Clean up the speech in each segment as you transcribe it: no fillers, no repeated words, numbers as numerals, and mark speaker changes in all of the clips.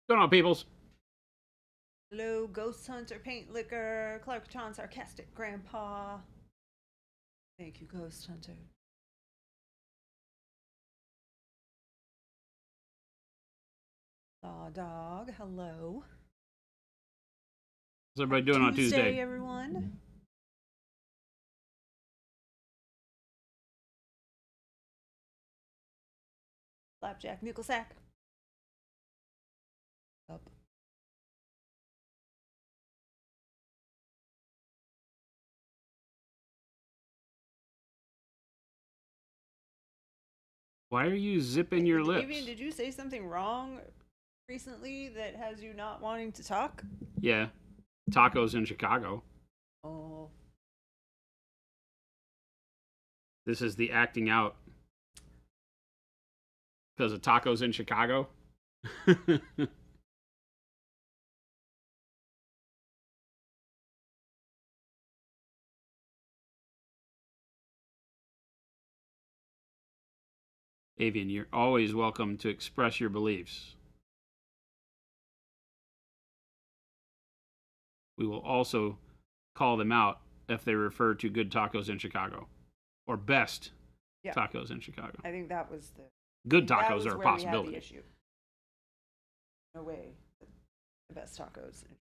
Speaker 1: going on, peoples?
Speaker 2: Hello, Ghost Hunter, Paint Liquor, Clarkton, Sarcastic Grandpa. Thank you, Ghost Hunter. Law Dog, hello.
Speaker 1: What's everybody doing on Tuesday?
Speaker 2: Everyone. Flapjack, Mucklesack. Up.
Speaker 1: Why are you zipping your lips?
Speaker 2: Avian, did you say something wrong recently that has you not wanting to talk?
Speaker 1: Yeah, tacos in Chicago.
Speaker 2: Oh.
Speaker 1: This is the acting out because of tacos in Chicago. Avian, you're always welcome to express your beliefs. We will also call them out if they refer to good tacos in Chicago or best tacos in Chicago.
Speaker 2: I think that was the
Speaker 1: good tacos are a possibility.
Speaker 2: We had the issue. No way, the best tacos in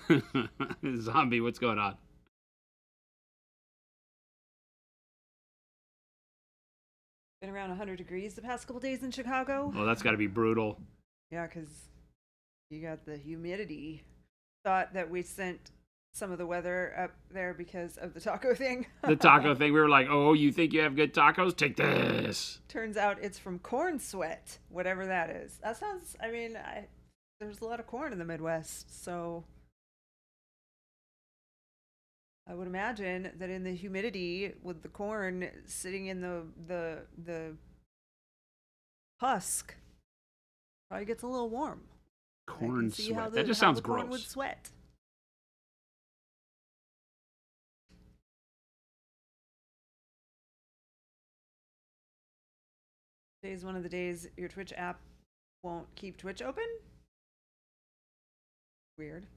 Speaker 1: Chicago. Zombie, what's going on?
Speaker 2: Been around 100 degrees the past couple days in Chicago.
Speaker 1: Well, that's got to be brutal.
Speaker 2: Yeah, because you got the humidity. Thought that we sent some of the weather up there because of the taco thing.
Speaker 1: The taco thing. We were like, oh, you think you have good tacos? Take this.
Speaker 2: Turns out it's from corn sweat, whatever that is. That sounds, I mean, there's a lot of corn in the Midwest, so I would imagine that in the humidity with the corn sitting in the husk, probably gets a little warm.
Speaker 1: Corn sweat. That just sounds gross.
Speaker 2: Corn would sweat. Today's one of the days your Twitch app won't keep Twitch open. Weird.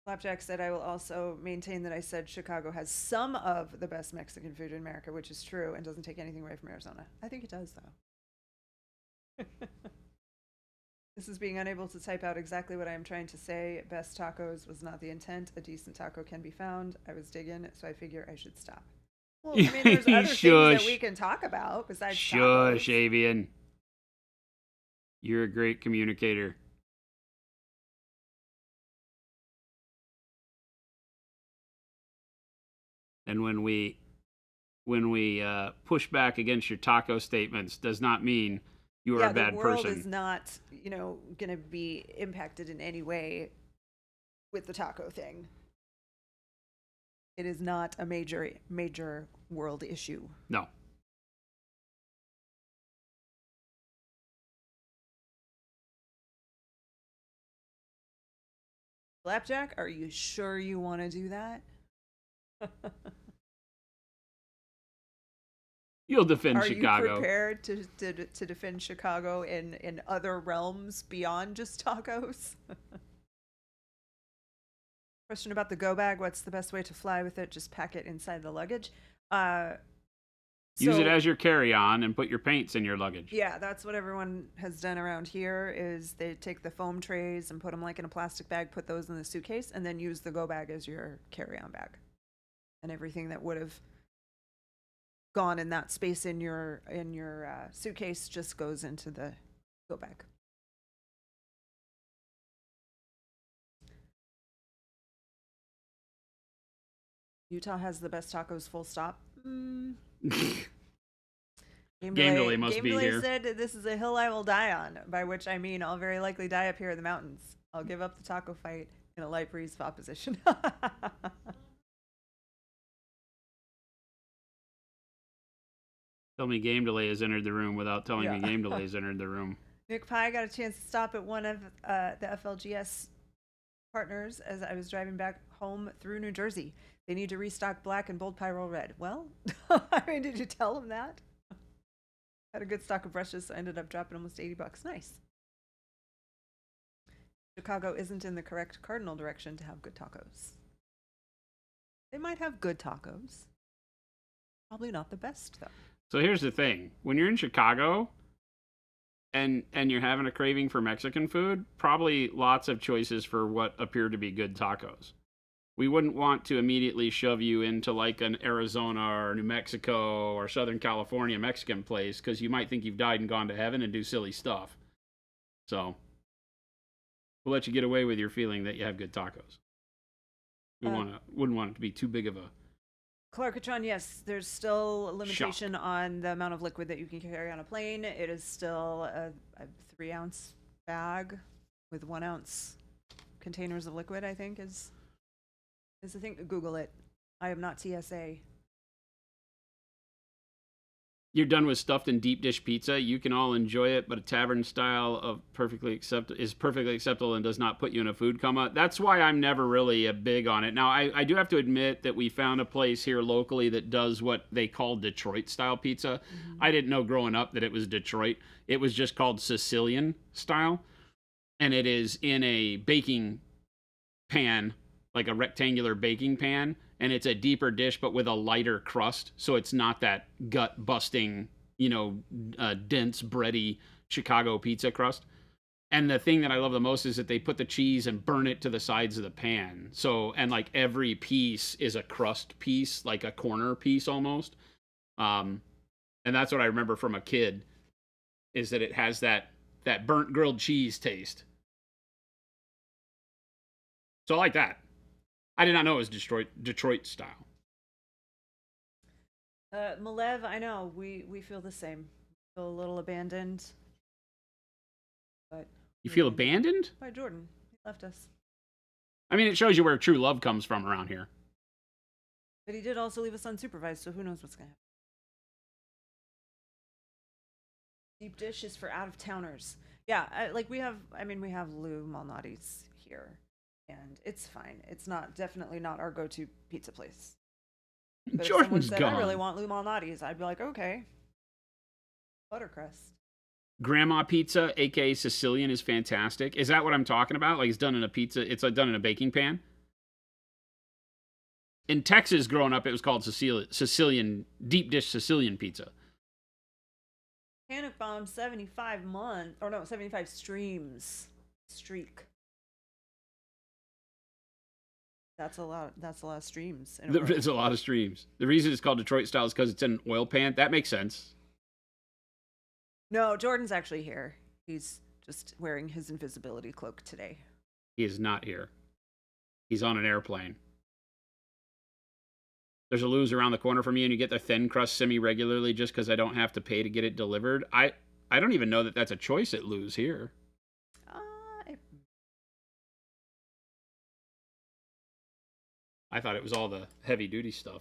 Speaker 2: Flapjack said, I will also maintain that I said Chicago has some of the best Mexican food in America, which is true, and doesn't take anything away from Arizona. I think it does, though. This is being unable to type out exactly what I am trying to say. Best tacos was not the intent. A decent taco can be found. I was digging, so I figure I should stop. Well, I mean, there's other things that we can talk about besides tacos.
Speaker 1: Shush, Avian. You're a great communicator. And when we push back against your taco statements, does not mean you are a bad person.
Speaker 2: The world is not, going to be impacted in any way with the taco thing. It is not a major world issue.
Speaker 1: No.
Speaker 2: Flapjack, are you sure you want to do that?
Speaker 1: You'll defend Chicago.
Speaker 2: Are you prepared to defend Chicago in other realms beyond just tacos? Question about the go bag. What's the best way to fly with it? Just pack it inside the luggage.
Speaker 1: Use it as your carry-on and put your paints in your luggage.
Speaker 2: Yeah, that's what everyone has done around here is they take the foam trays and put them like in a plastic bag, put those in the suitcase, and then use the go bag as your carry-on bag. And everything that would have gone in that space in your suitcase just goes into the go bag. Utah has the best tacos, full stop. Game Delay must be here. Said, this is a hill I will die on, by which I mean I'll very likely die up here in the mountains. I'll give up the taco fight in a light breeze of opposition.
Speaker 1: Tell me Game Delay has entered the room without telling me Game Delay has entered the room.
Speaker 2: Nick Pye got a chance to stop at one of the FLGS partners as I was driving back home through New Jersey. They need to restock black and bold pyro red. Well, I mean, did you tell them that? Had a good stock of brushes, so I ended up dropping almost $80. Nice. Chicago isn't in the correct cardinal direction to have good tacos. They might have good tacos. Probably not the best, though.
Speaker 1: So here's the thing. When you're in Chicago and you're having a craving for Mexican food, probably lots of choices for what appear to be good tacos. We wouldn't want to immediately shove you into like an Arizona or New Mexico or Southern California Mexican place because you might think you've died and gone to heaven and do silly stuff. So we'll let you get away with your feeling that you have good tacos. We wouldn't want it to be too big of a
Speaker 2: Clarkatron, yes, there's still a limitation on the amount of liquid that you can carry on a plane. It is still a 3-ounce bag with 1-ounce containers of liquid, I think, is the thing. Google it. I am not TSA.
Speaker 1: You're done with stuffed and deep dish pizza. You can all enjoy it, but a tavern style of is perfectly acceptable and does not put you in a food coma. That's why I'm never really a big on it. Now, I do have to admit that we found a place here locally that does what they call Detroit style pizza. Mm-hmm. I didn't know growing up that it was Detroit. It was just called Sicilian style, and it is in a baking pan, like a rectangular baking pan. And it's a deeper dish, but with a lighter crust. So it's not that gut-busting, dense, bready Chicago pizza crust. And the thing that I love the most is that they put the cheese and burn it to the sides of the pan. So, and like every piece is a crust piece, like a corner piece almost. And that's what I remember from a kid, is that it has that burnt grilled cheese taste. So I like that. I did not know it was Detroit style.
Speaker 2: Malev, I know we feel the same. Feel a little abandoned, but
Speaker 1: you feel abandoned
Speaker 2: by Jordan. He left us.
Speaker 1: I mean, it shows you where true love comes from around here.
Speaker 2: But he did also leave us unsupervised, so who knows what's gonna happen. Deep dish is for out of towners. Yeah, we have Lou Malnati's here. And it's fine. It's definitely not our go-to pizza place. But
Speaker 1: Jordan's
Speaker 2: if someone said,
Speaker 1: gone.
Speaker 2: I really want Lou Malnati's, I'd be like, okay. Buttercrust.
Speaker 1: Grandma pizza, aka Sicilian, is fantastic. Is that what I'm talking about? Like it's done in a pizza, it's like done in a baking pan? In Texas, growing up, it was called Sicilian, deep dish Sicilian pizza.
Speaker 2: Panic Bomb, 75 streams. Streak. That's a lot of streams.
Speaker 1: It's a lot of streams. The reason it's called Detroit style is because it's in an oil pan. That makes sense.
Speaker 2: No, Jordan's actually here. He's just wearing his invisibility cloak today.
Speaker 1: He is not here. He's on an airplane. There's a Lou's around the corner from me, and you get the thin crust semi-regularly just because I don't have to pay to get it delivered. I don't even know that that's a choice at Lou's here. I thought it was all the heavy-duty stuff.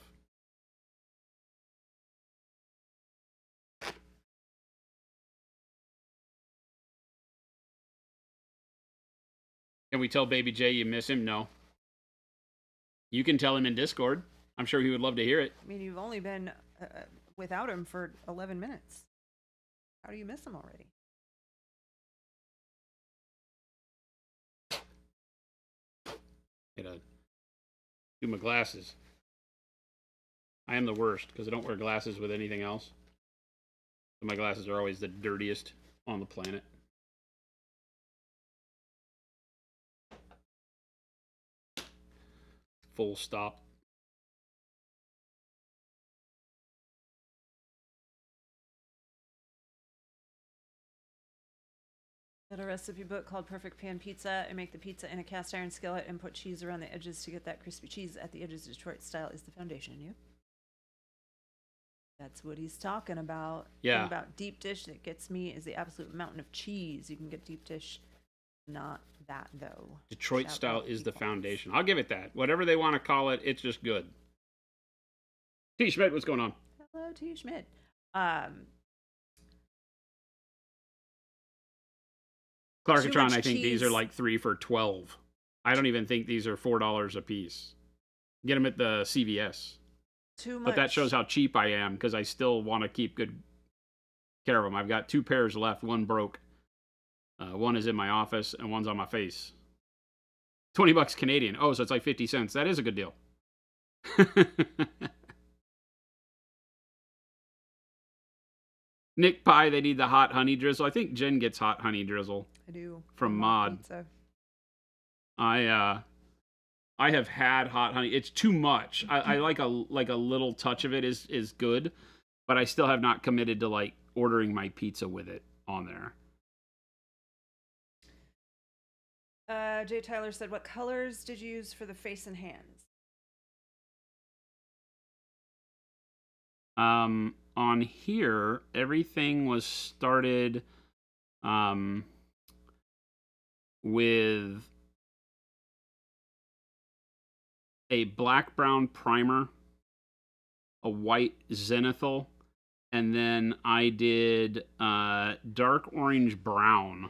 Speaker 1: Can we tell Baby J you miss him? No. You can tell him in Discord. I'm sure he would love to hear it.
Speaker 2: I mean, you've only been without him for 11 minutes. How do you miss him already?
Speaker 1: Do my glasses. I am the worst because I don't wear glasses with anything else. So my glasses are always the dirtiest on the planet. Full stop.
Speaker 2: Got a recipe book called Perfect Pan Pizza. I make the pizza in a cast iron skillet and put cheese around the edges to get that crispy cheese at the edges. Detroit style is the foundation. You? That's what he's talking about.
Speaker 1: Yeah.
Speaker 2: The thing about deep dish that gets me is the absolute mountain of cheese. You can get deep dish, not that though.
Speaker 1: Detroit style is the foundation. I'll give it that. Whatever they want to call it, it's just good. T. Schmidt, what's going on?
Speaker 2: Hello, T. Schmidt.
Speaker 1: Clarkatron, I think these are like 3 for $12. I don't even think these are $4 a piece. Get them at the CVS.
Speaker 2: Too much.
Speaker 1: But that shows how cheap I am because I still want to keep good care of them. I've got 2 pairs left. One broke. One is in my office and one's on my face. $20 Canadian. Oh, so it's like 50 cents. That is a good deal. Nick Pie, they need the hot honey drizzle. I think Jen gets hot honey drizzle.
Speaker 2: I do.
Speaker 1: From Mod.
Speaker 2: Pizza.
Speaker 1: I have had hot honey. It's too much. I like a little touch of it is good, but I still have not committed to like ordering my pizza with it on there.
Speaker 2: Jay Tyler said, "What colors did you use for the face and hands?"
Speaker 1: On here, everything was started with a black-brown primer, a white zenithal, and then I did dark orange-brown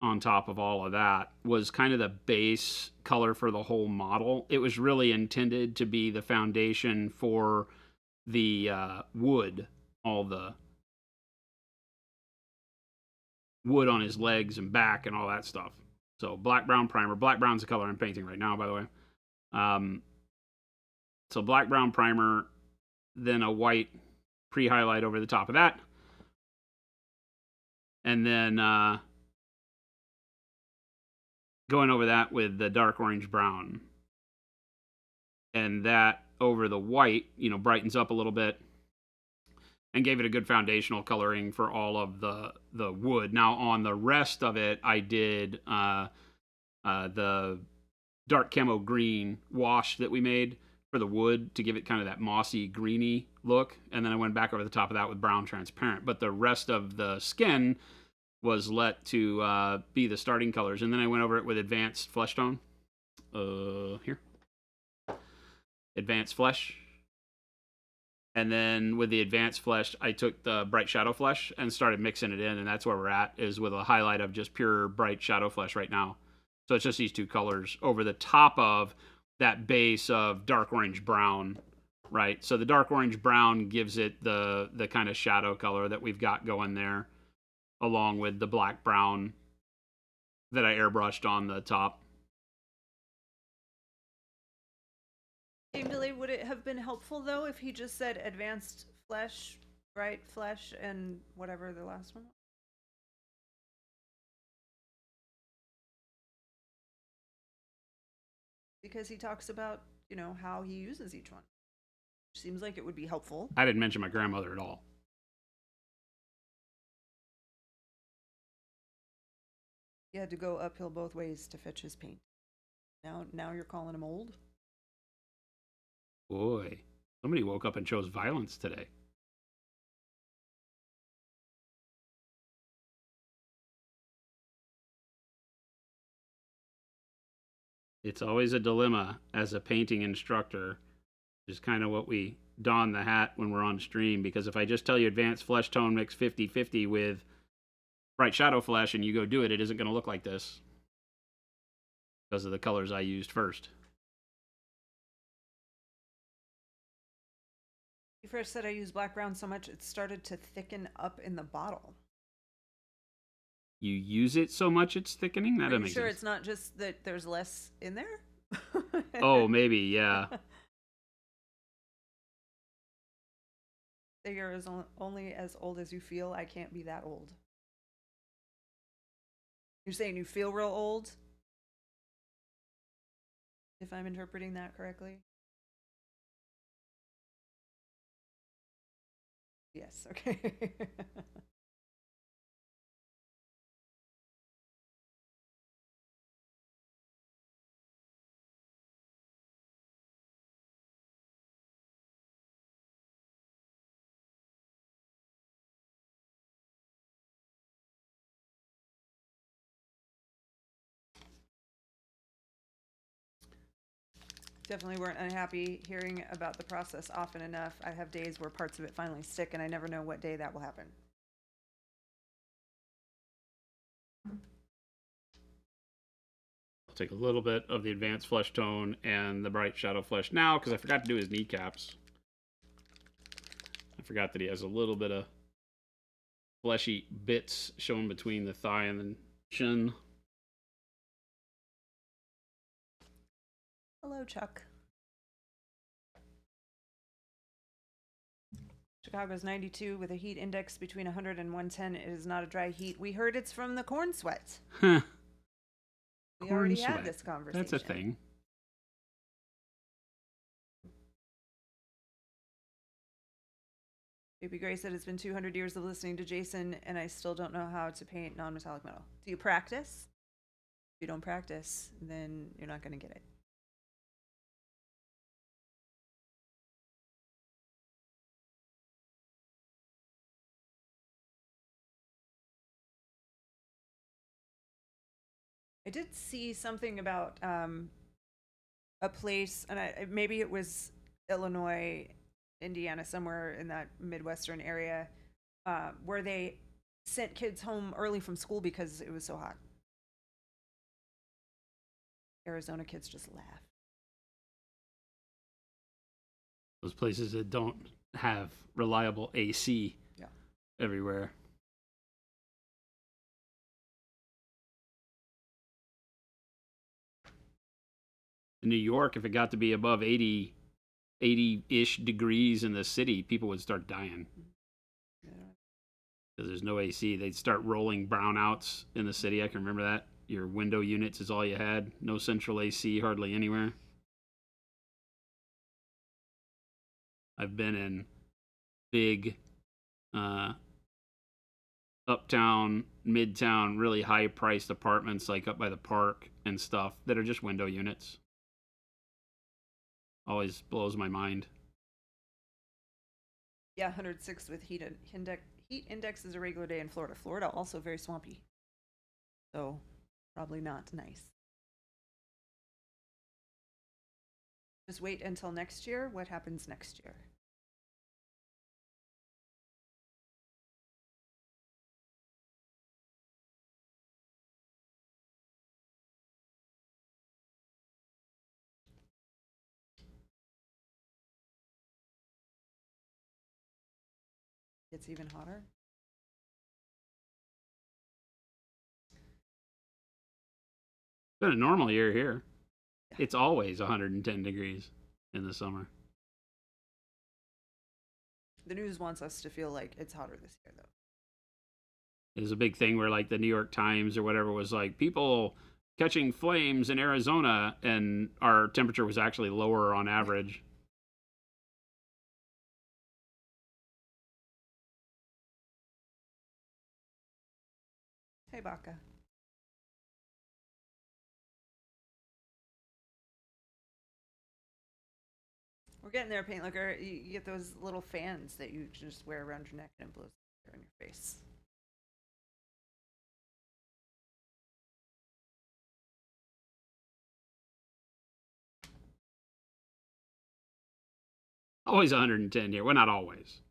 Speaker 1: on top of all of that. Was kind of the base color for the whole model. It was really intended to be the foundation for the wood, all the wood on his legs and back and all that stuff. So black-brown primer. Black-brown's the color I'm painting right now, by the way. So black-brown primer, then a white pre-highlight over the top of that. And then going over that with the dark orange-brown. And that over the white, brightens up a little bit and gave it a good foundational coloring for all of the wood. Now, on the rest of it, I did the dark camo green wash that we made for the wood to give it kind of that mossy, greeny look. And then I went back over the top of that with brown transparent. But the rest of the skin was let to be the starting colors. And then I went over it with advanced flesh tone. Here. Advanced flesh. And then with the advanced flesh, I took the bright shadow flesh and started mixing it in, and that's where we're at, is with a highlight of just pure bright shadow flesh right now. So it's just these 2 colors over the top of that base of dark orange brown, right? So the dark orange brown gives it the kind of shadow color that we've got going there, along with the black brown that I airbrushed on the top.
Speaker 2: Hey, Billy, would it have been helpful, though, if he just said advanced flesh, bright flesh, and whatever the last one was? Because he talks about, how he uses each one. Seems like it would be helpful.
Speaker 1: I didn't mention my grandmother at all.
Speaker 2: He had to go uphill both ways to fetch his paint. Now you're calling him old?
Speaker 1: Boy, somebody woke up and chose violence today. It's always a dilemma as a painting instructor, which is kind of what we don the hat when we're on stream, because if I just tell you advanced flesh tone mix 50-50 with bright shadow flesh and you go do it, it isn't going to look like this because of the colors I used first.
Speaker 2: You first said I used black brown so much it started to thicken up in the bottle.
Speaker 1: You use it so much it's thickening? That doesn't make
Speaker 2: Sure,
Speaker 1: sense.
Speaker 2: it's not just that there's less in there?
Speaker 1: Oh, maybe, yeah.
Speaker 2: You're only as old as you feel. I can't be that old. You're saying you feel real old? If I'm interpreting that correctly? Yes, okay. Definitely weren't unhappy hearing about the process often enough. I have days where parts of it finally stick, and I never know what day that will happen.
Speaker 1: take a little bit of the advanced flesh tone and the bright shadow flesh now, because I forgot to do his kneecaps. I forgot that he has a little bit of fleshy bits showing between the thigh and the shin.
Speaker 2: Hello, Chuck. Chicago's 92 with a heat index between 100 and 110. It is not a dry heat. We heard it's from the corn sweat.
Speaker 1: Huh.
Speaker 2: We
Speaker 1: Corn
Speaker 2: already
Speaker 1: sweat.
Speaker 2: had this conversation.
Speaker 1: That's a thing.
Speaker 2: JP Gray said it's been 200 years of listening to Jason, and I still don't know how to paint non-metallic metal. Do you practice? If you don't practice, then you're not going to get it. I did see something about a place, and maybe it was Illinois, Indiana, somewhere in that Midwestern area, where they sent kids home early from school because it was so hot. Arizona kids just laugh.
Speaker 1: Those places that don't have reliable AC everywhere. In New York, if it got to be above 80-ish degrees in the city, people would start dying. Because there's no AC. They'd start rolling brownouts in the city. I can remember that. Your window units is all you had. No central AC hardly anywhere. I've been in big uptown, midtown, really high-priced apartments like up by the park and stuff that are just window units. Always blows my mind.
Speaker 2: Yeah, 106 with heat index. Heat index is a regular day in Florida. Florida also very swampy. So probably not nice. Just wait until next year. What happens next year? It's even hotter.
Speaker 1: It's been a normal year here. It's always 110 degrees in the summer.
Speaker 2: The news wants us to feel like it's hotter this year, though.
Speaker 1: There's a big thing where, like, the New York Times or whatever was like, people catching flames in Arizona, and our temperature was actually lower on average.
Speaker 2: Hey, Baka. We're getting there, Paint Liquor. You get those little fans that you just wear around your neck and it blows air in your face.
Speaker 1: Always 110 here. Well, not always.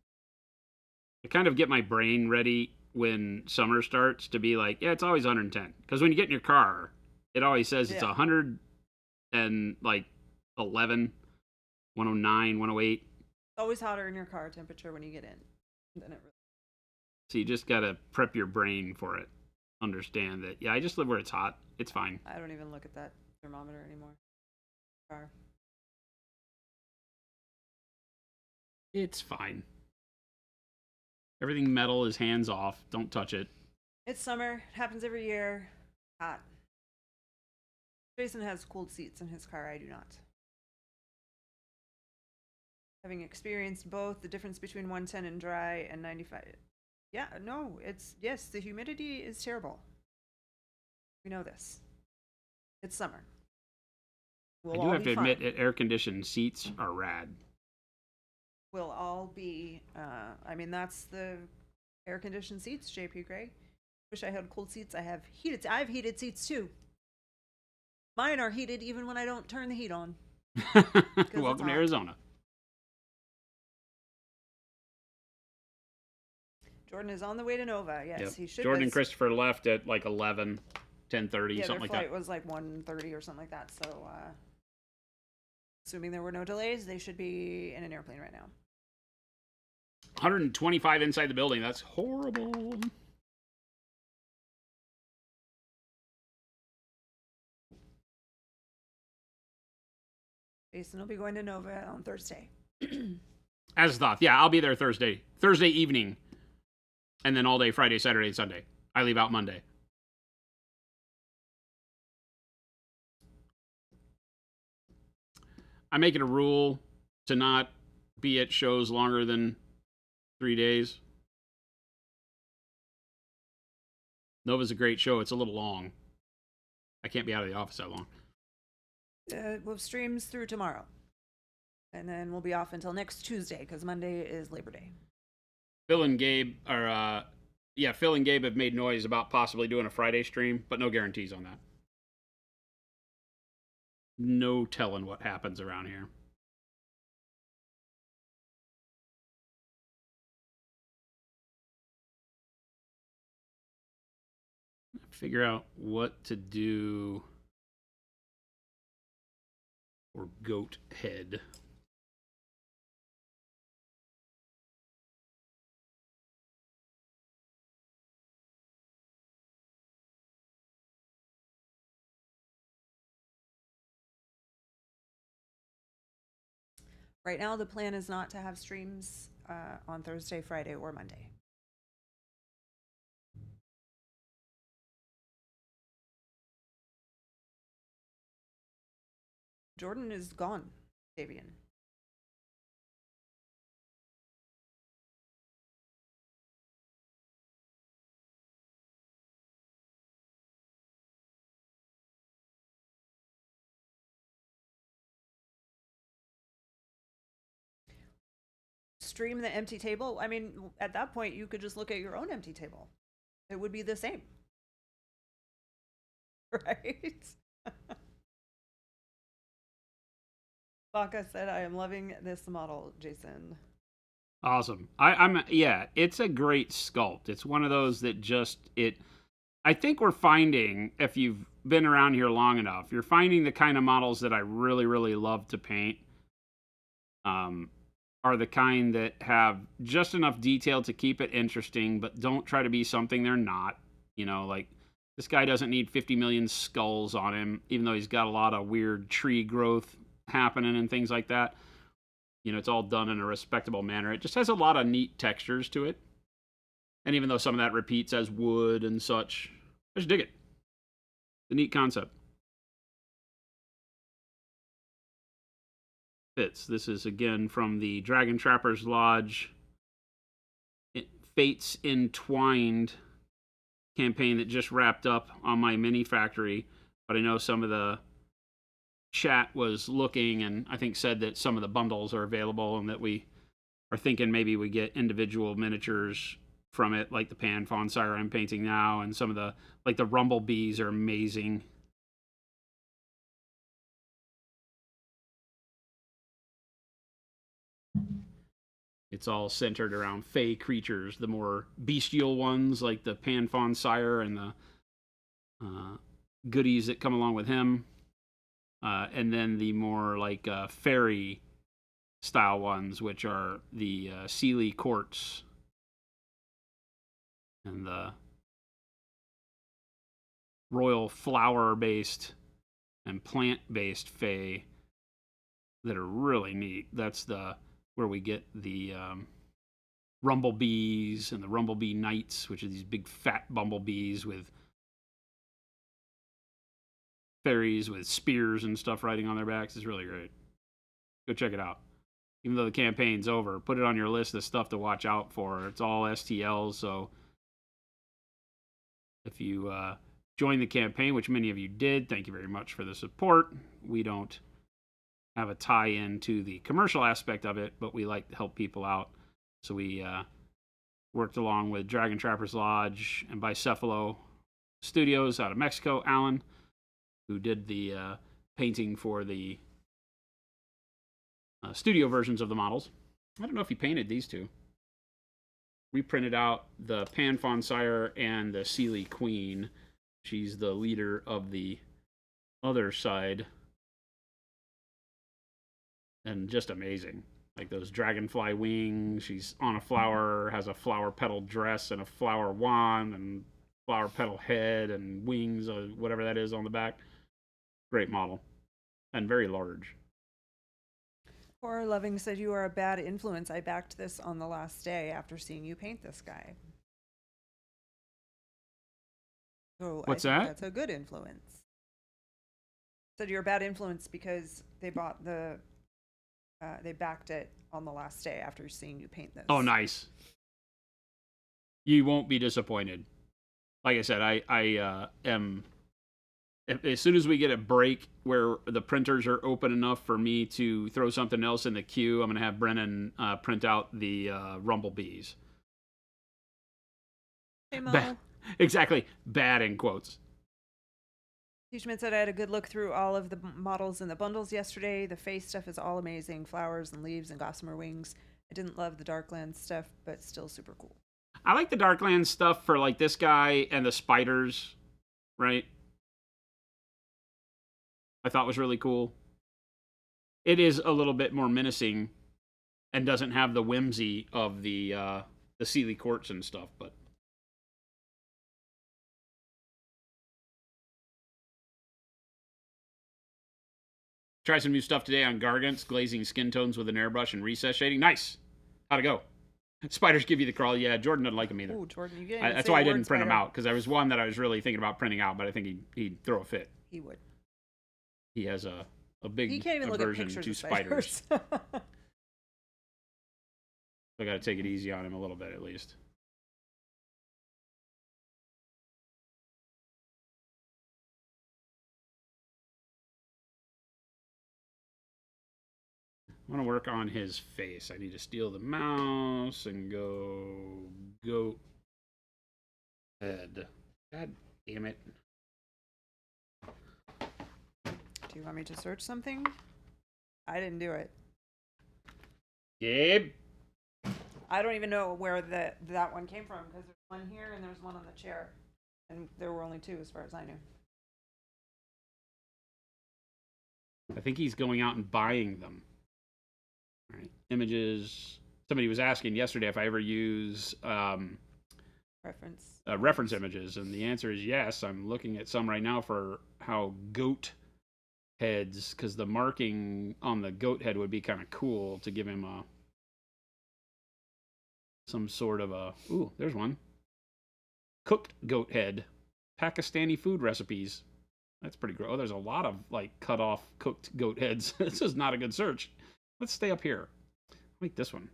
Speaker 1: I kind of get my brain ready when summer starts to be like, yeah, it's always 110. Because when you get in your car, it always says it's 100 and like 11, 109, 108.
Speaker 2: Always hotter in your car temperature when you get in than it really.
Speaker 1: So you just got to prep your brain for it. Understand that, yeah, I just live where it's hot. It's fine.
Speaker 2: I don't even look at that thermometer anymore. Car.
Speaker 1: It's fine. Everything metal is hands off. Don't touch it.
Speaker 2: It's summer. It happens every year. Hot. Jason has cooled seats in his car. I do not. Having experienced both, the difference between 110 and dry and 95. Yeah, no, yes, the humidity is terrible. We know this. It's summer.
Speaker 1: I do have to admit, air-conditioned seats are rad.
Speaker 2: We'll all be, I mean, that's the air-conditioned seats, JP Gray. Wish I had cold seats. I have heated seats too. Mine are heated even when I don't turn the heat on.
Speaker 1: Welcome to Arizona.
Speaker 2: Jordan is on the way to Nova. Yes, he should.
Speaker 1: Jordan and Christopher left at like 11. 10:30,
Speaker 2: Yeah, their
Speaker 1: something like
Speaker 2: flight
Speaker 1: that.
Speaker 2: was like 1:30 or something like that. So, assuming there were no delays, they should be in an airplane right now.
Speaker 1: 125 inside the building. That's horrible.
Speaker 2: Jason will be going to Nova on Thursday.
Speaker 1: As thought. Yeah, I'll be there Thursday evening, and then all day Friday, Saturday, and Sunday. I leave out Monday. I make it a rule to not be at shows longer than 3 days. Nova's a great show. It's a little long. I can't be out of the office that long.
Speaker 2: We'll have streams through tomorrow. And then we'll be off until next Tuesday because Monday is Labor Day.
Speaker 1: Phil and Gabe have made noise about possibly doing a Friday stream, but no guarantees on that. No telling what happens around here. Figure out what to do for Goat Head.
Speaker 2: Right now, the plan is not to have streams on Thursday, Friday, or Monday. Jordan is gone, Davian. Stream the empty table. I mean, at that point, you could just look at your own empty table. It would be the same. Right? Baka said, I am loving this model, Jason.
Speaker 1: Awesome. It's a great sculpt. It's one of those that I think we're finding, if you've been around here long enough, you're finding the kind of models that I really, really love to paint are the kind that have just enough detail to keep it interesting, but don't try to be something they're not. You know, like this guy doesn't need 50 million skulls on him, even though he's got a lot of weird tree growth happening and things like that. You know, it's all done in a respectable manner. It just has a lot of neat textures to it. And even though some of that repeats as wood and such, I just dig it. The neat concept. Fits. This is again from the Dragon Trappers Lodge Fates Entwined campaign that just wrapped up on my mini factory. But I know some of the chat was looking and I think said that some of the bundles are available and that we are thinking maybe we get individual miniatures from it, like the Pan Fawn Sire I'm painting now, and some of the, like the Rumble Bees are amazing. It's all centered around fey creatures, the more bestial ones like the Pan Fawn Sire and the goodies that come along with him. And then the more like fairy style ones, which are the Sealy Courts and the royal flower based and plant based fae that are really neat. That's where we get the Rumblebees and the Rumblebee Knights, which are these big fat bumblebees with fairies with spears and stuff riding on their backs. Is really great. Go check it out. Even though the campaign's over, put it on your list of stuff to watch out for. It's all STLs, so if you join the campaign, which many of you did, thank you very much for the support. We don't have a tie-in to the commercial aspect of it, but we like to help people out. So we worked along with Dragon Trappers Lodge and Bicephalo Studios out of Mexico, Alan, who did the painting for the studio versions of the models. I don't know if he painted these two. We printed out the Pan Fawn Sire and the Sealy Queen. She's the leader of the other side. And just amazing. Like those dragonfly wings. She's on a flower, has a flower petal dress and a flower wand and flower petal head and wings, or whatever that is on the back. Great model. And very large.
Speaker 2: Horror Loving said you are a bad influence. I backed this on the last day after seeing you paint this guy. So
Speaker 1: What's
Speaker 2: I think
Speaker 1: that?
Speaker 2: that's a good influence. Said you're a bad influence because they bought the, they backed it on the last day after seeing you paint this.
Speaker 1: Oh, nice. You won't be disappointed. Like I said, I am. As soon as we get a break where the printers are open enough for me to throw something else in the queue, I'm going to have Brennan print out the Rumblebees.
Speaker 2: Hey, Mo.
Speaker 1: Exactly. Bad in quotes.
Speaker 2: Hugeman said I had a good look through all of the models in the bundles yesterday. The face stuff is all amazing. Flowers and leaves and gossamer wings. I didn't love the Darklands stuff, but still super cool.
Speaker 1: I like the Darklands stuff for like this guy and the spiders, right? I thought was really cool. It is a little bit more menacing and doesn't have the whimsy of the Sealy Quartz and stuff, but try some new stuff today on Gargants, glazing skin tones with an airbrush and recess shading. Nice. How'd it go? Spiders give you the crawl. Yeah, Jordan doesn't like them either.
Speaker 2: Ooh, Jordan, you get
Speaker 1: That's why I didn't print them out, because there was one that I was really thinking about printing out, but I think he'd throw a fit.
Speaker 2: He would.
Speaker 1: He has a big
Speaker 2: He can't even look at
Speaker 1: aversion
Speaker 2: pictures
Speaker 1: to
Speaker 2: of
Speaker 1: spiders. So I got to take it easy on him a little bit, at least. I want to work on his face. I need to steal the mouse and go head. God damn it.
Speaker 2: Do you want me to search something? I didn't do it.
Speaker 1: Gabe.
Speaker 2: I don't even know where that one came from, because there's one here and there's one on the chair. And there were only two as far as I knew.
Speaker 1: I think he's going out and buying them. All right. Images. Somebody was asking yesterday if I ever use reference images, and the answer is yes. I'm looking at some right now for how goat heads, because the marking on the goat head would be kind of cool to give him some sort of a... Ooh, there's one. Cooked goat head. Pakistani food recipes. That's pretty gross. Oh, there's a lot of like cut off cooked goat heads. This is not a good search. Let's stay up here. Like this one.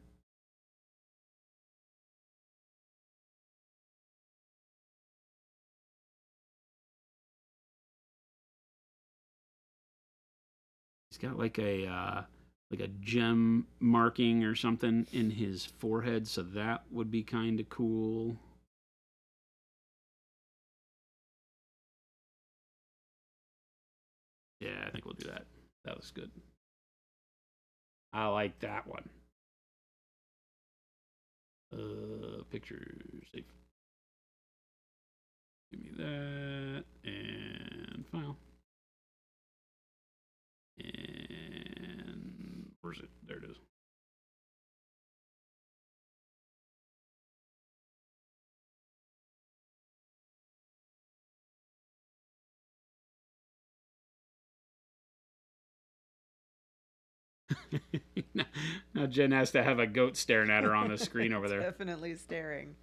Speaker 1: He's got like a gem marking or something in his forehead, so that would be kind of cool. Yeah, I think we'll do that. That was good. I like that one. Pictures. Safe. Give me that. And file. And where's it? There it is. Now Jen has to have a goat staring at her on the screen over there.
Speaker 2: Definitely staring.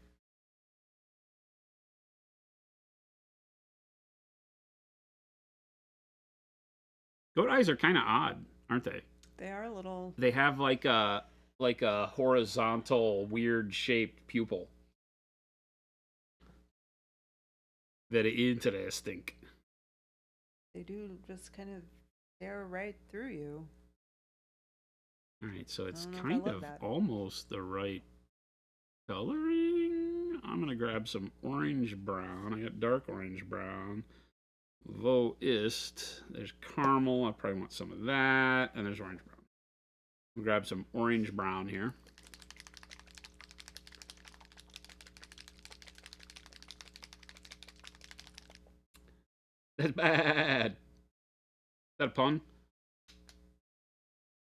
Speaker 1: Goat eyes are kind of odd, aren't they?
Speaker 2: They are a little...
Speaker 1: They have like a horizontal, weird shaped pupil. Very interesting.
Speaker 2: They do just kind of stare right through you.
Speaker 1: All right, so it's
Speaker 2: I
Speaker 1: kind of almost the right coloring. I'm going to grab some orange brown. I got dark orange brown. Voist. There's caramel. I probably want some of that. And there's orange brown. I'll grab some orange brown here. That's bad. Is that a pun?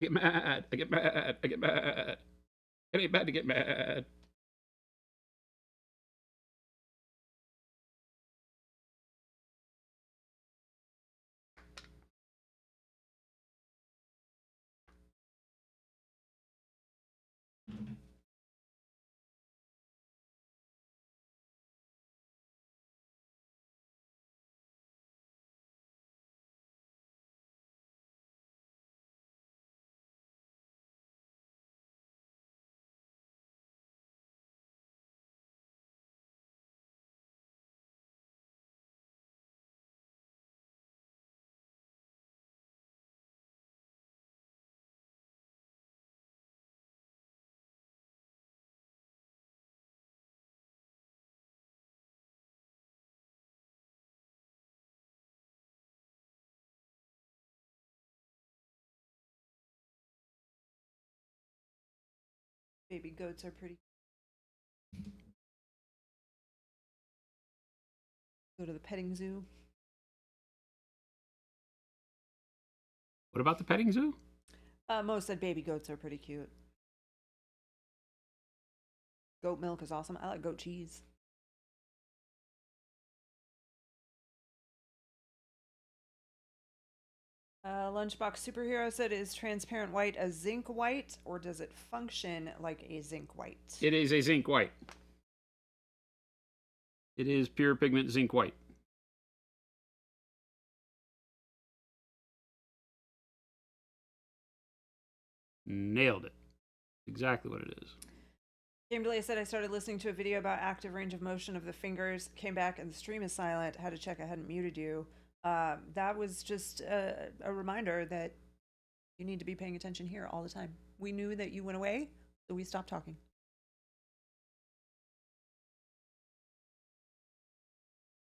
Speaker 1: I get mad. I get mad. I get mad. It ain't bad to get mad.
Speaker 2: Baby goats are pretty. Go to the petting zoo.
Speaker 1: What about the petting zoo?
Speaker 2: Mo said baby goats are pretty cute. Goat milk is awesome. I like goat cheese. Lunchbox Superhero said, is transparent white a zinc white, or does it function like a zinc white?
Speaker 1: It is a zinc white. It is pure pigment zinc white. Nailed it. Exactly what it is.
Speaker 2: Game Delay said, I started listening to a video about active range of motion of the fingers, came back and the stream is silent, had to check I hadn't muted you. That was just a reminder that you need to be paying attention here all the time. We knew that you went away, so we stopped talking.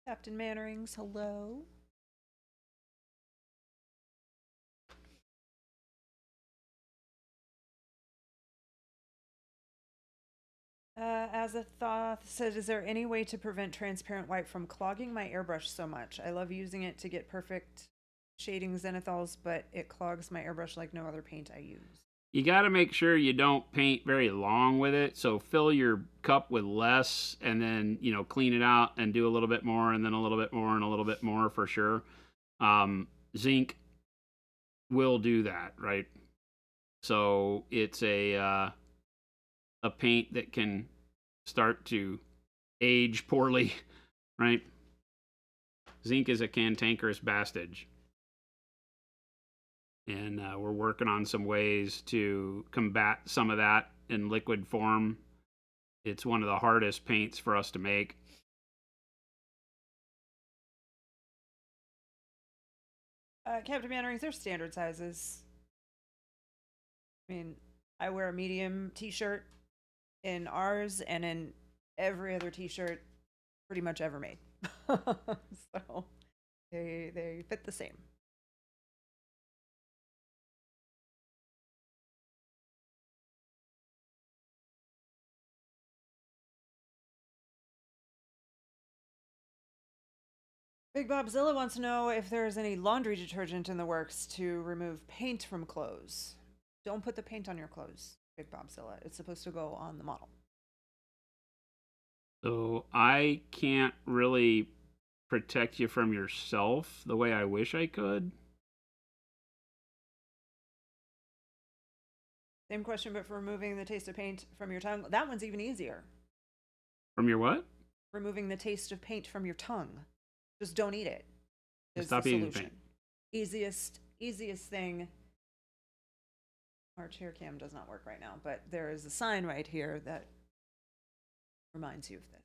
Speaker 2: Captain Mannerings, hello. As a thought said, is there any way to prevent transparent white from clogging my airbrush so much? I love using it to get perfect shading zenithals, but it clogs my airbrush like no other paint I use.
Speaker 1: You got to make sure you don't paint very long with it. So fill your cup with less and then, clean it out and do a little bit more and then a little bit more and a little bit more for sure. Zinc will do that, right? So it's a paint that can start to age poorly, right? Zinc is a cantankerous bastard. And we're working on some ways to combat some of that in liquid form. It's one of the hardest paints for us to make.
Speaker 2: Captain Mannerings, they're standard sizes. I mean, I wear a medium t-shirt in ours and in every other t-shirt pretty much ever made. So they fit the same. Big Bobzilla wants to know if there's any laundry detergent in the works to remove paint from clothes. Don't put the paint on your clothes, Big Bobzilla. It's supposed to go on the model.
Speaker 1: So I can't really protect you from yourself the way I wish I could.
Speaker 2: Same question, but for removing the taste of paint from your tongue. That one's even easier.
Speaker 1: From your what?
Speaker 2: Removing the taste of paint from your tongue. Just don't eat it.
Speaker 1: Stop eating paint.
Speaker 2: Easiest thing. Our chair cam does not work right now, but there is a sign right here that reminds you of this.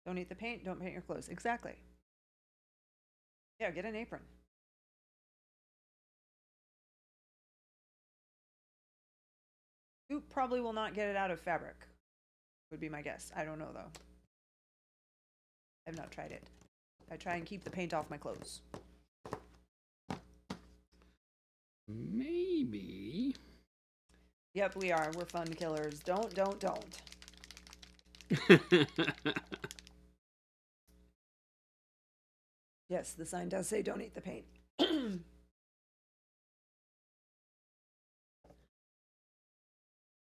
Speaker 2: Don't eat the paint, don't paint your clothes. Exactly. Yeah, get an apron. You probably will not get it out of fabric, would be my guess. I don't know, though. I've not tried it. I try and keep the paint off my clothes.
Speaker 1: Maybe.
Speaker 2: Yep, we are. We're fun killers. Don't. Yes, the sign does say don't eat the paint.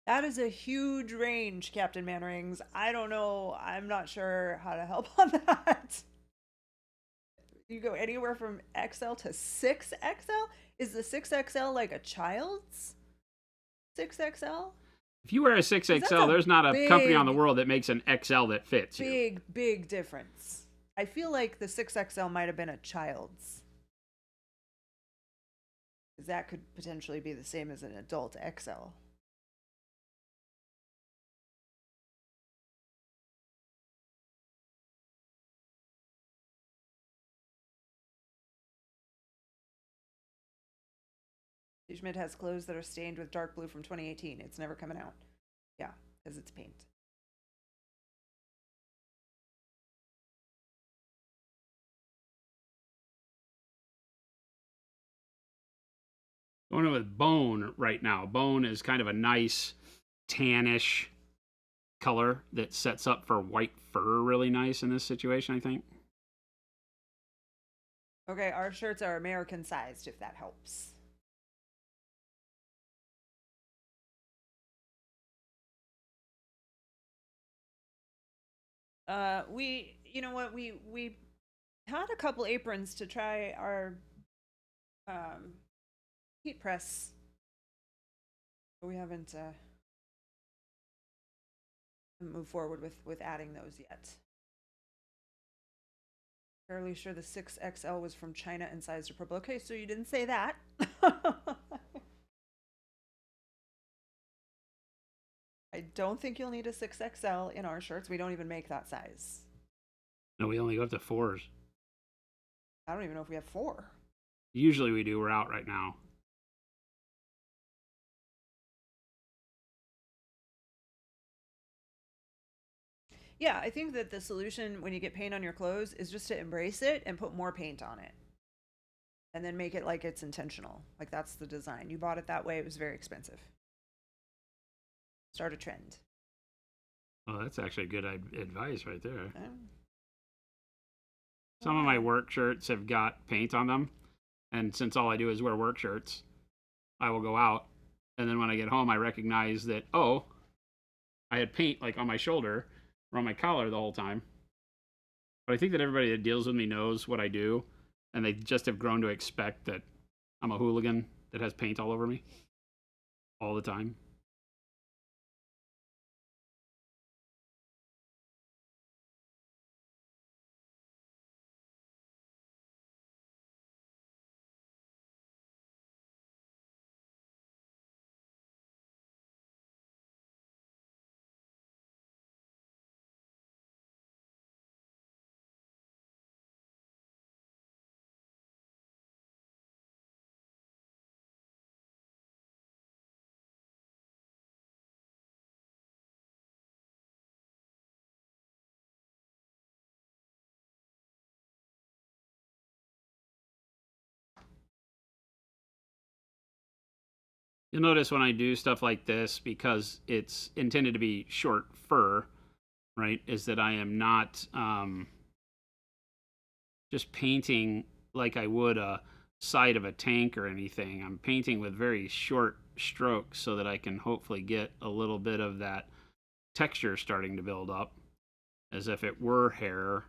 Speaker 2: That is a huge range, Captain Mannerings. I don't know. I'm not sure how to help on that. You go anywhere from XL to 6XL? Is the 6XL like a child's 6XL?
Speaker 1: If you wear a
Speaker 2: 'Cause that's
Speaker 1: 6XL, there's not a company on the
Speaker 2: big,
Speaker 1: world that makes an XL that fits you.
Speaker 2: big difference. I feel like the 6XL might have been a child's. Because that could potentially be the same as an adult XL. Schmidt has clothes that are stained with dark blue from 2018. It's never coming out. Yeah, because it's paint.
Speaker 1: Going with bone right now. Bone is kind of a nice tannish color that sets up for white fur really nice in this situation, I think.
Speaker 2: Okay, our shirts are American sized, if that helps. You know what, we had a couple aprons to try our heat press, but we haven't moved forward with adding those yet. Fairly sure the 6XL was from China and sized appropriate. Okay, so you didn't say that. I don't think you'll need a 6XL in our shirts. We don't even make that size.
Speaker 1: No, we only go up to 4s.
Speaker 2: I don't even know if we have 4.
Speaker 1: Usually we do. We're out right now.
Speaker 2: Yeah, I think that the solution when you get paint on your clothes is just to embrace it and put more paint on it. And then make it like it's intentional. Like that's the design. You bought it that way. It was very expensive. Start a trend.
Speaker 1: Oh, that's actually good advice right there.
Speaker 2: Okay.
Speaker 1: Some of my work shirts have got paint on them. And since all I do is wear work shirts, I will go out. And then when I get home, I recognize that, oh, I had paint like on my shoulder or on my collar the whole time. But I think that everybody that deals with me knows what I do. And they just have grown to expect that I'm a hooligan that has paint all over me all the time. You'll notice when I do stuff like this, because it's intended to be short fur, right, is that I am not just painting like I would a side of a tank or anything. I'm painting with very short strokes so that I can hopefully get a little bit of that texture starting to build up as if it were hair.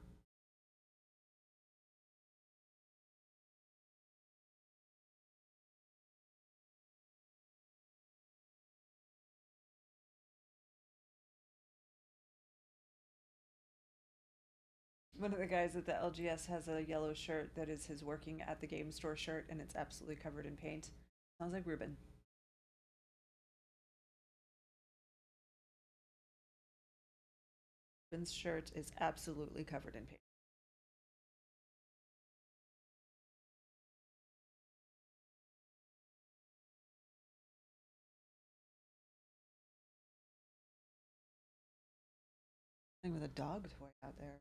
Speaker 2: One of the guys at the LGS has a yellow shirt that is his working at the game store shirt, and it's absolutely covered in paint. Sounds like Ruben. Ruben's shirt is absolutely covered in paint. With a dog toy out there.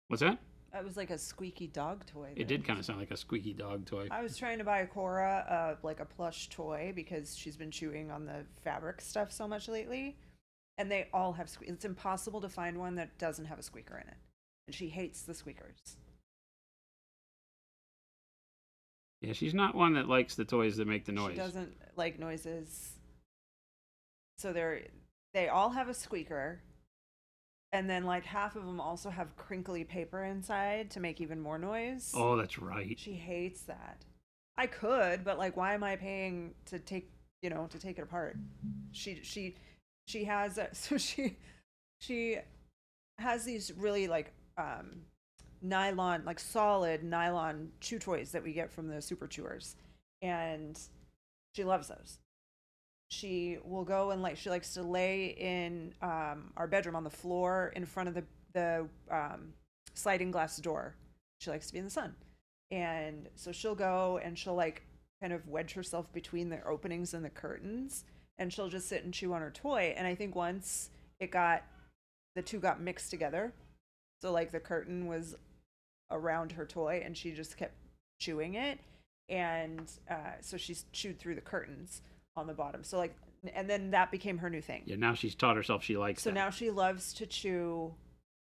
Speaker 1: What's that?
Speaker 2: It was like a squeaky dog toy.
Speaker 1: It did kind of sound like a squeaky dog toy.
Speaker 2: I was trying to buy Cora like a plush toy because she's been chewing on the fabric stuff so much lately, and they all have it's impossible to find one that doesn't have a squeaker in it, and she hates the squeakers.
Speaker 1: Yeah, she's not one that likes the toys that make the noise.
Speaker 2: She doesn't like noises. So they all have a squeaker, and then like half of them also have crinkly paper inside to make even more noise.
Speaker 1: Oh, that's right.
Speaker 2: She hates that. I could, but like, why am I paying to take it apart? She has so she has these really like nylon, like solid nylon chew toys that we get from the super chewers, and she loves those. She will go and like she likes to lay in our bedroom on the floor in front of the sliding glass door. She likes to be in the sun, and so she'll go and she'll like kind of wedge herself between the openings in the curtains, and she'll just sit and chew on her toy. And I think once the two got mixed together, so like the curtain was around her toy and she just kept chewing it, and so she's chewed through the curtains on the bottom. So like, and then that became her new thing.
Speaker 1: Yeah, now she's taught herself she likes
Speaker 2: so
Speaker 1: that.
Speaker 2: Now she loves to chew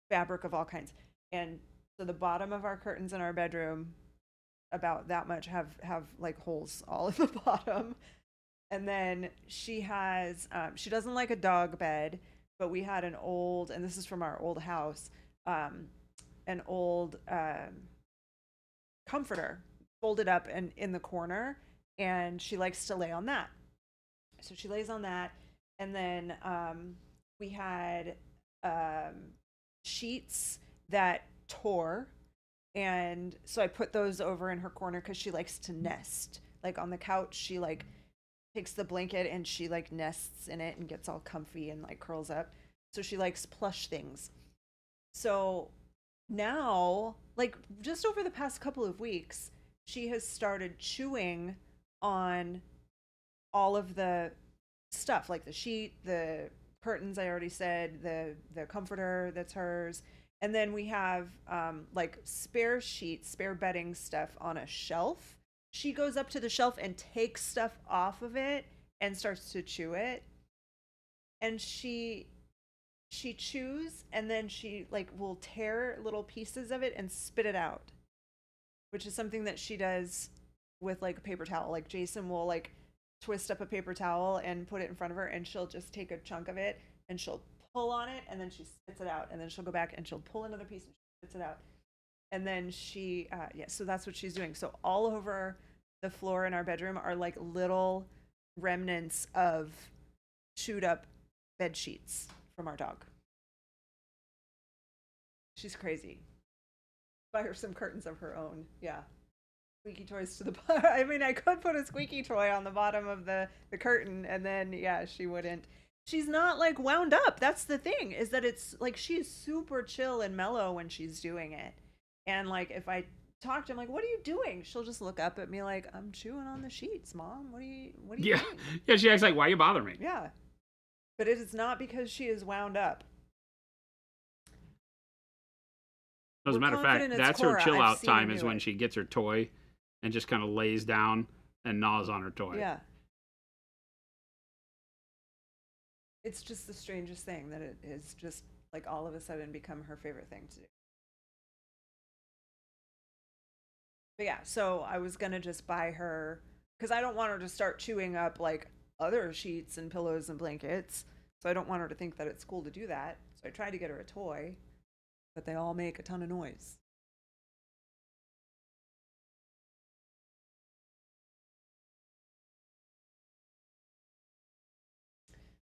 Speaker 2: fabric of all kinds. And so the bottom of our curtains in our bedroom, about that much, have like holes all in the bottom. And then she has she doesn't like a dog bed, but we had an old, and this is from our old house, an old comforter folded up and in the corner, and she likes to lay on that. So she lays on that, and then we had sheets that tore, and so I put those over in her corner because she likes to nest. Like on the couch, she like takes the blanket and she like nests in it and gets all comfy and like curls up. So she likes plush things. So now, like just over the past couple of weeks, she has started chewing on all of the stuff, like the sheet, the curtains, I already said, the comforter that's hers. And then we have like spare sheets, spare bedding stuff on a shelf. She goes up to the shelf and takes stuff off of it and starts to chew it. And she chews, and then she like will tear little pieces of it and spit it out, which is something that she does with like a paper towel. Like Jason will like twist up a paper towel and put it in front of her, and she'll just take a chunk of it and she'll pull on it, and then she spits it out, and then she'll go back and she'll pull another piece and she spits it out. And then she so that's what she's doing. So all over the floor in our bedroom are like little remnants of chewed up bed sheets from our dog. She's crazy. Buy her some curtains of her own. Yeah. Squeaky toys to the bottom. I mean, I could put a squeaky toy on the bottom of the curtain, and then yeah, she wouldn't. She's not like wound up. That's the thing, is that it's like she's super chill and mellow when she's doing it. And like if I talk to him like, what are you doing? She'll just look up at me like, I'm chewing on the sheets, Mom. What are you doing?
Speaker 1: Yeah, she acts like, why you bother me?
Speaker 2: Yeah. But it is not because she is wound up.
Speaker 1: As a matter of fact, that's her chill out time, is when she gets her toy and just kind of lays down and gnaws on her toy.
Speaker 2: Yeah. It's just the strangest thing that it is just like all of a sudden become her favorite thing to do. But yeah, so I was gonna just buy her, because I don't want her to start chewing up like other sheets and pillows and blankets. So I don't want her to think that it's cool to do that. So I tried to get her a toy, but they all make a ton of noise.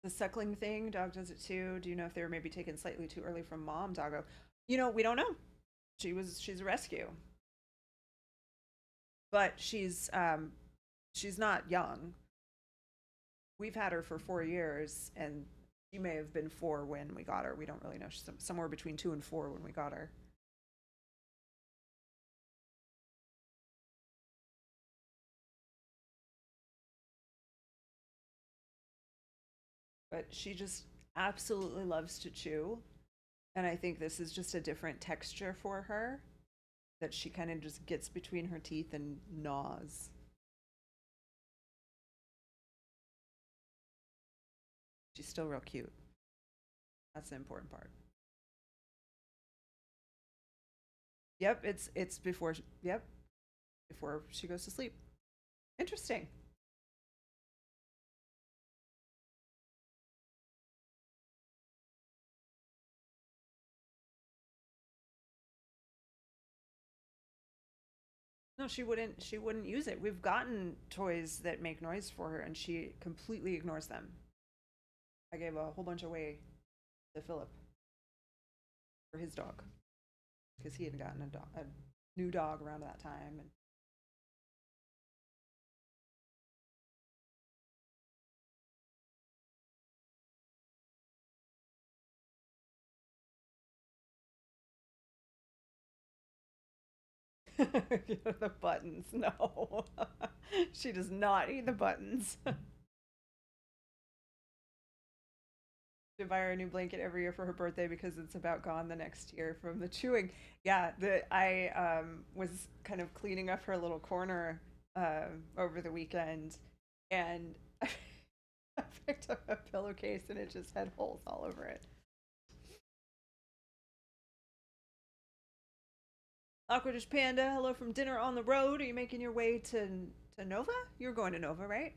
Speaker 2: The suckling thing, dog does it too. Do you know if they were maybe taken slightly too early from mom, doggo? We don't know. She's a rescue. But she's not young. We've had her for 4 years, and she may have been 4 when we got her. We don't really know. She's somewhere between 2 and 4 when we got her. But she just absolutely loves to chew. And I think this is just a different texture for her. that she kind of just gets between her teeth and gnaws. She's still real cute. That's the important part. Yep, it's before. Yep, before she goes to sleep. Interesting. No, she wouldn't. She wouldn't use it. We've gotten toys that make noise for her, and she completely ignores them. I gave a whole bunch away to Philip for his dog because he had gotten a new dog around that time, and the buttons. No, she does not eat the buttons. To buy her a new blanket every year for her birthday because it's about gone the next year from the chewing. Yeah, I was kind of cleaning up her little corner over the weekend, and I picked up a pillowcase and it just had holes all over it. Awkwardish Panda, hello from dinner on the road. Are you making your way to Nova? You're going to Nova, right?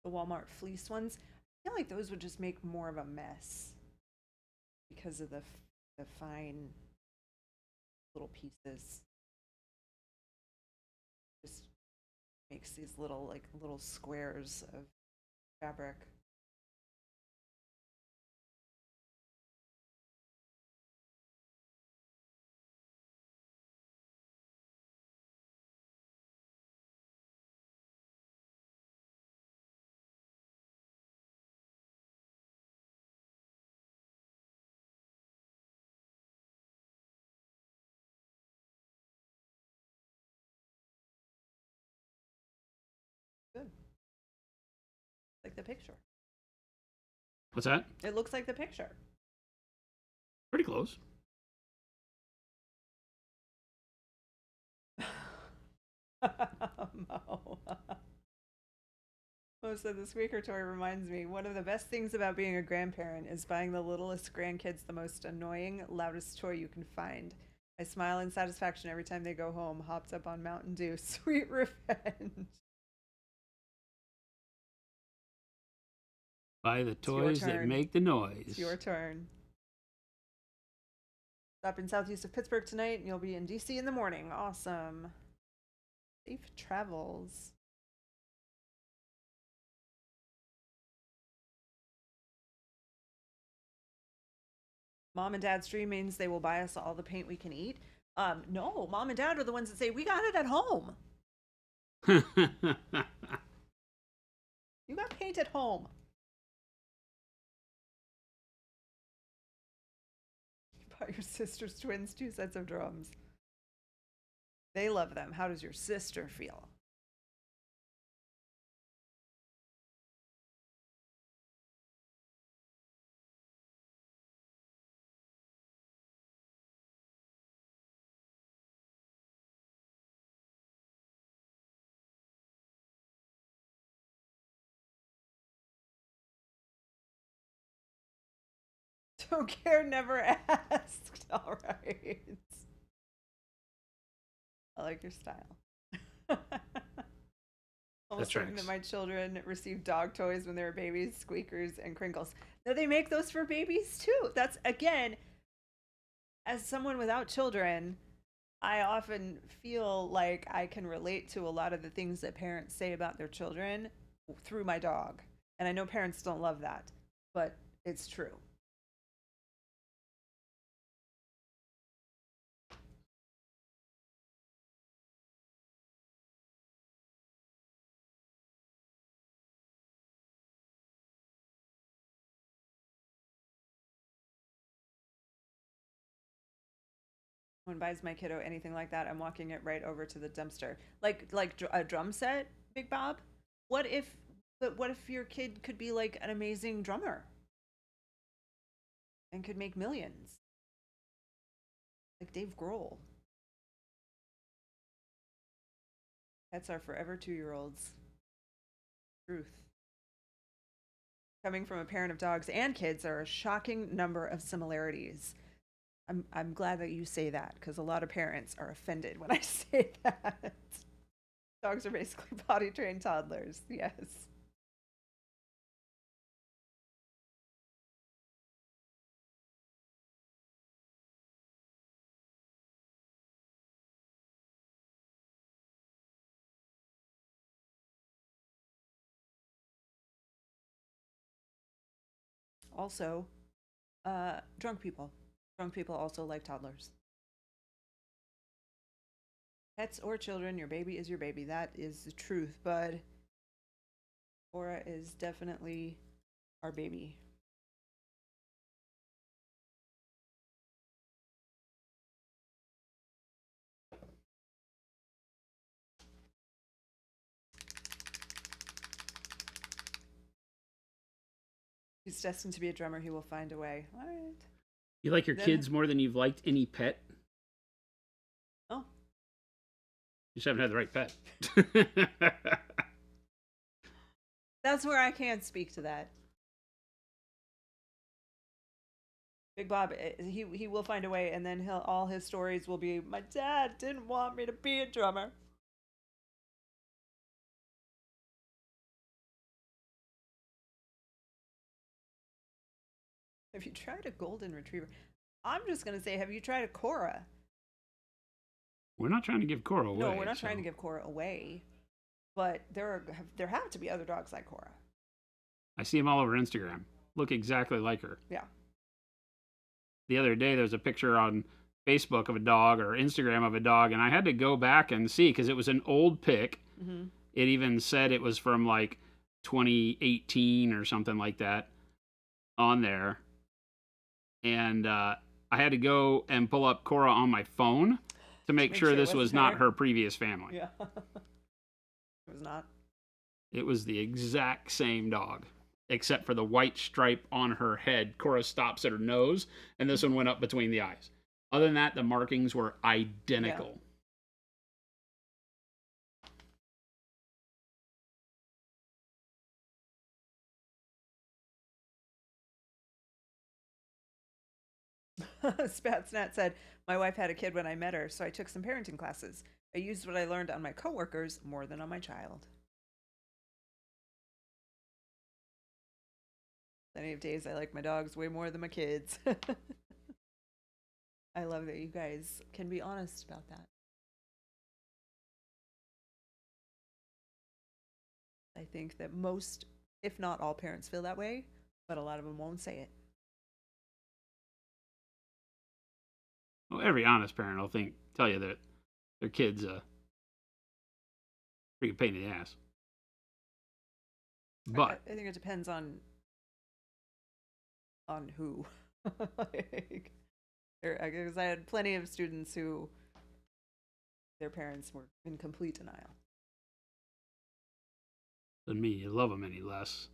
Speaker 2: The Walmart fleece ones. I feel like those would just make more of a mess because of the fine little pieces. Just makes these little squares of fabric. Good. Like the picture.
Speaker 1: What's that?
Speaker 2: It looks like the picture.
Speaker 1: Pretty close.
Speaker 2: Mo. Mo said the squeaker toy reminds me, one of the best things about being a grandparent is buying the littlest grandkids the most annoying, loudest toy you can find. I smile in satisfaction every time they go home, hopped up on Mountain Dew. Sweet revenge.
Speaker 1: Buy the toys that make the noise.
Speaker 2: It's your turn. Stop in southeast of Pittsburgh tonight, and you'll be in DC in the morning. Awesome. Safe travels. Mom and Dad's dream means they will buy us all the paint we can eat. No, Mom and Dad are the ones that say, we got it at home. You got paint at home. You bought your sister's twins 2 sets of drums. They love them. How does your sister feel? Don't care, never asked. All right. I like your style. Almost certain that my children received dog toys when they were babies, squeakers, and crinkles. Now they make those for babies too. That's, again, as someone without children, I often feel like I can relate to a lot of the things that parents say about their children through my dog. And I know parents don't love that, but it's true. When buys my kiddo anything like that, I'm walking it right over to the dumpster. Like a drum set, Big Bob. What if, but what if your kid could be like an amazing drummer and could make millions, like Dave Grohl? Pets are forever 2-year-olds. Truth. Coming from a parent of dogs and kids, there are a shocking number of similarities. I'm glad that you say that, because a lot of parents are offended when I say that. Dogs are basically potty trained toddlers. Yes. Also, drunk people. Drunk people also like toddlers. Pets or children, your baby is your baby. That is the truth, bud. Cora is definitely our baby. He's destined to be a drummer. He will find a way. All right.
Speaker 1: You like your
Speaker 2: Then-
Speaker 1: kids more than you've liked any pet?
Speaker 2: Oh,
Speaker 1: You just haven't had the right pet.
Speaker 2: that's where I can't speak to that. Big Bob, he will find a way, and then all his stories will be, my dad didn't want me to be a drummer. Have you tried a golden retriever? I'm just gonna say, have you tried a Cora?
Speaker 1: We're not trying to give Cora away.
Speaker 2: No, we're not
Speaker 1: so-
Speaker 2: trying to give Cora away, but there have to be other dogs like Cora.
Speaker 1: I see them all over Instagram. Look exactly like her.
Speaker 2: Yeah.
Speaker 1: The other day, there was a picture on Facebook of a dog or Instagram of a dog, and I had to go back and see because it was an old pic.
Speaker 2: Mm-hmm.
Speaker 1: It even said it was from like 2018 or something like that on there. And I had to go and pull up Cora on my phone to make sure
Speaker 2: sure it
Speaker 1: this was
Speaker 2: wasn't
Speaker 1: not
Speaker 2: her.
Speaker 1: her previous family.
Speaker 2: Yeah. It was not.
Speaker 1: It was the exact same dog, except for the white stripe on her head. Cora stops at her nose, and this one went up between the eyes. Other than that, the markings were identical.
Speaker 2: Spatsnat said, my wife had a kid when I met her, so I took some parenting classes. I used what I learned on my coworkers more than on my child. Plenty of days I like my dogs way more than my kids. I love that you guys can be honest about that. I think that most, if not all, parents feel that way, but a lot of them won't say it.
Speaker 1: Well, every honest parent will tell you that their kid's a pretty pain in the ass. But
Speaker 2: I think it depends on who. Like, because I had plenty of students who their parents were in complete denial.
Speaker 1: doesn't mean you love them any less,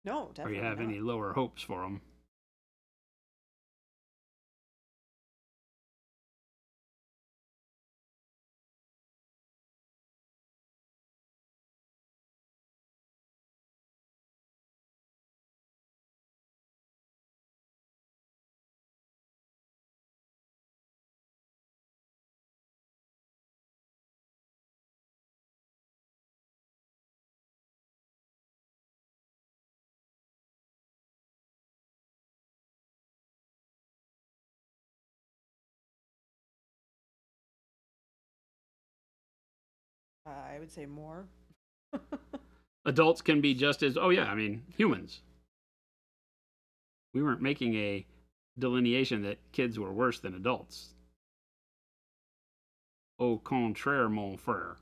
Speaker 2: No,
Speaker 1: or
Speaker 2: definitely
Speaker 1: you have
Speaker 2: not.
Speaker 1: any lower hopes for them.
Speaker 2: I would say more.
Speaker 1: Adults can be just as, oh yeah, I mean, humans. We weren't making a delineation that kids were worse than adults. Au contraire, mon frère.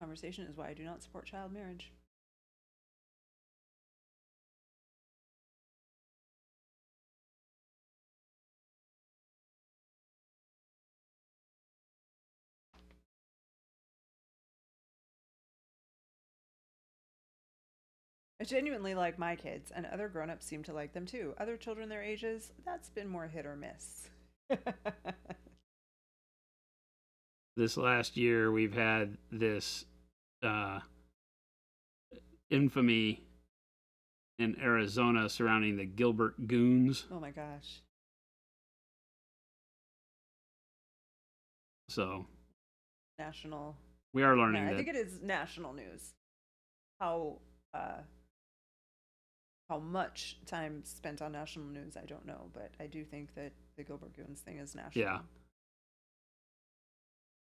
Speaker 2: Conversation is why I do not support child marriage. genuinely like my kids, and other grown-ups seem to like them too. Other children their ages, that's been more hit or miss.
Speaker 1: This last year, we've had this uh, infamy in Arizona surrounding the Gilbert Goons.
Speaker 2: Oh my gosh.
Speaker 1: So
Speaker 2: National.
Speaker 1: we are learning
Speaker 2: Yeah, I
Speaker 1: that.
Speaker 2: think it is national news. How how much time spent on national news, I don't know, but I do think that the Gilbert Goons thing is national.
Speaker 1: Yeah.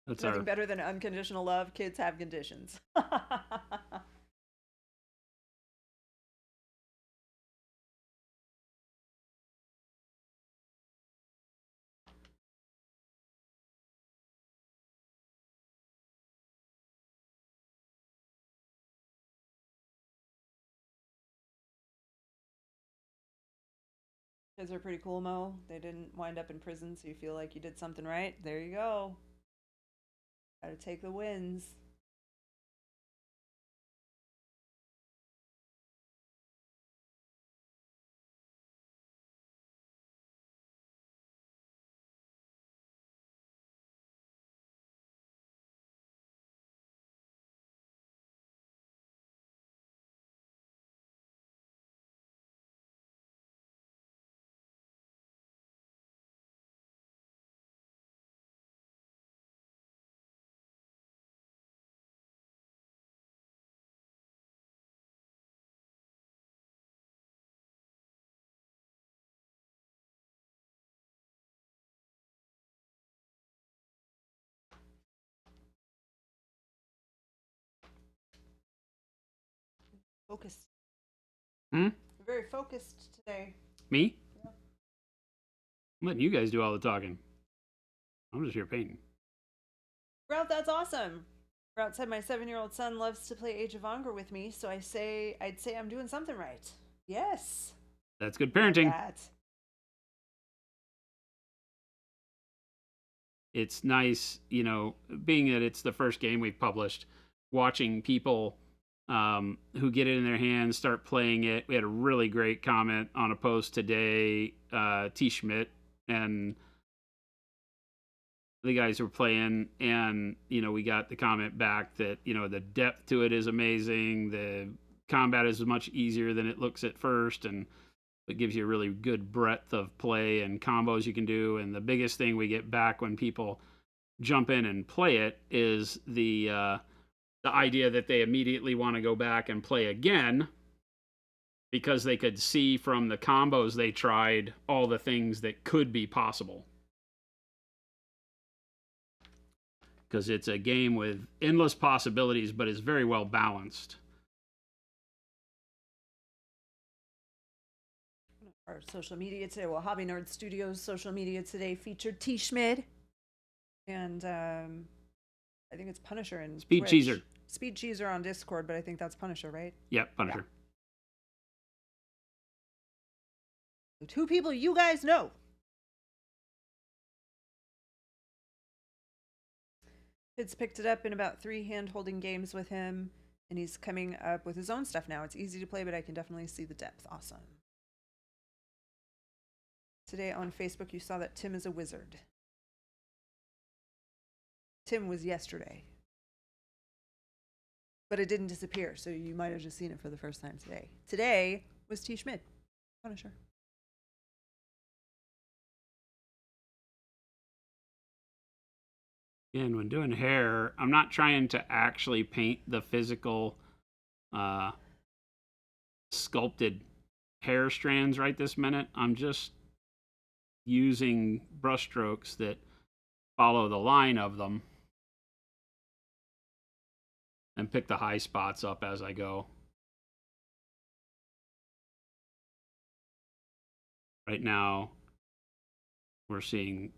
Speaker 1: That's
Speaker 2: Nothing
Speaker 1: our
Speaker 2: better than unconditional love. Kids have conditions. Kids are pretty cool, Mo. They didn't wind up in prison, so you feel like you did something right. There you go. Gotta take the wins. Focused.
Speaker 1: Hmm?
Speaker 2: Very focused today.
Speaker 1: Me?
Speaker 2: Yeah.
Speaker 1: I'm letting you guys do all the talking. I'm just here painting.
Speaker 2: Route, that's awesome. Route said my 7-year-old son loves to play Age of Anger with me, so I'd say I'm doing something right. Yes.
Speaker 1: That's good parenting.
Speaker 2: That.
Speaker 1: It's nice, being that it's the first game we've published, watching people who get it in their hands start playing it. We had a really great comment on a post today. T. Schmidt and the guys were playing, and we got the comment back that the depth to it is amazing. The combat is much easier than it looks at first, and it gives you a really good breadth of play and combos you can do. And the biggest thing we get back when people jump in and play it is the idea that they immediately want to go back and play again because they could see from the combos they tried all the things that could be possible. Because it's a game with endless possibilities, but is very well balanced.
Speaker 2: Our social media today, well, Hobby Nerd Studios social media today featured T. Schmid and I think it's Punisher and
Speaker 1: Speed
Speaker 2: Twitch.
Speaker 1: Cheeser.
Speaker 2: Speed Cheeser on Discord, but I think that's Punisher, right?
Speaker 1: Yep, Punisher.
Speaker 2: Yeah. 2 people you guys know. Kids picked it up in about 3 hand-holding games with him, and he's coming up with his own stuff now. It's easy to play, but I can definitely see the depth. Awesome. Today on Facebook, you saw that Tim is a wizard. Tim was yesterday. But it didn't disappear, so you might have just seen it for the first time today. Today was T. Schmid. Punisher.
Speaker 1: And when doing hair, I'm not trying to actually paint the physical sculpted hair strands right this minute. I'm just using brush strokes that follow the line of them and pick the high spots up as I go. Right now, we're seeing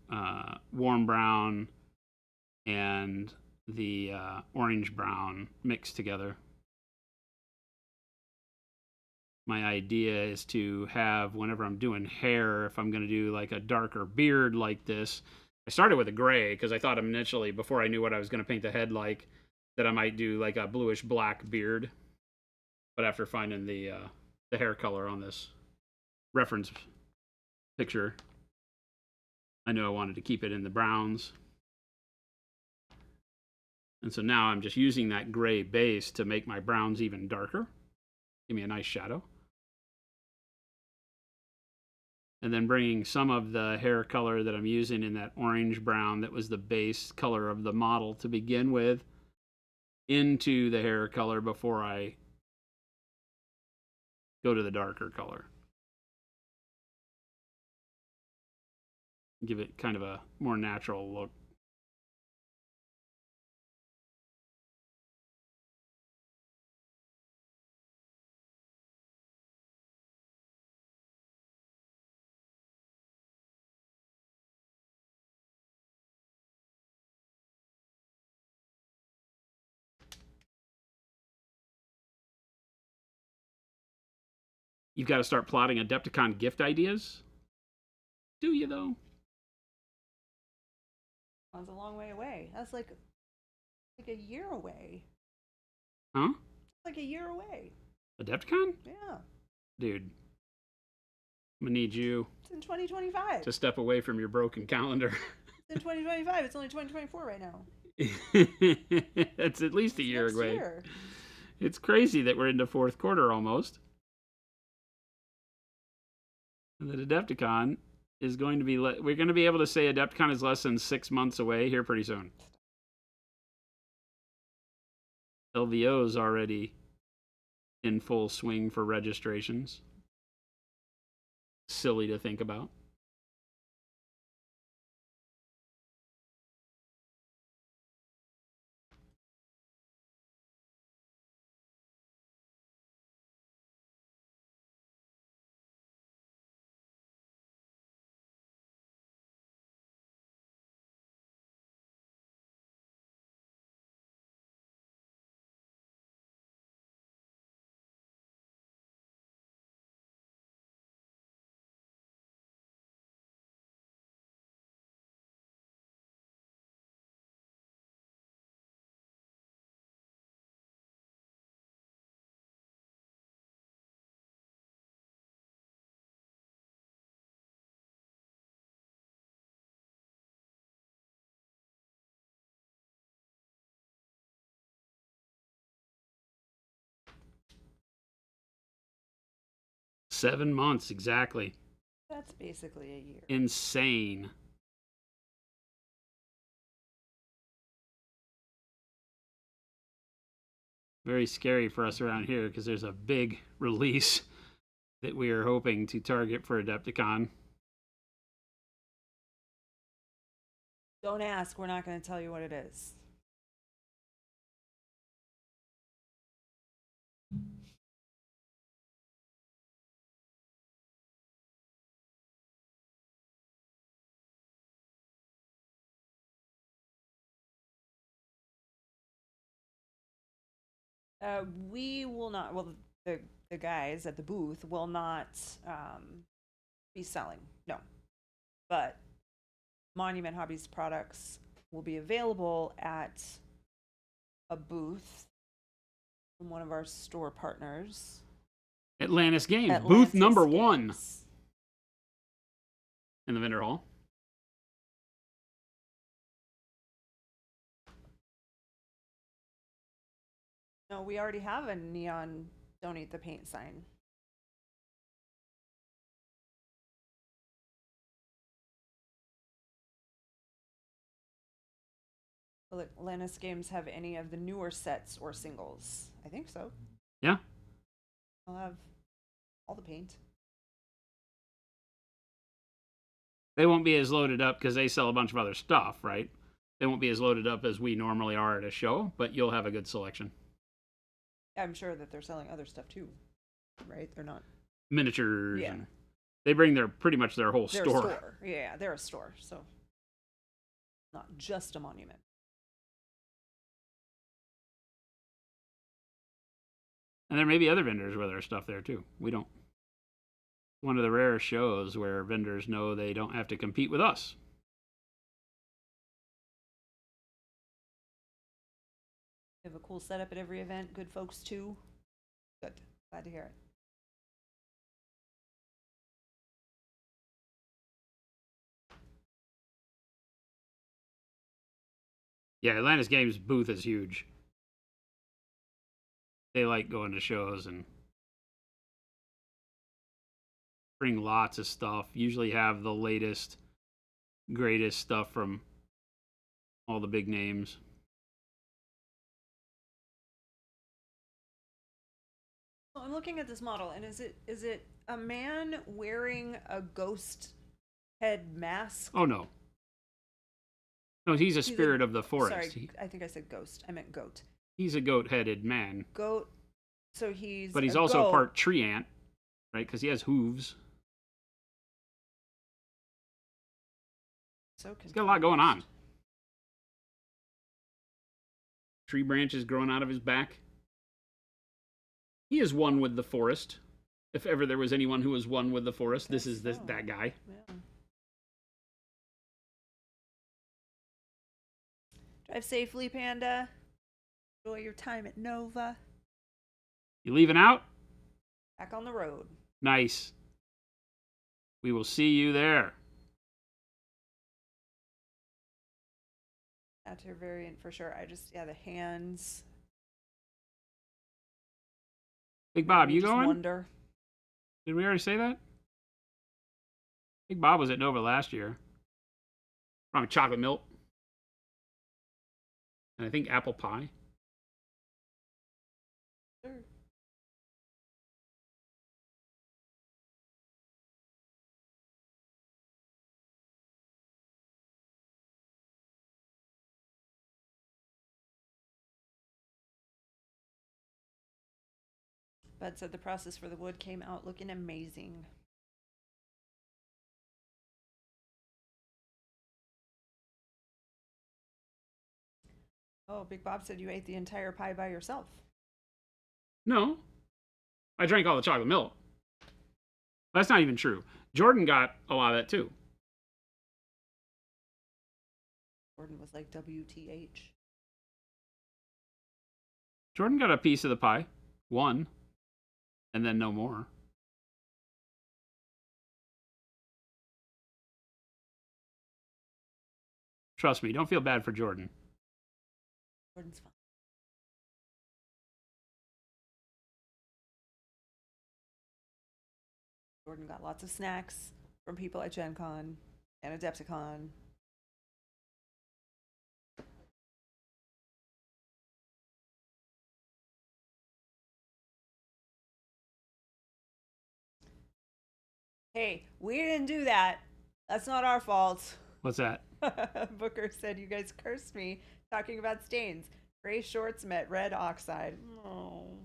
Speaker 1: warm brown and the orange brown mixed together. My idea is to have, whenever I'm doing hair, if I'm going to do like a darker beard like this, I started with a gray because I thought initially, before I knew what I was going to paint the head like, that I might do like a bluish black beard. But after finding the hair color on this reference picture, I knew I wanted to keep it in the browns. And so now I'm just using that gray base to make my browns even darker. Give me a nice shadow. And then bringing some of the hair color that I'm using in that orange brown that was the base color of the model to begin with into the hair color before I go to the darker color. Give it kind of a more natural look. You've got to start plotting Adepticon gift ideas. Do you, though?
Speaker 2: That's a long way away. That's like a year away.
Speaker 1: Huh?
Speaker 2: Like a year away.
Speaker 1: Adepticon?
Speaker 2: Yeah.
Speaker 1: Dude, I'm going to need you
Speaker 2: It's in 2025.
Speaker 1: to step away from your broken calendar.
Speaker 2: It's in 2025. It's only 2024 right now.
Speaker 1: It's at least a year
Speaker 2: Next
Speaker 1: away.
Speaker 2: year.
Speaker 1: It's crazy that we're into fourth quarter almost. And the Adepticon is going to be... we're going to be able to say Adepticon is less than 6 months away here pretty soon. LVO's already in full swing for registrations. Silly to think about. Seven months, exactly.
Speaker 2: That's basically a year.
Speaker 1: Insane. Very scary for us around here because there's a big release that we are hoping to target for Adepticon.
Speaker 2: Don't ask. We're not going to tell you what it is. We will not. Well, the guys at the booth will not be selling. No, but Monument Hobbies products will be available at a booth from one of our store partners.
Speaker 1: Atlantis Games,
Speaker 2: Atlantis
Speaker 1: booth number
Speaker 2: Games.
Speaker 1: 1 in the vendor hall.
Speaker 2: No, we already have a neon donate the paint sign. Will Atlantis Games have any of the newer sets or singles? I think so.
Speaker 1: Yeah.
Speaker 2: I'll have all the paint.
Speaker 1: They won't be as loaded up because they sell a bunch of other stuff, right? They won't be as loaded up as we normally are at a show, but you'll have a good selection.
Speaker 2: I'm sure that they're selling other stuff too, right? They're not
Speaker 1: Miniatures.
Speaker 2: Yeah.
Speaker 1: And they bring pretty much their whole
Speaker 2: they're
Speaker 1: store.
Speaker 2: a store. Yeah, they're a store, so not just a monument.
Speaker 1: And there may be other vendors with their stuff there too. We don't. One of the rare shows where vendors know they don't have to compete with us.
Speaker 2: We have a cool setup at every event. Good folks too. Good. Glad to hear it.
Speaker 1: Yeah, Atlantis Games booth is huge. They like going to shows and bring lots of stuff. Usually have the latest, greatest stuff from all the big names.
Speaker 2: Well, I'm looking at this model, and is it a man wearing a ghost head mask?
Speaker 1: Oh no. No, he's a spirit of the forest.
Speaker 2: Sorry, I think I said ghost. I meant goat.
Speaker 1: He's a goat-headed man.
Speaker 2: Goat. So he's.
Speaker 1: But he's
Speaker 2: a
Speaker 1: also
Speaker 2: goat.
Speaker 1: part tree ant, right? Because he has hooves.
Speaker 2: So
Speaker 1: he's got a lot going on. Tree branches growing out of his back. He is one with the forest. If ever there was anyone who was one with the forest, this is that guy.
Speaker 2: Yeah. Drive safely, Panda. Enjoy your time at Nova.
Speaker 1: You leaving out?
Speaker 2: Back on the road.
Speaker 1: Nice. We will see you there.
Speaker 2: That's your variant for sure. The hands.
Speaker 1: Big Bob, you
Speaker 2: just
Speaker 1: going?
Speaker 2: Wonder.
Speaker 1: Did we already say that? Big Bob was at Nova last year. Probably chocolate milk. And I think apple pie.
Speaker 2: Sure. Bud said the process for the wood came out looking amazing. Oh, Big Bob said you ate the entire pie by yourself.
Speaker 1: No. I drank all the chocolate milk. That's not even true. Jordan got a lot of that too.
Speaker 2: Jordan was like, WTH.
Speaker 1: Jordan got a piece of the pie. One. And then no more. Trust me, don't feel bad for Jordan.
Speaker 2: Jordan's fine. Jordan got lots of snacks from people at Gen Con and Adepticon. Hey, we didn't do that. That's not our fault.
Speaker 1: What's that?
Speaker 2: Booker said you guys cursed me talking about stains. Gray shorts met red oxide. Oh.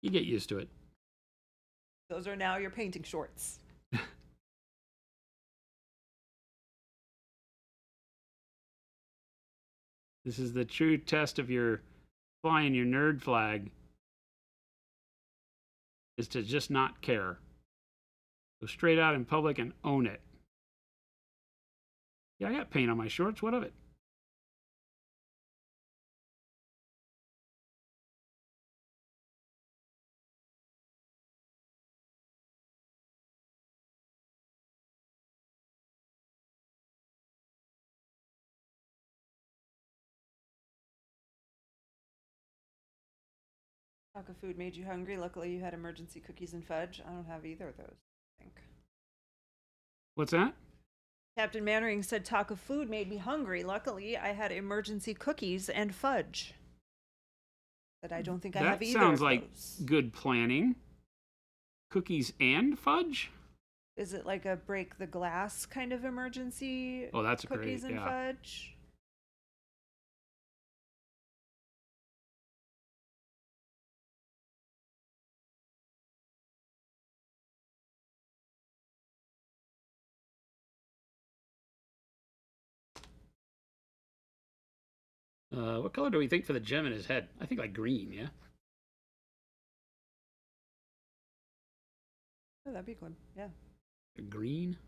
Speaker 1: You get used to it.
Speaker 2: Those are now your painting shorts.
Speaker 1: This is the true test of your flying your nerd flag. Is to just not care. Go straight out in public and own it. Yeah, I got paint on my shorts. What of it?
Speaker 2: Taco food made you hungry. Luckily, you had emergency cookies and fudge. I don't have either of those, I think.
Speaker 1: What's that?
Speaker 2: Captain Mannering said taco food made me hungry. Luckily, I had emergency cookies and fudge. But I don't think I have either.
Speaker 1: That sounds
Speaker 2: of
Speaker 1: like
Speaker 2: those.
Speaker 1: good planning. Cookies and fudge?
Speaker 2: Is it like a break the glass kind of emergency?
Speaker 1: Oh, that's
Speaker 2: cookies
Speaker 1: great.
Speaker 2: and
Speaker 1: Yeah.
Speaker 2: fudge.
Speaker 1: What color do we think for the gem in his head? I think like green, yeah?
Speaker 2: Oh, that'd be good. Yeah.
Speaker 1: Green?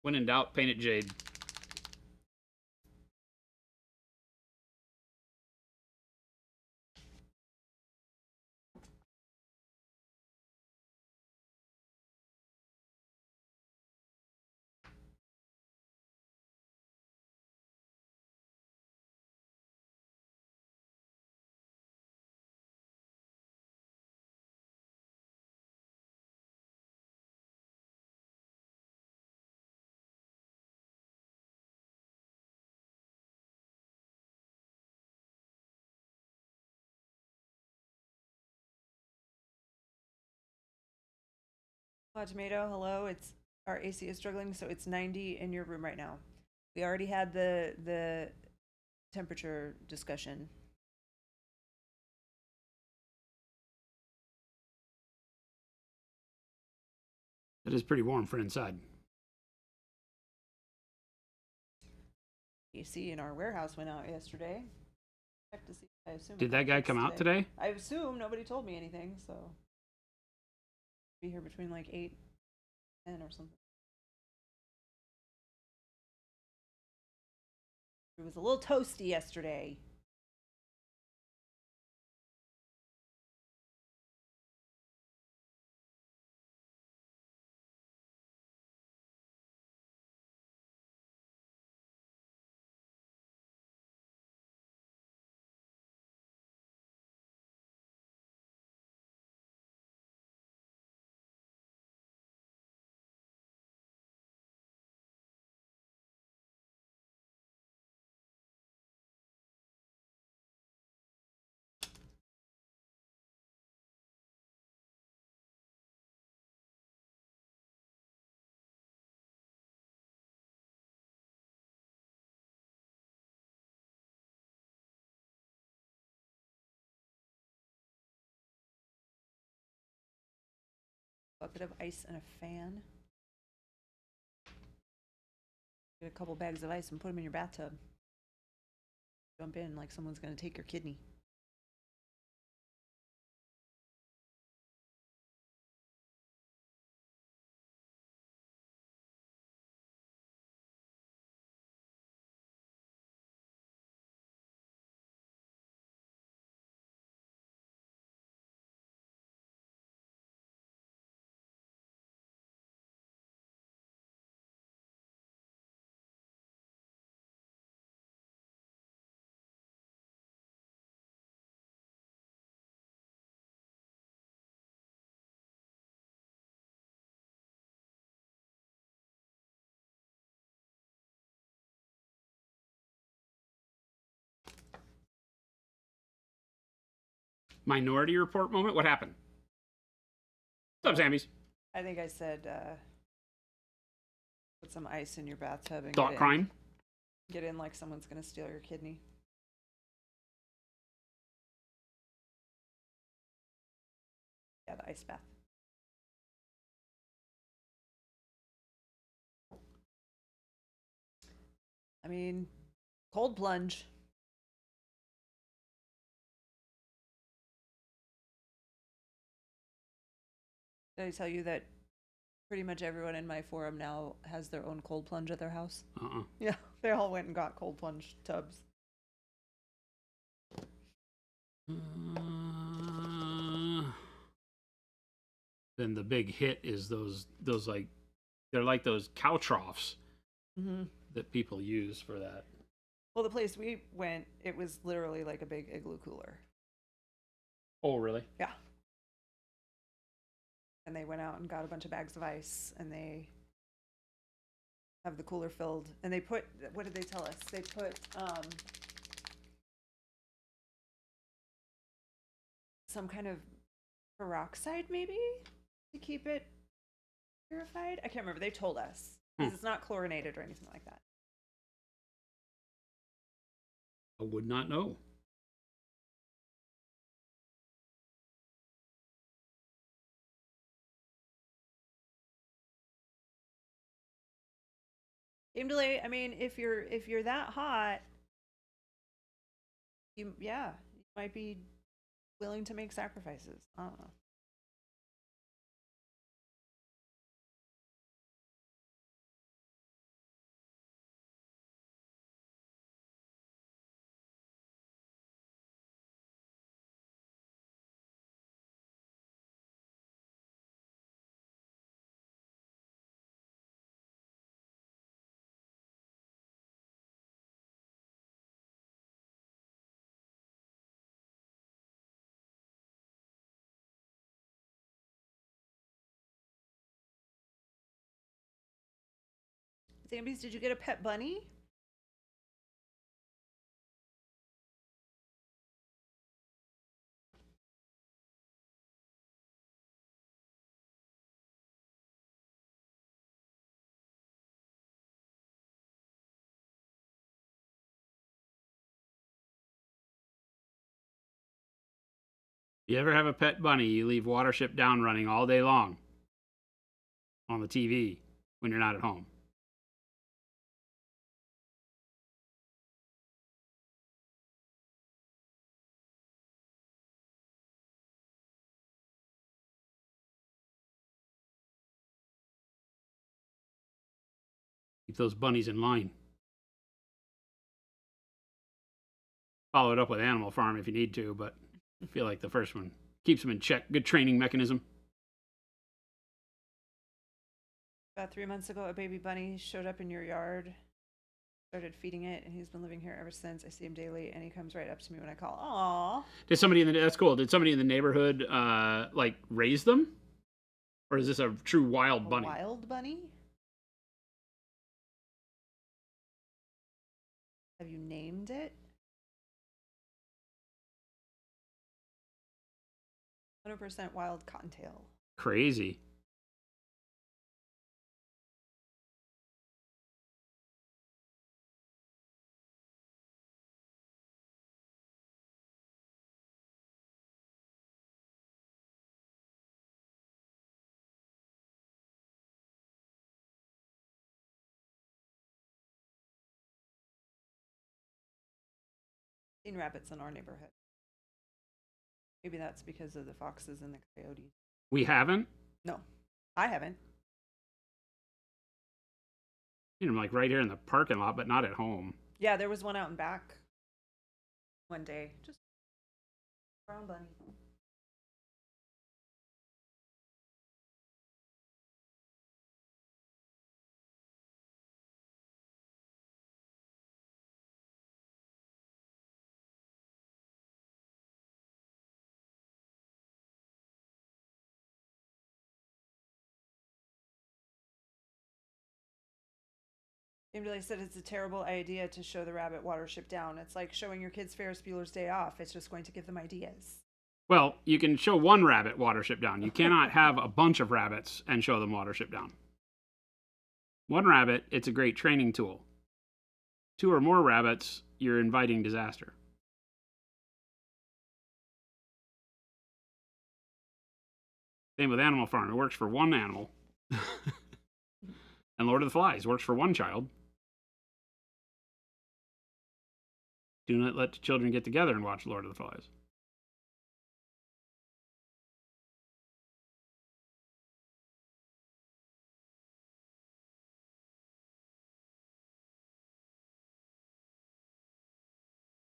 Speaker 1: When in doubt, paint it jade.
Speaker 2: Tomato, hello. It's our AC is struggling, so it's 90 in your room right now. We already had the temperature discussion.
Speaker 1: That is pretty warm for inside.
Speaker 2: AC in our warehouse went out yesterday. Check to see. I assume.
Speaker 1: Did that guy come out today?
Speaker 2: I assume nobody told me anything, so be here between like 8 and 10 or something. It was a little toasty yesterday. Bucket of ice and a fan. Get a couple bags of ice and put them in your bathtub. Jump in like someone's gonna take your kidney.
Speaker 1: Minority Report moment? What happened? What's up, Zambies?
Speaker 2: I think I said put some ice in your bathtub and
Speaker 1: Thought crime?
Speaker 2: Get in like someone's gonna steal your kidney. Yeah, the ice bath. I mean, cold plunge. Did I tell you that pretty much everyone in my forum now has their own cold plunge at their house? Yeah, they all went and got cold plunge tubs.
Speaker 1: Then the big hit is those like, they're like those cow troughs that people use for that.
Speaker 2: Well, the place we went, it was literally like a big igloo cooler.
Speaker 1: Oh, really?
Speaker 2: Yeah. And they went out and got a bunch of bags of ice, and they have the cooler filled. And they put, what did they tell us? They put some kind of peroxide, maybe, to keep it purified. I can't remember. They told us. Because it's not chlorinated or anything like that.
Speaker 1: I would not know.
Speaker 2: Game delay. I mean, if you're that hot, you might be willing to make sacrifices. I don't know. Zambies, did you get a pet bunny?
Speaker 1: You ever have a pet bunny, you leave Watership Down running all day long on the TV when you're not at home. Keep those bunnies in line. Follow it up with Animal Farm if you need to, but I feel like the first one keeps them in check. Good training mechanism.
Speaker 2: About 3 months ago, a baby bunny showed up in your yard. Started feeding it, and he's been living here ever since. I see him daily, and he comes right up to me when I call. Aww.
Speaker 1: Did somebody in the that's cool? Did somebody in the neighborhood like raise them, or is this a true wild bunny?
Speaker 2: Wild bunny? Have you named it? 100% wild cottontail.
Speaker 1: Crazy.
Speaker 2: Seen rabbits in our neighborhood. Maybe that's because of the foxes and the coyotes.
Speaker 1: We haven't.
Speaker 2: No, I haven't.
Speaker 1: Seen them like right here in the parking lot, but not at home.
Speaker 2: Yeah, there was one out in back one day. Just brown bunny. Kimberly said it's a terrible idea to show the rabbit Watership Down. It's like showing your kids Ferris Bueller's Day Off. It's just going to give them ideas.
Speaker 1: Well, you can show one rabbit Watership Down. You cannot have a bunch of rabbits and show them Watership Down. One rabbit, it's a great training tool. 2 or more rabbits, you're inviting disaster. Same with Animal Farm. It works for one animal. And Lord of the Flies works for one child. Do not let the children get together and watch Lord of the Flies.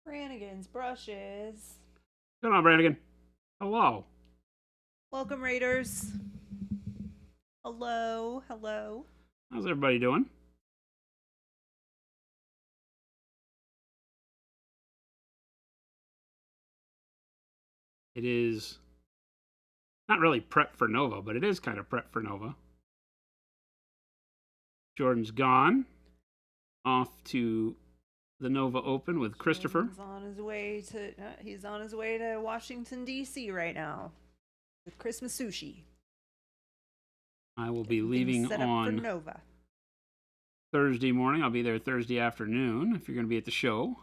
Speaker 2: Brannigan's brushes.
Speaker 1: What's going on, Brannigan? Hello.
Speaker 2: Welcome, Raiders. Hello, hello.
Speaker 1: How's everybody doing? It is not really prep for Nova, but it is kind of prep for Nova. Jordan's gone. Off to the Nova Open with Christopher.
Speaker 2: He's on his way to Washington, D.C. right now with Christmas sushi.
Speaker 1: I will be leaving
Speaker 2: set up
Speaker 1: on
Speaker 2: for Nova.
Speaker 1: Thursday morning. I'll be there Thursday afternoon if you're going to be at the show.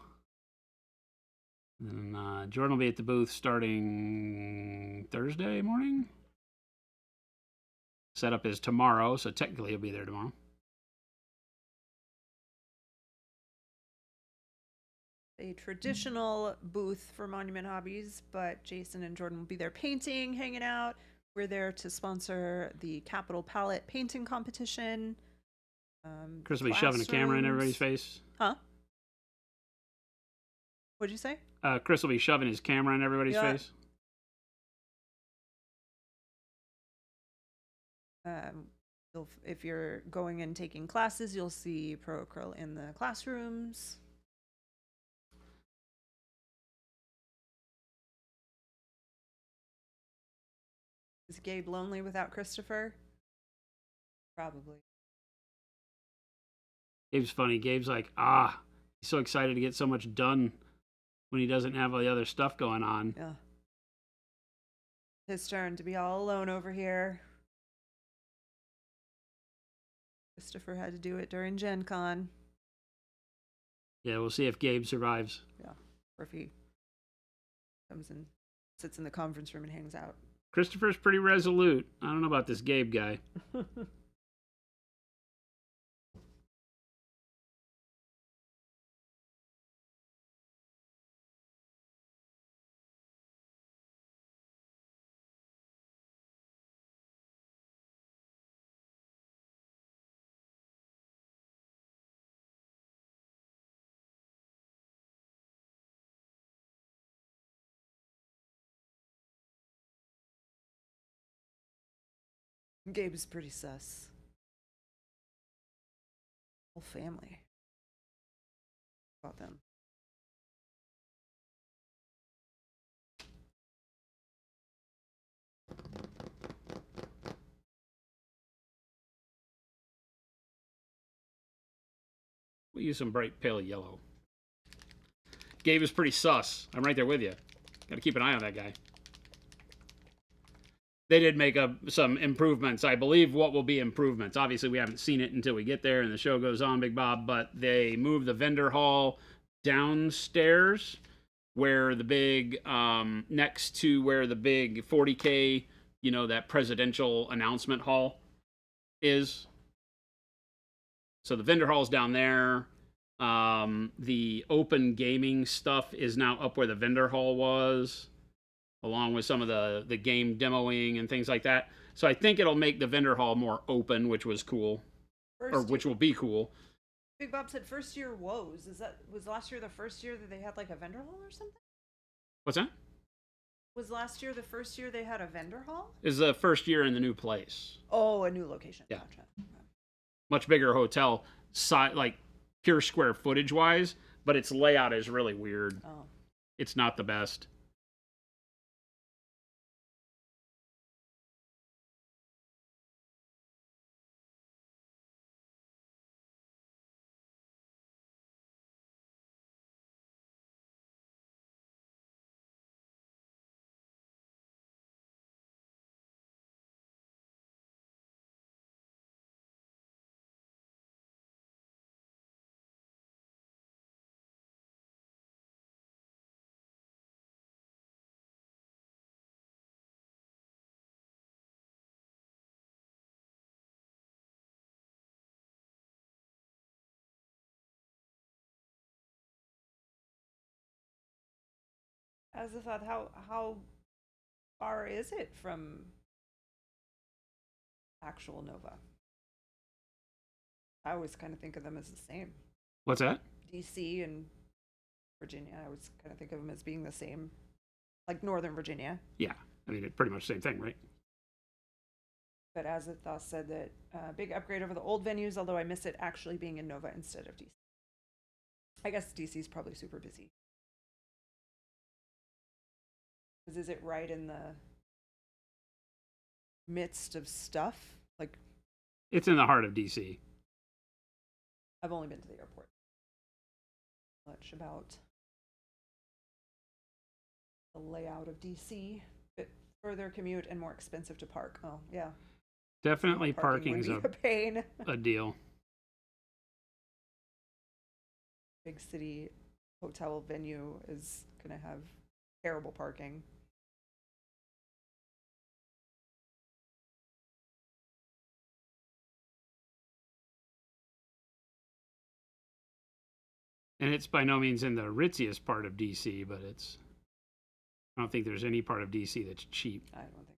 Speaker 1: And then Jordan will be at the booth starting Thursday morning. Setup is tomorrow, so technically he'll be there tomorrow.
Speaker 2: A traditional booth for Monument Hobbies, but Jason and Jordan will be there painting, hanging out. We're there to sponsor the Capital Palette painting competition.
Speaker 1: Chris will be shoving a camera in everybody's face.
Speaker 2: Huh? What'd you say?
Speaker 1: Chris will be shoving his camera in everybody's face.
Speaker 2: If you're going and taking classes, you'll see Pro Acryl in the classrooms. Is Gabe lonely without Christopher? Probably.
Speaker 1: Gabe's funny. Gabe's like, he's so excited to get so much done when he doesn't have all the other stuff going on.
Speaker 2: Yeah. His turn to be all alone over here. Christopher had to do it during Gen Con.
Speaker 1: Yeah, we'll see if Gabe survives.
Speaker 2: Yeah. Or if he comes and sits in the conference room and hangs out.
Speaker 1: Christopher's pretty resolute. I don't know about this Gabe guy.
Speaker 2: Gabe's pretty sus. Whole family. About them.
Speaker 1: We'll use some bright pale yellow. Gabe is pretty sus. I'm right there with you. Got to keep an eye on that guy. They did make some improvements. I believe what will be improvements. Obviously, we haven't seen it until we get there and the show goes on, Big Bob, but they moved the vendor hall downstairs where the big, next to where the big 40K, that presidential announcement hall is. So the vendor hall's down there. The open gaming stuff is now up where the vendor hall was, along with some of the game demoing and things like that. So I think it'll make the vendor hall more open, which was cool, which will be cool.
Speaker 2: Big Bob said first year woes. Was last year the first year that they had like a vendor hall or something?
Speaker 1: What's that?
Speaker 2: Was last year the first year they had a vendor hall?
Speaker 1: Is the first year in the new place.
Speaker 2: Oh, a new location.
Speaker 1: Yeah.
Speaker 2: Gotcha.
Speaker 1: Much bigger hotel, like pure square footage wise, but its layout is really weird.
Speaker 2: Oh.
Speaker 1: It's not the best.
Speaker 2: As a thought, how far is it from actual Nova? I always kind of think of them as the same.
Speaker 1: What's that?
Speaker 2: DC and Virginia. I always kind of think of them as being the same, like Northern Virginia.
Speaker 1: Yeah, I mean, it's pretty much the same thing, right?
Speaker 2: But Azathoth said that big upgrade over the old venues, although I miss it actually being in Nova instead of DC. I guess DC's probably super busy. Because is it right in the midst of stuff? Like,
Speaker 1: it's in the heart of DC.
Speaker 2: I've only been to the airport. Much about the layout of DC. Bit further commute and more expensive to park. Oh, yeah.
Speaker 1: Definitely parking's
Speaker 2: a pain.
Speaker 1: A deal.
Speaker 2: Big city hotel venue is going to have terrible parking.
Speaker 1: And it's by no means in the ritziest part of DC, but I don't think there's any part of DC that's cheap.
Speaker 2: I don't think.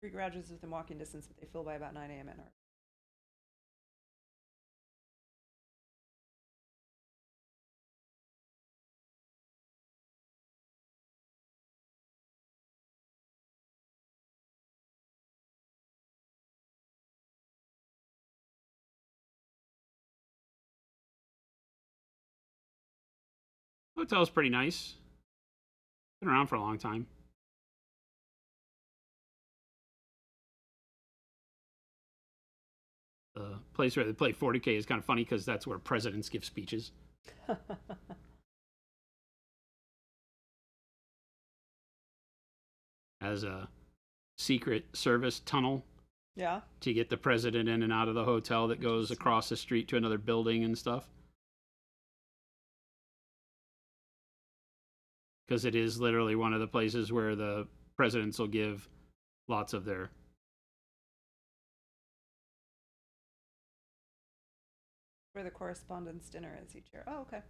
Speaker 2: 3 garages within walking distance, but they fill by about 9 a.m. at night.
Speaker 1: Hotel's pretty nice. Been around for a long time. The place where they play 40K is kind of funny because that's where presidents give speeches. As a secret service tunnel
Speaker 2: Yeah.
Speaker 1: to get the president in and out of the hotel that goes across the street to another building and stuff. Because it is literally one of the places where the presidents will give lots of their...
Speaker 2: Where the correspondence dinner is each year. Oh, okay.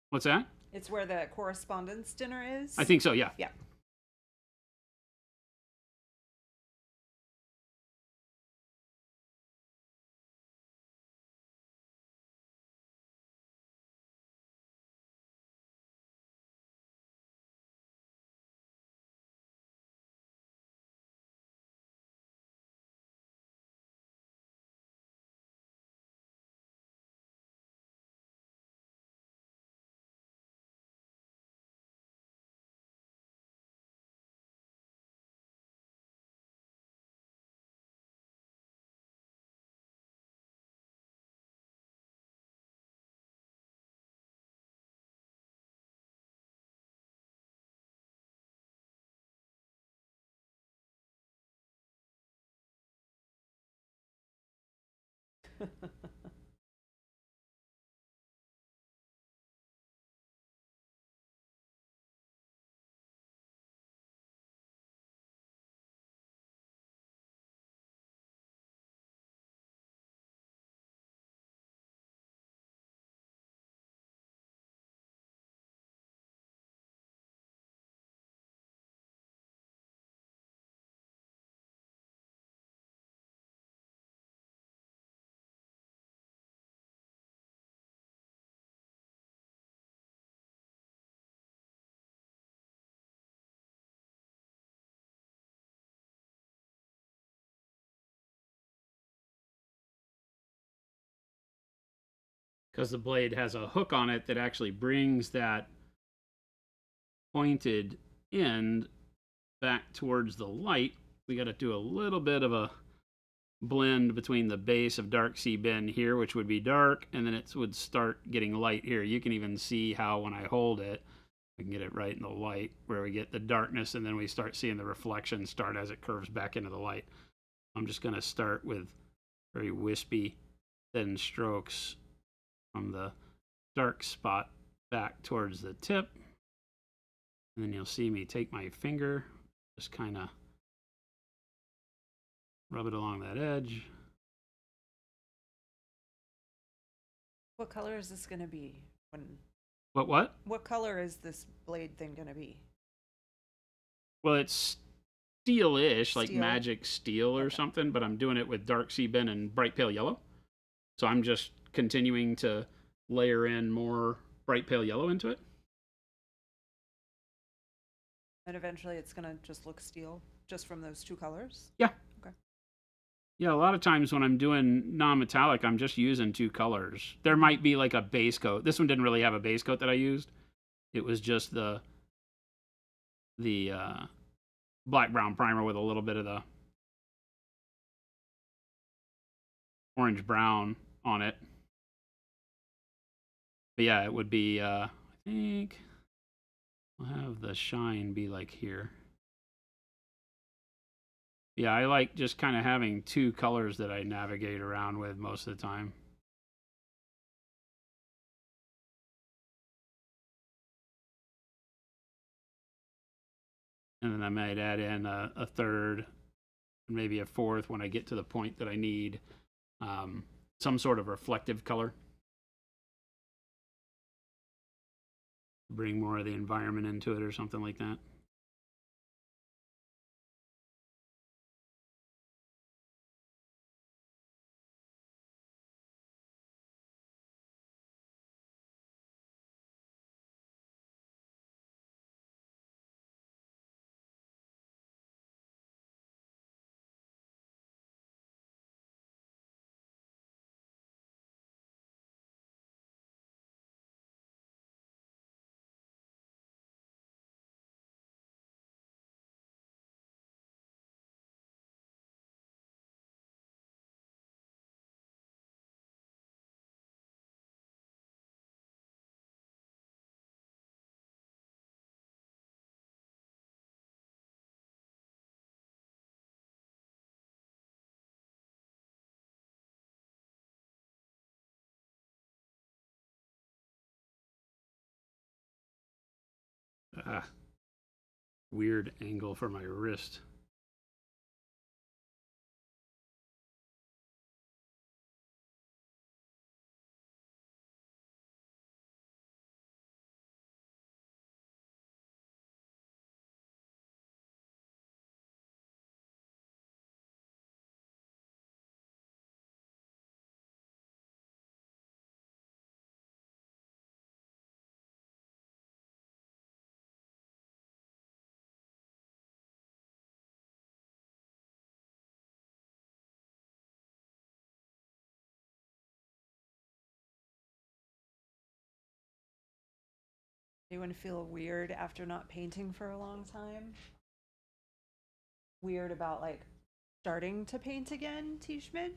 Speaker 1: What's that?
Speaker 2: It's where the correspondence dinner is?
Speaker 1: I think so, yeah.
Speaker 2: Yeah.
Speaker 1: Because the blade has a hook on it that actually brings that pointed end back towards the light. We got to do a little bit of a blend between the base of Dark Sea Bend here, which would be dark, and then it would start getting light here. You can even see how when I hold it, we can get it right in the light where we get the darkness, and then we start seeing the reflection start as it curves back into the light. I'm just going to start with very wispy, thin strokes from the dark spot back towards the tip. And then you'll see me take my finger, just kind of rub it along that edge.
Speaker 2: What color is this going to be?
Speaker 1: What?
Speaker 2: What color is this blade thing going to be?
Speaker 1: Well, it's steel-ish, like
Speaker 2: Steel?
Speaker 1: magic steel or something, but I'm doing it with Dark Sea Bend and bright pale yellow. So I'm just continuing to layer in more bright pale yellow into it.
Speaker 2: And eventually it's going to just look steel just from those two colors?
Speaker 1: Yeah.
Speaker 2: Okay.
Speaker 1: Yeah, a lot of times when I'm doing non-metallic, I'm just using two colors. There might be like a base coat. This one didn't really have a base coat that I used. It was just the black-brown primer with a little bit of the orange-brown on it. But yeah, it would be, I think I'll have the shine be like here. Yeah, I like just kind of having two colors that I navigate around with most of the time. And then I might add in a third, maybe a fourth when I get to the point that I need some sort of reflective color. Bring more of the environment into it or something like that. Ah, weird angle for my wrist.
Speaker 2: Anyone feel weird after not painting for a long time? Weird about like starting to paint again, T. Schmidt?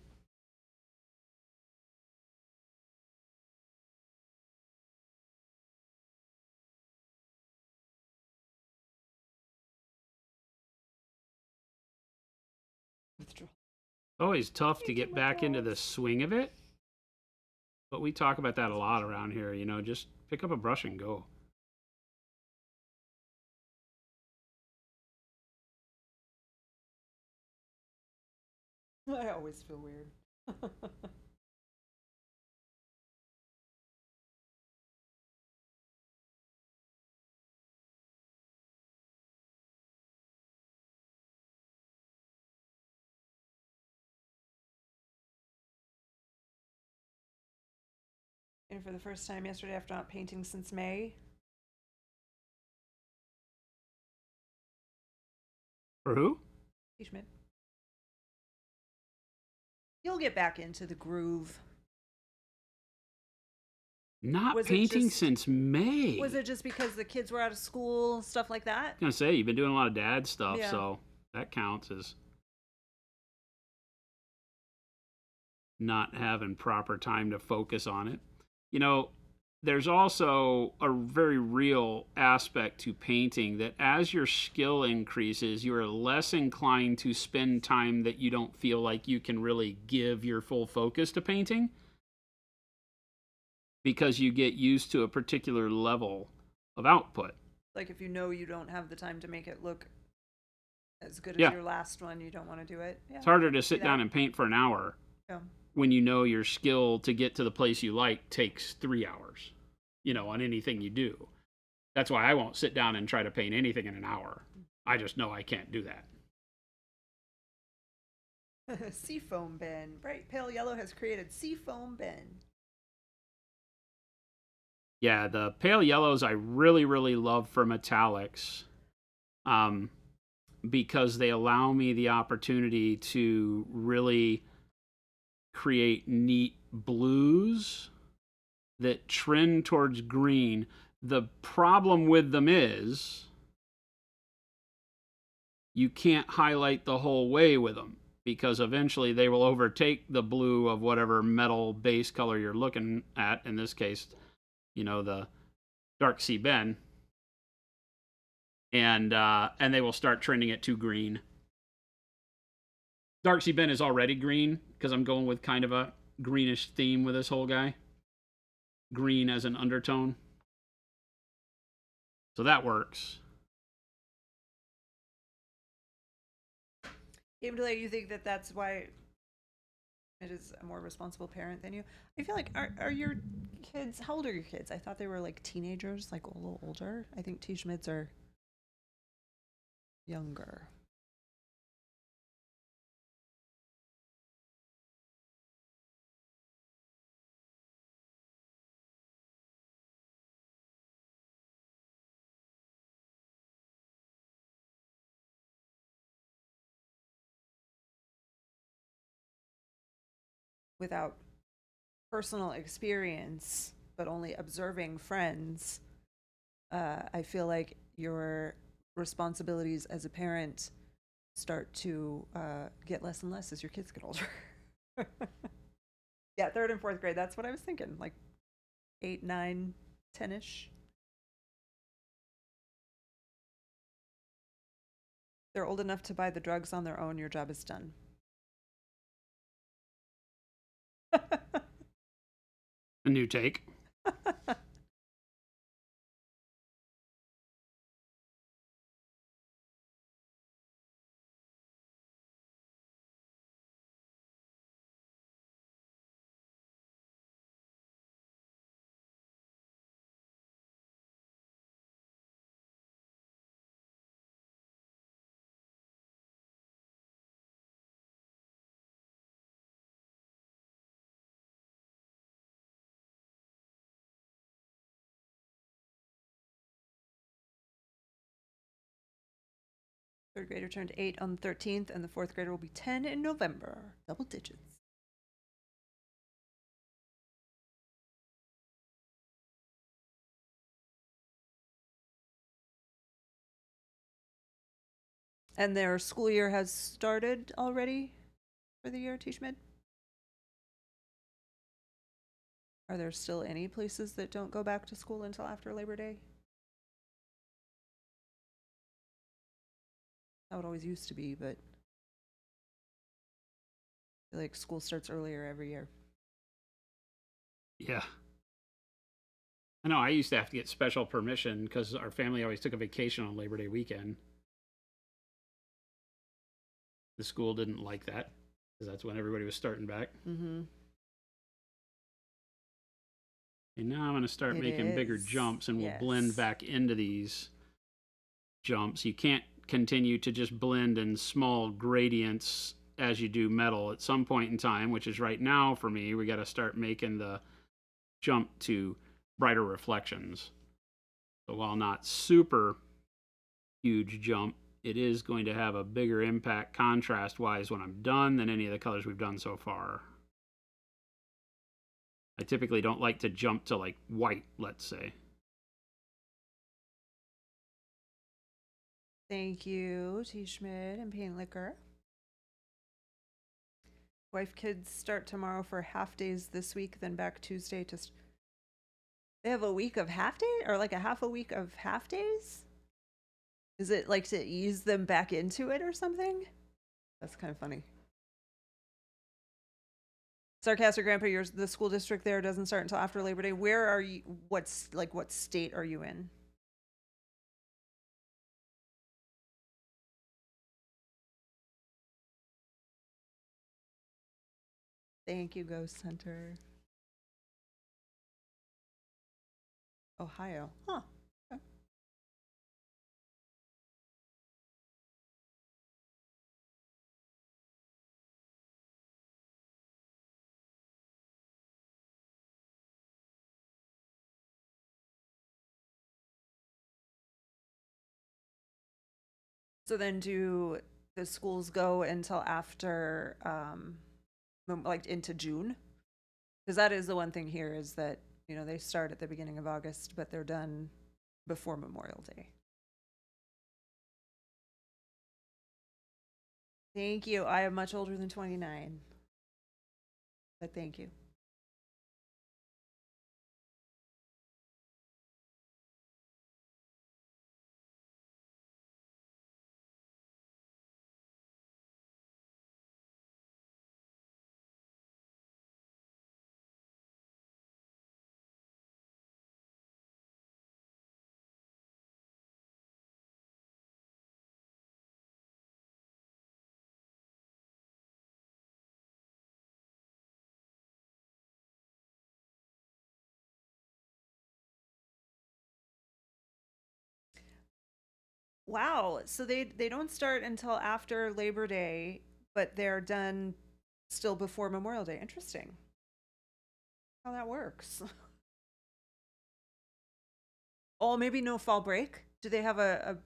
Speaker 2: Withdrawal.
Speaker 1: Always tough to
Speaker 2: Painting
Speaker 1: get back into the
Speaker 2: withdrawals.
Speaker 1: swing of it, but we talk about that a lot around here. You know, just pick up a brush and go.
Speaker 2: I always feel weird. And for the first time yesterday after not painting since May.
Speaker 1: For who?
Speaker 2: T. Schmidt. You'll get back into the groove.
Speaker 1: Not
Speaker 2: Was it
Speaker 1: painting
Speaker 2: just-
Speaker 1: since May.
Speaker 2: Was it just because the kids were out of school, stuff like that?
Speaker 1: I was gonna say you've been doing a lot of dad stuff,
Speaker 2: Yeah.
Speaker 1: so that counts as not having proper time to focus on it. You know, there's also a very real aspect to painting that as your skill increases, you are less inclined to spend time that you don't feel like you can really give your full focus to painting, because you get used to a particular level of output.
Speaker 2: Like if you know you don't have the time to make it look as good as
Speaker 1: Yeah.
Speaker 2: your last one, you don't want to do it. Yeah.
Speaker 1: It's harder to sit
Speaker 2: that.
Speaker 1: down and paint for an hour
Speaker 2: Yeah.
Speaker 1: when you know your skill to get to the place you like takes 3 hours, you know, on anything you do. That's why I won't sit down and try to paint anything in an hour. I just know I can't do that.
Speaker 2: Seafoam bin. Bright pale yellow has created seafoam bin.
Speaker 1: Yeah, the pale yellows I really, really love for metallics, because they allow me the opportunity to really create neat blues that trend towards green. The problem with them is you can't highlight the whole way with them, because eventually they will overtake the blue of whatever metal base color you're looking at. In this case, you know, the dark sea ben, and they will start trending it to green. Dark sea ben is already green because I'm going with kind of a greenish theme with this whole guy. Green as an undertone. So that works.
Speaker 2: Even to you think that that's why it is a more responsible parent than you. I feel like are your kids? How old are your kids? I thought they were like teenagers, like a little older. I think T. Schmidts are younger. Without personal experience, but only observing friends, I feel like your responsibilities as a parent start to get less and less as your kids get older. Yeah, third and fourth grade. That's what I was thinking. Like 8, 9, 10-ish. They're old enough to buy the drugs on their own. Your job is done.
Speaker 1: A new take.
Speaker 2: Third grader turned 8 on the 13th, and the fourth grader will be 10 in November. Double digits. And their school year has started already for the year, Tishmid? Are there still any places that don't go back to school until after Labor Day? How it always used to be, but I feel like school starts earlier every year.
Speaker 1: Yeah. I know I used to have to get special permission because our family always took a vacation on Labor Day weekend. The school didn't like that because that's when everybody was starting back.
Speaker 2: Mm-hmm.
Speaker 1: And now I'm going to start making bigger jumps, and we'll blend back into these jumps. You can't continue to just blend in small gradients as you do metal. At some point in time, which is right now for me, we got to start making the jump to brighter reflections. So while not super huge jump, it is going to have a bigger impact contrast wise when I'm done than any of the colors we've done so far. I typically don't like to jump to like white, let's say.
Speaker 2: Thank you, T. Schmidt and Paint Liquor. Wife kids start tomorrow for half days this week, then back Tuesday to. They have a week of half day, or like a half a week of half days? Is it like to ease them back into it or something? That's kind of funny. Sarcastic Grandpa, the school district there doesn't start until after Labor Day. Where are you? What state are you in? Thank you, Ghost Hunter. Ohio. Huh. Okay. So then do the schools go until after, like into June? Because that is the one thing here is that, they start at the beginning of August, but they're done before Memorial Day. Thank you. I am much older than 29. But thank you. Wow. So they don't start until after Labor Day, but they're done still before Memorial Day. Interesting. How that works. Oh, maybe no fall break. Do they have a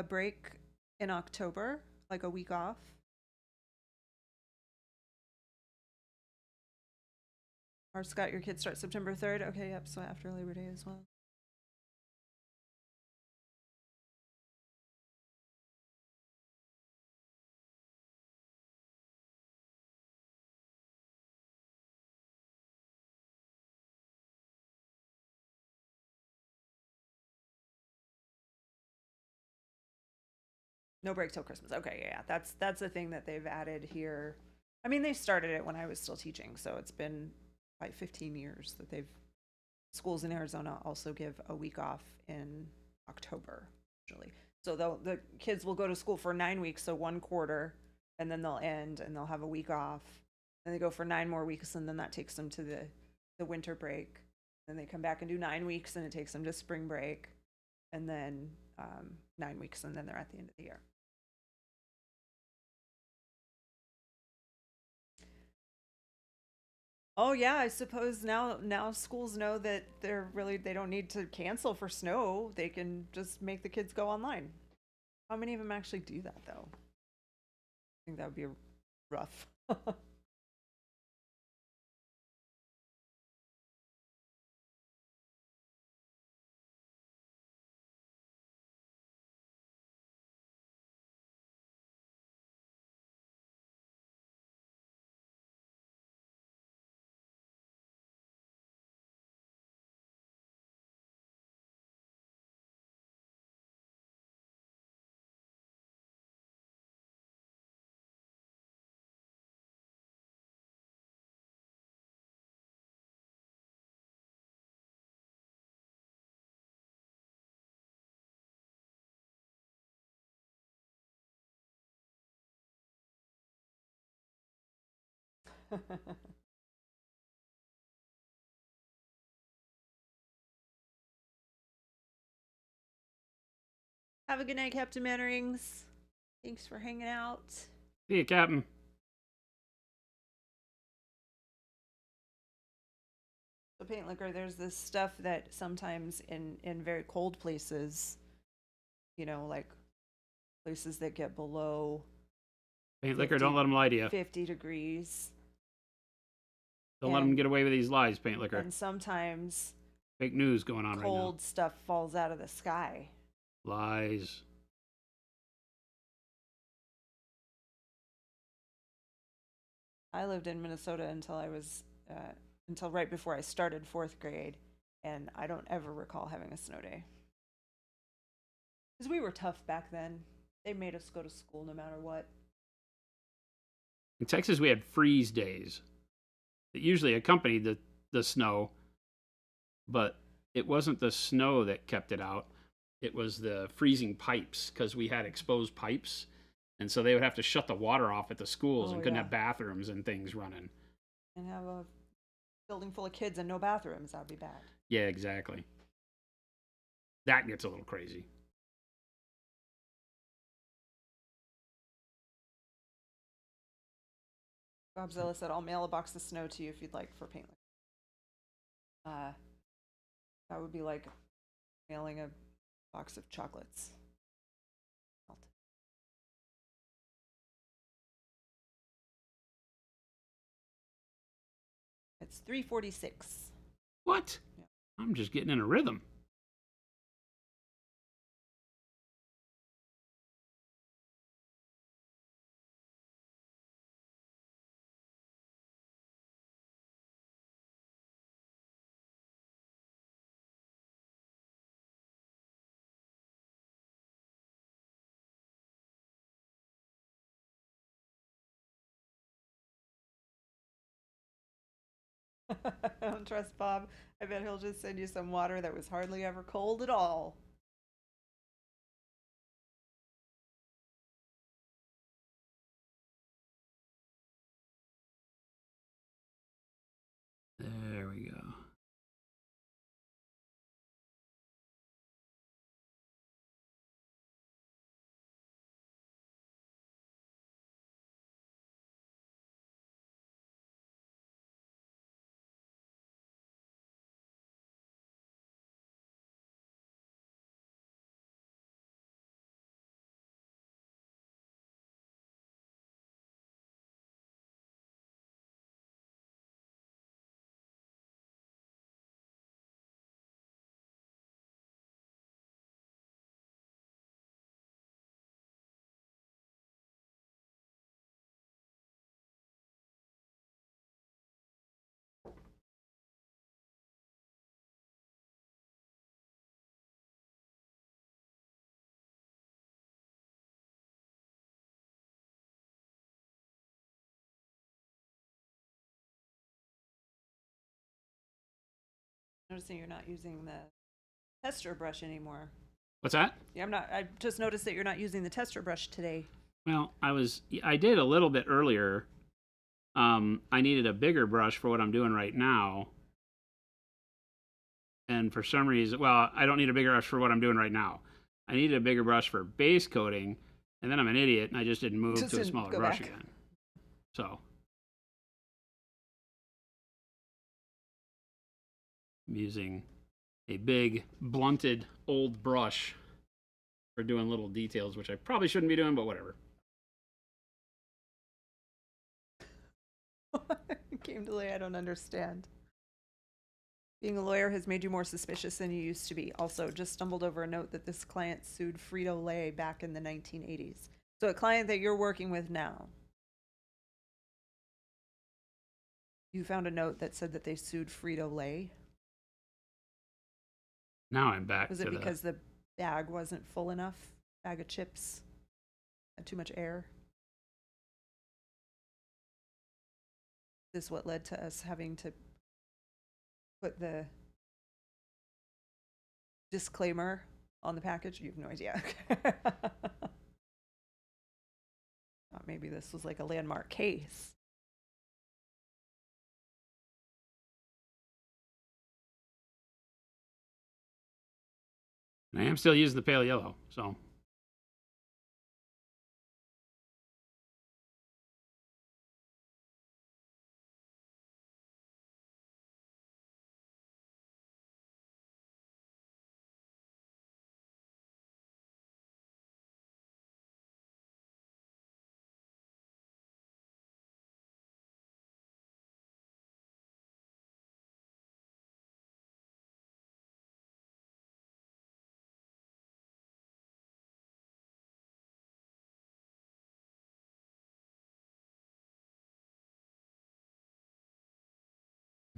Speaker 2: break in October, like a week off? Or Scott, your kids start September 3rd? Okay, yep, so after Labor Day as well. No break till Christmas. Okay, yeah, that's a thing that they've added here. I mean, they started it when I was still teaching, so it's been like 15 years that schools in Arizona also give a week off in October, usually. So the kids will go to school for 9 weeks, so one quarter, and then they'll end and they'll have a week off. And they go for 9 more weeks, and then that takes them to the winter break. Then they come back and do 9 weeks, and it takes them to spring break, and then 9 weeks, and then they're at the end of the year. Oh yeah, I suppose now schools know that they don't need to cancel for snow. They can just make the kids go online. How many of them actually do that, though? I think that would be rough. Have a good night, Captain Mannerings. Thanks for hanging out.
Speaker 1: See you, Captain.
Speaker 2: So paint liquor, there's this stuff that sometimes in very cold places, like places that get below
Speaker 1: Paint liquor, don't let them lie to you.
Speaker 2: 50 degrees.
Speaker 1: Don't let them get away with these lies, paint liquor.
Speaker 2: And sometimes
Speaker 1: fake news going on right now.
Speaker 2: Cold stuff falls out of the sky.
Speaker 1: Lies.
Speaker 2: I lived in Minnesota until right before I started 4th grade, and I don't ever recall having a snow day. Because we were tough back then. They made us go to school no matter what.
Speaker 1: In Texas, we had freeze days that usually accompanied the snow, but it wasn't the snow that kept it out. It was the freezing pipes, because we had exposed pipes, and so they would have to shut the water off at the schools and couldn't have bathrooms and things running.
Speaker 2: And have a building full of kids and no bathrooms. That would be bad.
Speaker 1: Yeah, exactly. That gets a little crazy.
Speaker 2: Bobzilla said, I'll mail a box of snow to you if you'd like for paint. That would be like mailing a box of chocolates. It's 3:46.
Speaker 1: What? Yeah. I'm just getting in a rhythm.
Speaker 2: I don't trust Bob. I bet he'll just send you some water that was hardly ever cold at all.
Speaker 1: There we go.
Speaker 2: Noticing you're not using the tester brush anymore.
Speaker 1: What's that?
Speaker 2: Yeah, I just noticed that you're not using the tester brush today.
Speaker 1: Well, I did a little bit earlier. I needed a bigger brush for what I'm doing right now. And for some reason, well, I don't need a bigger brush for what I'm doing right now. I needed a bigger brush for base coating, and then I'm an idiot, and I just didn't move to a smaller brush again. So I'm using a big, blunted, old brush for doing little details, which I probably shouldn't be doing, but whatever.
Speaker 2: Game delay, I don't understand. Being a lawyer has made you more suspicious than you used to be. Also, just stumbled over a note that this client sued Frito-Lay back in the 1980s. So a client that you're working with now. You found a note that said that they sued Frito-Lay.
Speaker 1: Now I'm back.
Speaker 2: Was it because the bag wasn't full enough? Bag of chips? Had too much air? Is this what led to us having to put the disclaimer on the package? You have no idea. Thought maybe this was like a landmark case.
Speaker 1: I am still using the pale yellow, so.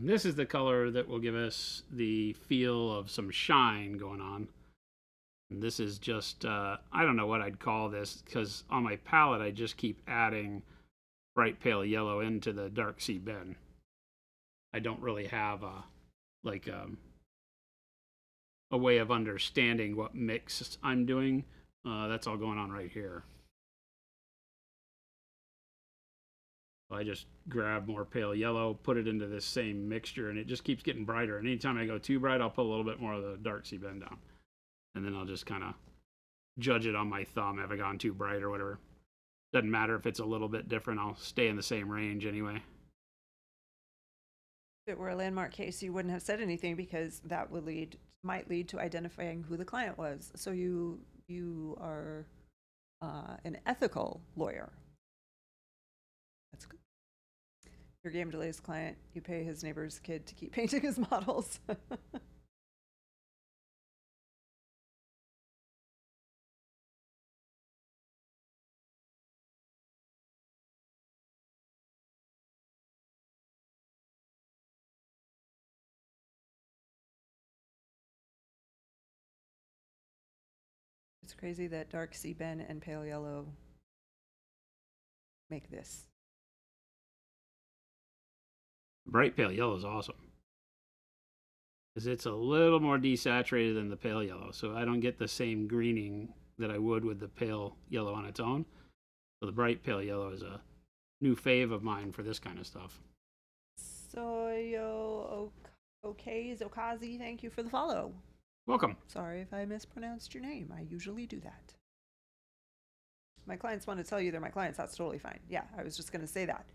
Speaker 1: This is the color that will give us the feel of some shine going on. And this is just, I don't know what I'd call this, because on my palette I just keep adding bright pale yellow into the dark sea Ben. I don't really have a way of understanding what mix I'm doing. That's all going on right here. I just grab more pale yellow, put it into this same mixture, and it just keeps getting brighter. And anytime I go too bright, I'll put a little bit more of the dark sea Ben down. And then I'll just kind of judge it on my thumb. Have I gone too bright or whatever? Doesn't matter if it's a little bit different. I'll stay in the same range anyway.
Speaker 2: If it were a landmark case, you wouldn't have said anything because that would might lead to identifying who the client was. So you are an ethical lawyer. That's good. Your game delays client, you pay his neighbor's kid to keep painting his models. It's crazy that dark sea Ben and pale yellow make this.
Speaker 1: Bright pale yellow is awesome because it's a little more desaturated than the pale yellow, so I don't get the same greening that I would with the pale yellow on its own. So the bright pale yellow is a new fave of mine for this kind of stuff.
Speaker 2: Soyo Okazi, thank you for the follow.
Speaker 1: Welcome.
Speaker 2: Sorry if I mispronounced your name. I usually do that. My clients want to tell you they're my clients. That's totally fine. Yeah, I was just going to say that.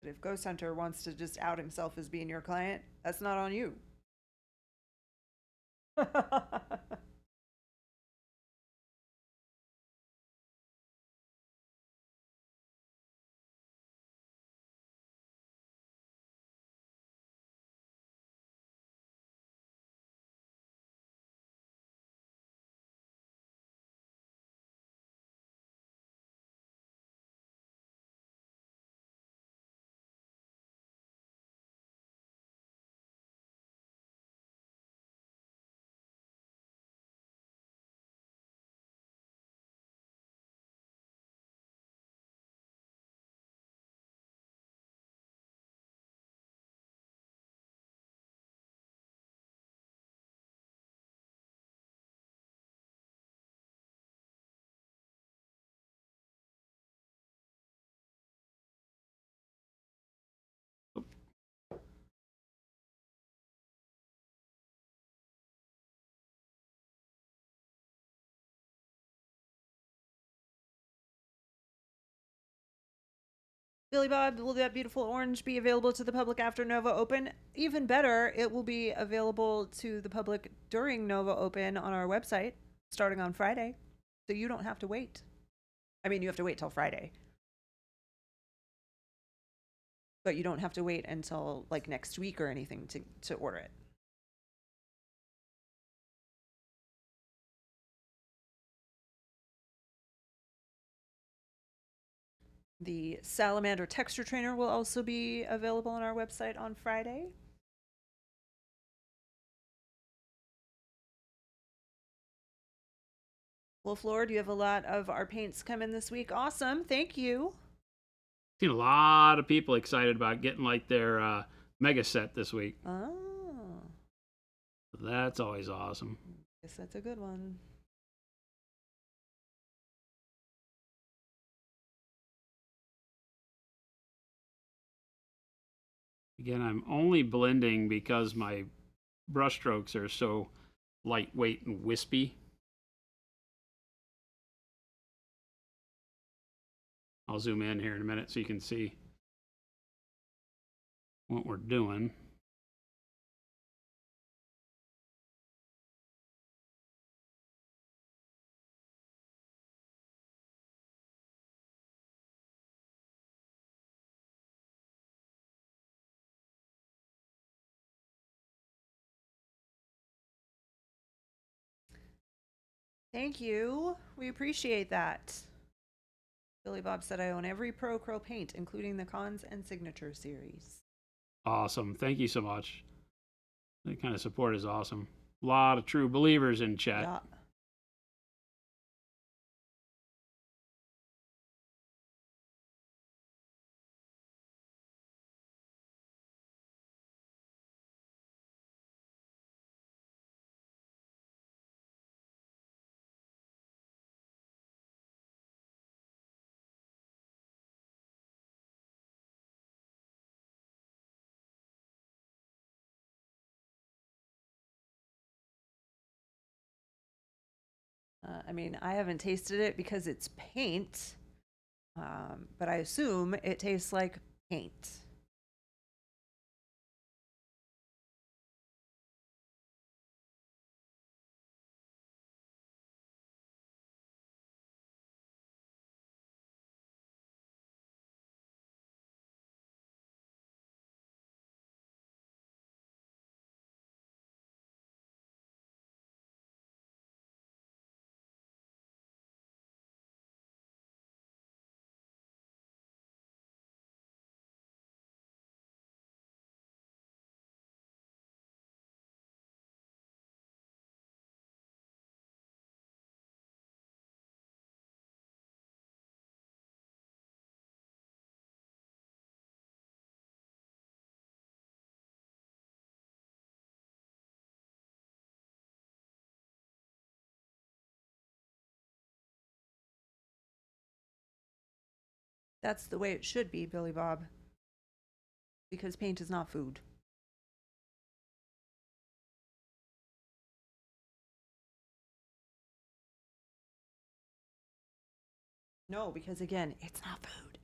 Speaker 2: But if Ghost Hunter wants to just out himself as being your client, that's not on you. Billy Bob, will that beautiful orange be available to the public after Nova Open? Even better, it will be available to the public during Nova Open on our website. starting on Friday. So you don't have to wait. I mean, you have to wait till Friday. But you don't have to wait until like next week or anything to order it. The salamander texture trainer will also be available on our website on Friday. Well, Flor, do you have a lot of our paints come in this week? Awesome. Thank you.
Speaker 1: Seen a lot of people excited about getting like their mega set this week.
Speaker 2: Oh.
Speaker 1: That's always awesome.
Speaker 2: Guess that's a good one.
Speaker 1: Again, I'm only blending because my brush strokes are so lightweight and wispy. I'll zoom in here in a minute so you can see what we're doing.
Speaker 2: Thank you. We appreciate that. Billy Bob said I own every Pro Curl paint, including the Cons and Signature series.
Speaker 1: Awesome. Thank you so much. That kind of support is awesome. A lot of true believers in chat.
Speaker 2: Yeah. I mean, I haven't tasted it because it's paint, but I assume it tastes like paint. That's the way it should be, Billy Bob. Because paint is not food. No, because again, it's not food.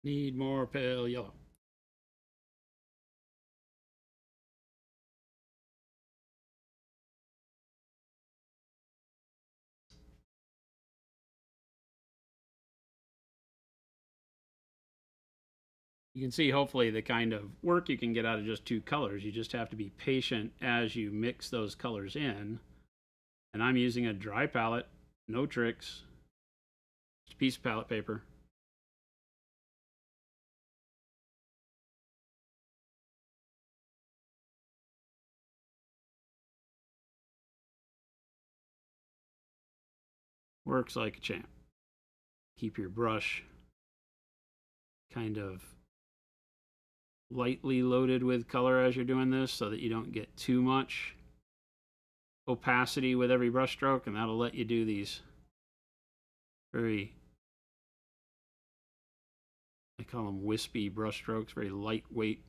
Speaker 1: Need more pale yellow. You can see hopefully the kind of work you can get out of just two colors. You just have to be patient as you mix those colors in. And I'm using a dry palette, no tricks, just a piece of palette paper. Works like a champ. Keep your brush kind of lightly loaded with color as you're doing this so that you don't get too much opacity with every brush stroke, and that'll let you do these very, I call them wispy brush strokes, very lightweight.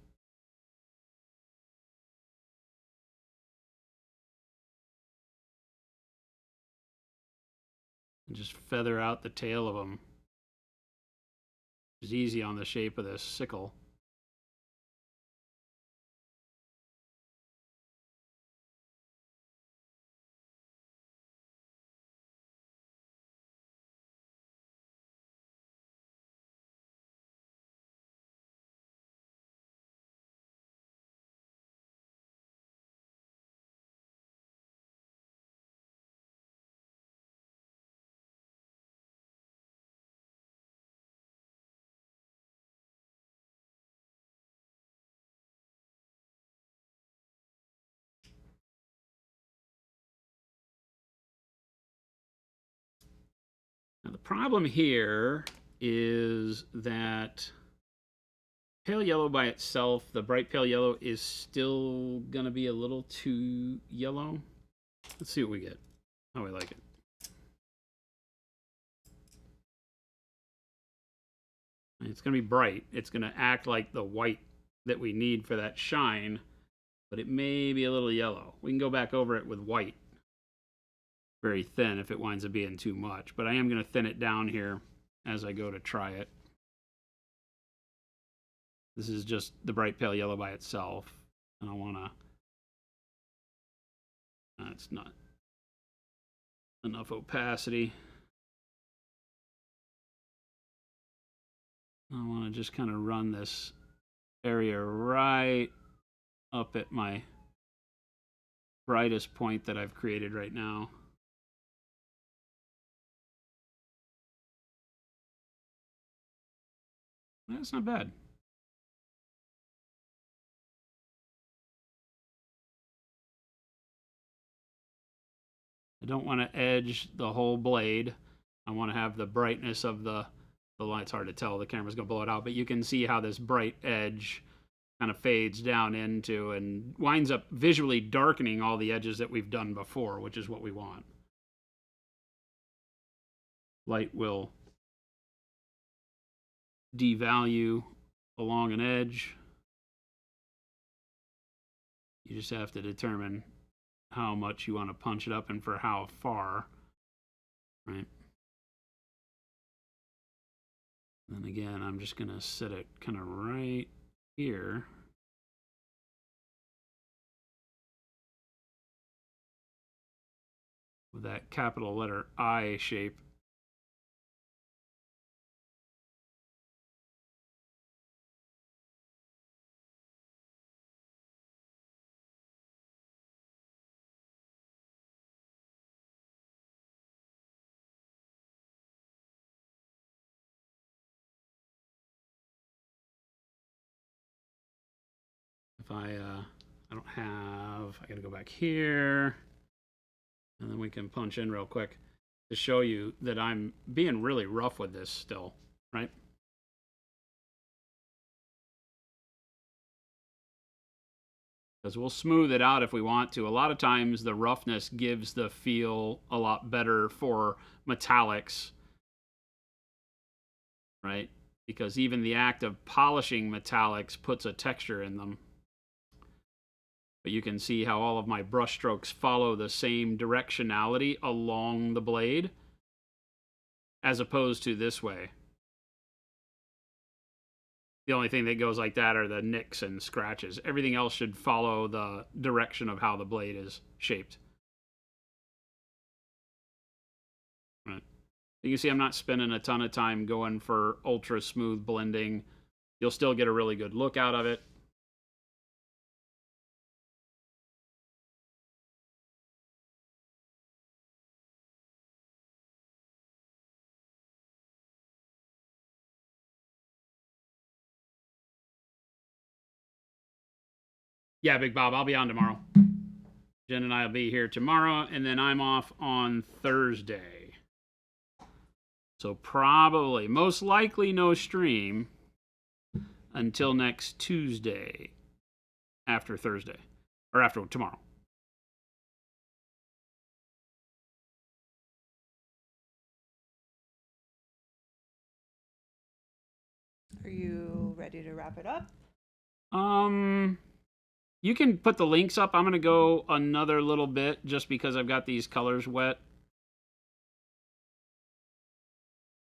Speaker 1: And just feather out the tail of them. It's easy on the shape of this sickle. Now the problem here is that pale yellow by itself, the bright pale yellow, is still gonna be a little too yellow. Let's see what we get, how we like it. It's gonna be bright. It's gonna act like the white that we need for that shine, but it may be a little yellow. We can go back over it with white. Very thin if it winds up being too much, but I am going to thin it down here as I go to try it. This is just the bright pale yellow by itself, and I want to, it's not enough opacity. I want to just kind of run this area right up at my brightest point that I've created right now. That's not bad. I don't want to edge the whole blade. I want to have the brightness of the light. It's hard to tell, the camera's going to blow it out, but you can see how this bright edge kind of fades down into and winds up visually darkening all the edges that we've done before, which is what we want. Light will devalue along an edge. You just have to determine how much you want to punch it up and for how far, right? And then again, I'm just going to set it kind of right here. With that capital letter I shape. If I don't have, I gotta go back here, and then we can punch in real quick to show you that I'm being really rough with this still, right? Because we'll smooth it out if we want to. A lot of times the roughness gives the feel a lot better for metallics, right? Because even the act of polishing metallics puts a texture in them. But you can see how all of my brush strokes follow the same directionality along the blade, as opposed to this way. The only thing that goes like that are the nicks and scratches. Everything else should follow the direction of how the blade is shaped. Right. You can see I'm not spending a ton of time going for ultra smooth blending. You'll still get a really good look out of it. Yeah, Big Bob, I'll be on tomorrow. Jen and I will be here tomorrow, and then I'm off on Thursday. So probably, most likely, no stream until next Tuesday after Thursday, or after tomorrow.
Speaker 2: Are you ready to wrap it up?
Speaker 1: You can put the links up. I'm going to go another little bit just because I've got these colors wet.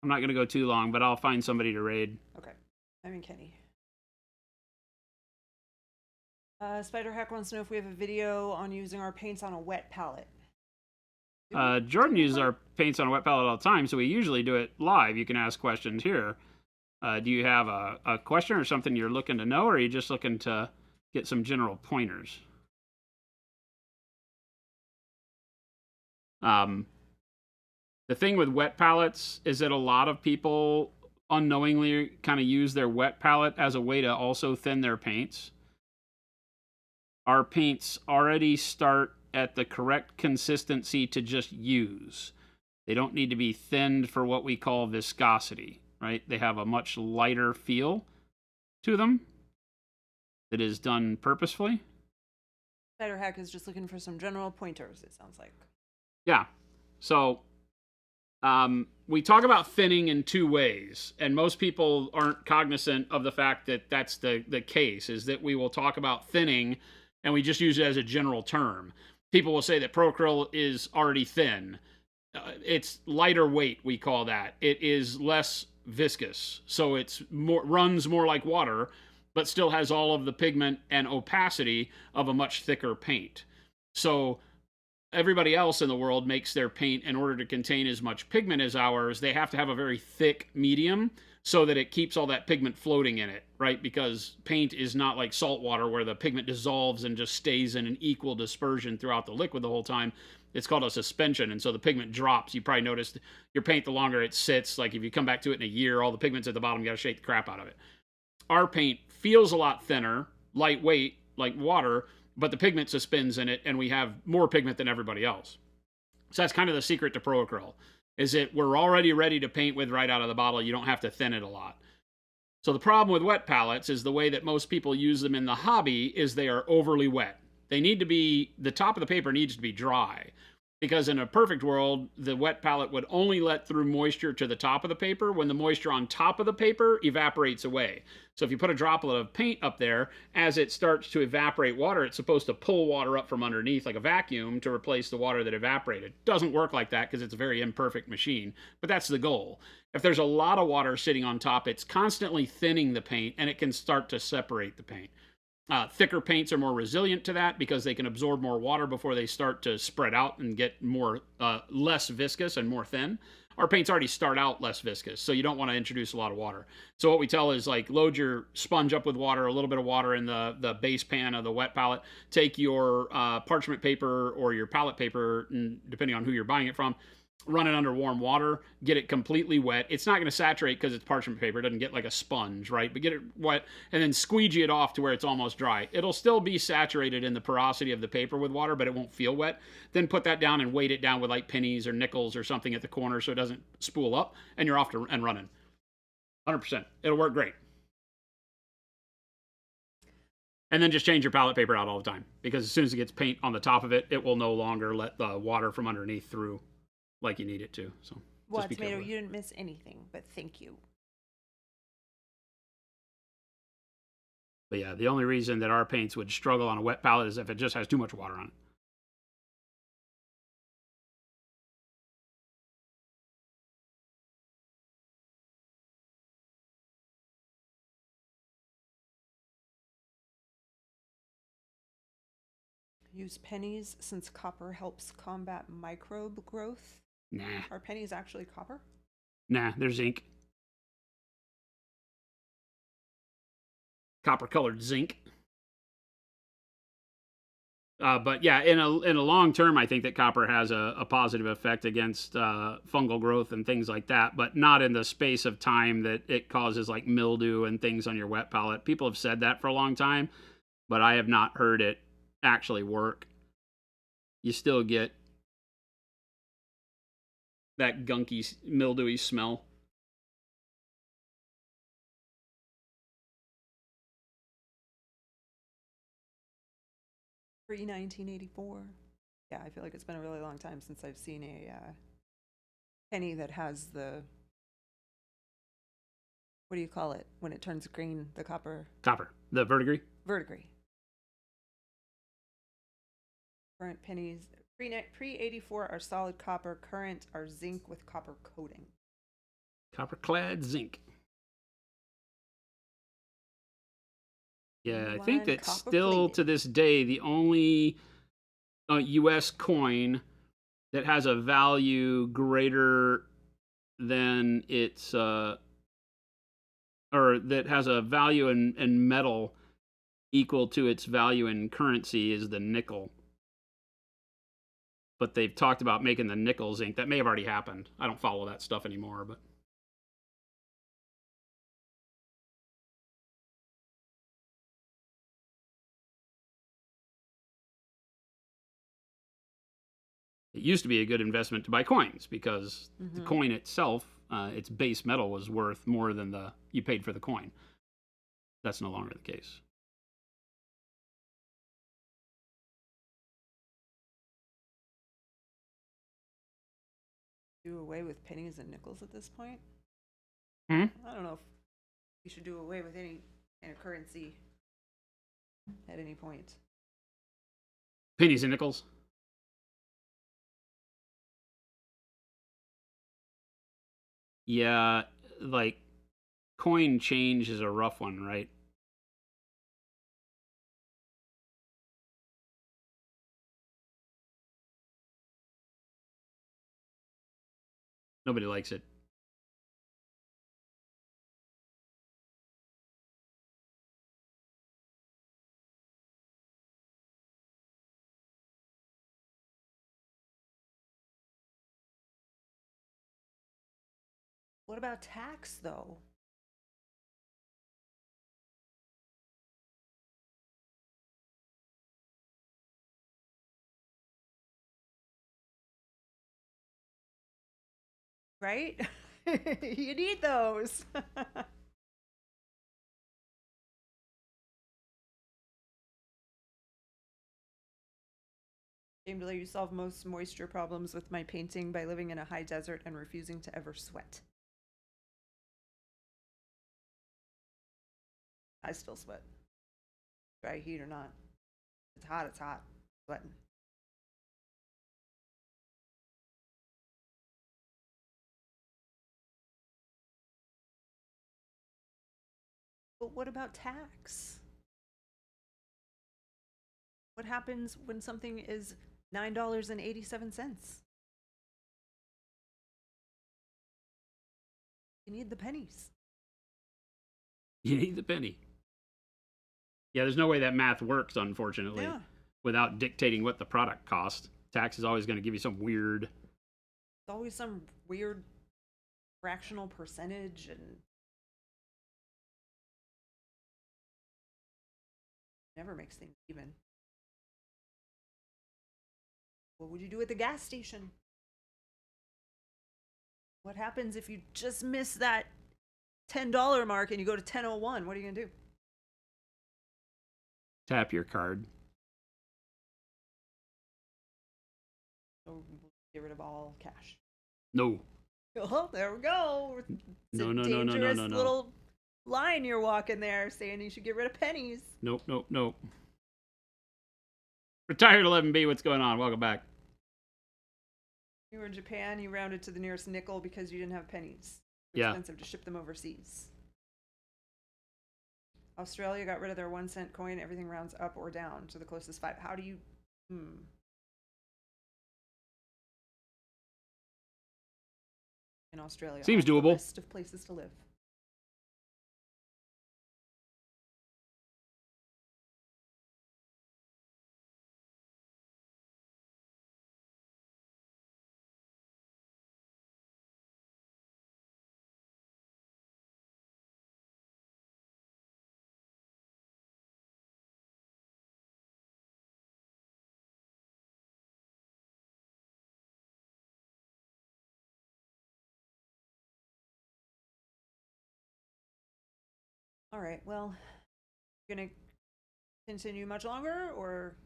Speaker 1: I'm not going to go too long, but I'll find somebody to raid.
Speaker 2: Okay. I'm in Kenny. Spider Hack wants to know if we have a video on using our paints on a wet palette.
Speaker 1: Jordan uses our paints on a wet palette all the time, so we usually do it live. You can ask questions here. Do you have a question or something you're looking to know, or are you just looking to get some general pointers? The thing with wet palettes is that a lot of people unknowingly kind of use their wet palette as a way to also thin their paints. Our paints already start at the correct consistency to just use. They don't need to be thinned for what we call viscosity, right? They have a much lighter feel to them that is done purposefully.
Speaker 2: Spider Hack is just looking for some general pointers, it sounds like.
Speaker 1: Yeah. So we talk about thinning in two ways, and most people aren't cognizant of the fact that that's the case, is that we will talk about thinning and we just use it as a general term. People will say that Procryl is already thin. It's lighter weight, we call that. It is less viscous, so it's runs more like water, but still has all of the pigment and opacity of a much thicker paint. So everybody else in the world makes their paint in order to contain as much pigment as ours. They have to have a very thick medium so that it keeps all that pigment floating in it, right? Because paint is not like salt water where the pigment dissolves and just stays in an equal dispersion throughout the liquid the whole time. It's called a suspension, and so the pigment drops. You probably noticed your paint, the longer it sits, like if you come back to it in a year, all the pigment's at the bottom, you gotta shake the crap out of it. Our paint feels a lot thinner, lightweight, like water, but the pigment suspends in it, and we have more pigment than everybody else. So that's kind of the secret to Procryl, is that we're already ready to paint with right out of the bottle. You don't have to thin it a lot. So the problem with wet palettes is the way that most people use them in the hobby is they are overly wet. They need to be, the top of the paper needs to be dry. Because in a perfect world, the wet palette would only let through moisture to the top of the paper when the moisture on top of the paper evaporates away. So if you put a droplet of paint up there, as it starts to evaporate water, it's supposed to pull water up from underneath like a vacuum to replace the water that evaporated. Doesn't work like that because it's a very imperfect machine, but that's the goal. If there's a lot of water sitting on top, it's constantly thinning the paint and it can start to separate the paint. Thicker paints are more resilient to that because they can absorb more water before they start to spread out and get more less viscous and more thin. Our paints already start out less viscous, so you don't want to introduce a lot of water. So what we tell is like load your sponge up with water, a little bit of water in the base pan of the wet palette. Take your parchment paper or your palette paper, depending on who you're buying it from, run it under warm water, get it completely wet. It's not going to saturate because it's parchment paper. It doesn't get like a sponge, right? But get it wet and then squeegee it off to where it's almost dry. It'll still be saturated in the porosity of the paper with water, but it won't feel wet. Then put that down and weight it down with like pennies or nickels or something at the corner so it doesn't spool up, and you're off and running. 100%. It'll work great. And then just change your palette paper out all the time, because as soon as it gets paint on the top of it, it will no longer let the water from underneath through like you need it to. So
Speaker 2: well, Tomato, you didn't miss anything, but thank you.
Speaker 1: But yeah, the only reason that our paints would struggle on a wet palette is if it just has too much water on it.
Speaker 2: Use pennies since copper helps combat microbe growth.
Speaker 1: Nah.
Speaker 2: Are pennies actually copper?
Speaker 1: Nah, they're zinc. copper-colored zinc. But yeah, in a long term, I think that copper has a positive effect against fungal growth and things like that, but not in the space of time that it causes like mildew and things on your wet palette. People have said that for a long time, but I have not heard it actually work. You still get that gunky, mildewy smell.
Speaker 2: Pre-1984. Yeah, I feel like it's been a really long time since I've seen a penny that has the, what do you call it when it turns green? The copper.
Speaker 1: Copper, the verdigris.
Speaker 2: Verdigris. Current pennies pre-84 are solid copper. Current are zinc with copper coating.
Speaker 1: Copper-clad zinc. Yeah, I think that still to this day, the only U.S. coin that has a value greater than its, or that has a value in metal equal to its value in currency is the nickel. But they've talked about making the nickel zinc. That may have already happened. I don't follow that stuff anymore, but. It used to be a good investment to buy coins because the coin itself, its base metal was worth more than you paid for the coin. That's no longer the case.
Speaker 2: Do away with pennies and nickels at this point?
Speaker 1: Hmm?
Speaker 2: I don't know if you should do away with any kind of currency at any point.
Speaker 1: Pennies and nickels? Yeah, like coin change is a rough one, right? Nobody likes it.
Speaker 2: What about tax, though? Right? You need those. Aim to let you solve most moisture problems with my painting by living in a high desert and refusing to ever sweat. I still sweat. Dry heat or not. It's hot, it's hot. Sweating. But what about tax? What happens when something is $9.87? You need the pennies.
Speaker 1: You need the penny. Yeah, there's no way that math works, unfortunately, without dictating what the product costs. Tax is always going to give you some weird.
Speaker 2: It's always some weird fractional percentage and never makes things even. What would you do at the gas station? What happens if you just miss that $10 mark and you go to 10.01? What are you going to do?
Speaker 1: Tap your card.
Speaker 2: So get rid of all cash.
Speaker 1: No.
Speaker 2: Oh, there we go. It's
Speaker 1: No,
Speaker 2: a
Speaker 1: no, no, no, no,
Speaker 2: dangerous
Speaker 1: no, no.
Speaker 2: little line you're walking there saying you should get rid of pennies.
Speaker 1: Nope, nope, nope. Retired 11B, what's going on? Welcome back.
Speaker 2: You were in Japan, you rounded to the nearest nickel because you didn't have pennies. It's
Speaker 1: Yeah.
Speaker 2: expensive to ship them overseas. Australia got rid of their 1 cent coin. Everything rounds up or down to the closest 5. How do you... In Australia.
Speaker 1: Seems
Speaker 2: off the
Speaker 1: doable.
Speaker 2: list of places to live. All right. Well, gonna continue much longer, or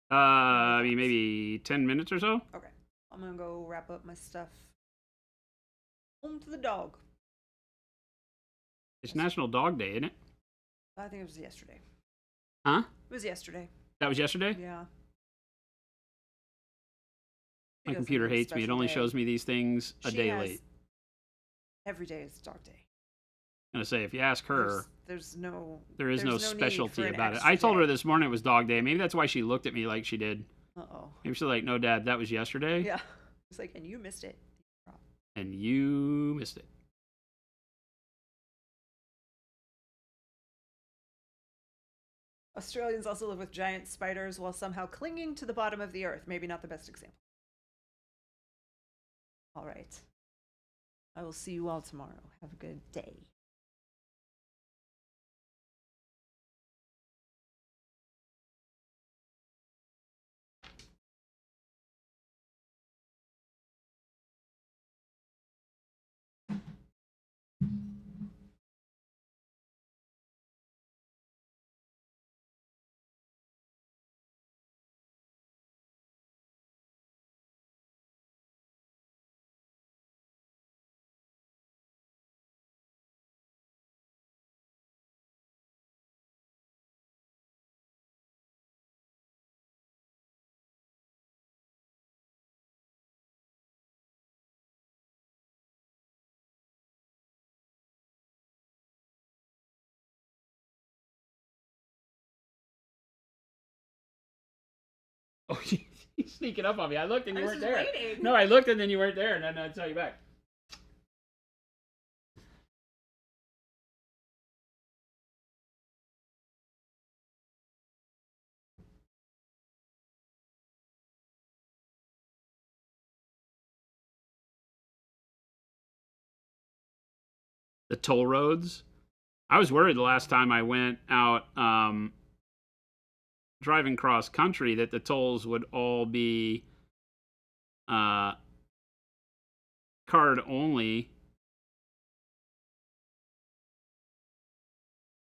Speaker 2: what are your
Speaker 1: I mean,
Speaker 2: thoughts?
Speaker 1: maybe 10 minutes or so.
Speaker 2: Okay. I'm gonna go wrap up my stuff. Home to the dog.
Speaker 1: It's
Speaker 2: Yes.
Speaker 1: National Dog Day, isn't it?
Speaker 2: I think it was yesterday.
Speaker 1: Huh?
Speaker 2: It was yesterday.
Speaker 1: That was yesterday?
Speaker 2: Yeah. She
Speaker 1: My
Speaker 2: doesn't
Speaker 1: computer
Speaker 2: have a
Speaker 1: hates me. It
Speaker 2: special
Speaker 1: only
Speaker 2: day.
Speaker 1: shows me these things a
Speaker 2: She
Speaker 1: day
Speaker 2: has
Speaker 1: late.
Speaker 2: every day is dog day.
Speaker 1: I'm going to say, if you ask her,
Speaker 2: There's no
Speaker 1: there is no
Speaker 2: need for
Speaker 1: specialty
Speaker 2: an
Speaker 1: about it.
Speaker 2: extra
Speaker 1: I told her
Speaker 2: day.
Speaker 1: this morning it was Dog Day. Maybe that's why she looked at me like she did.
Speaker 2: Uh-oh.
Speaker 1: Maybe she's like, no, Dad, that was yesterday.
Speaker 2: Yeah. It's like, and you missed it.
Speaker 1: And you missed it.
Speaker 2: Australians also live with giant spiders while somehow clinging to the bottom of the earth. Maybe not the best example. All right. I will see you all tomorrow. Have a good day.
Speaker 1: Oh, you sneaking up on me. I looked and you weren't there.
Speaker 2: Waiting.
Speaker 1: No, I looked and then you weren't there, and then I saw you back. The toll roads. I was worried the last time I went out driving cross country that the tolls would all be uh, card only,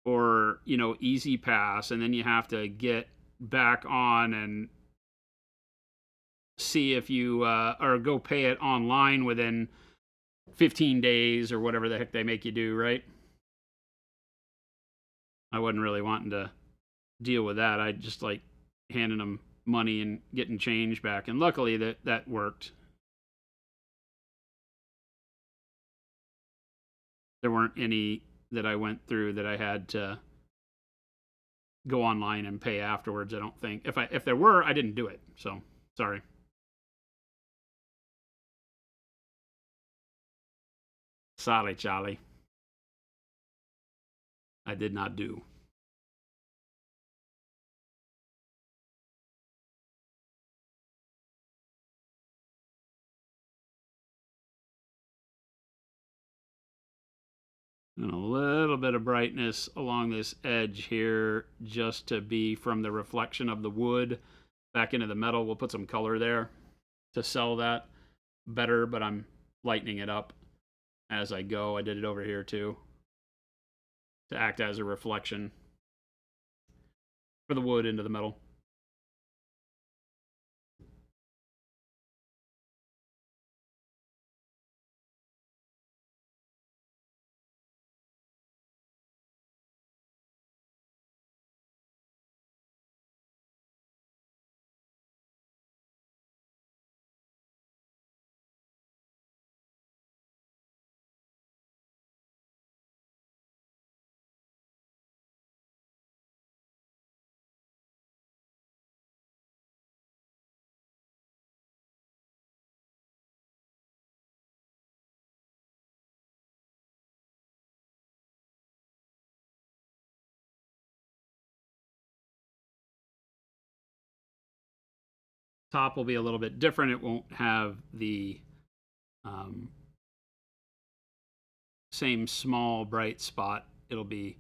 Speaker 1: or easy pass, and then you have to get back on and see if you or go pay it online within 15 days or whatever the heck they make you do, right? I wasn't really wanting to deal with that. I just like handing them money and getting change back, and luckily that worked. There weren't any that I went through that I had to go online and pay afterwards. I don't think. If there were, I didn't do it. So sorry. Sorry, Charlie. I did not do. And a little bit of brightness along this edge here just to be from the reflection of the wood back into the metal. We'll put some color there to sell that better, but I'm lightening it up as I go. I did it over here too to act as a reflection for the wood into the metal. Top will be a little bit different. It won't have the same small bright spot. It'll be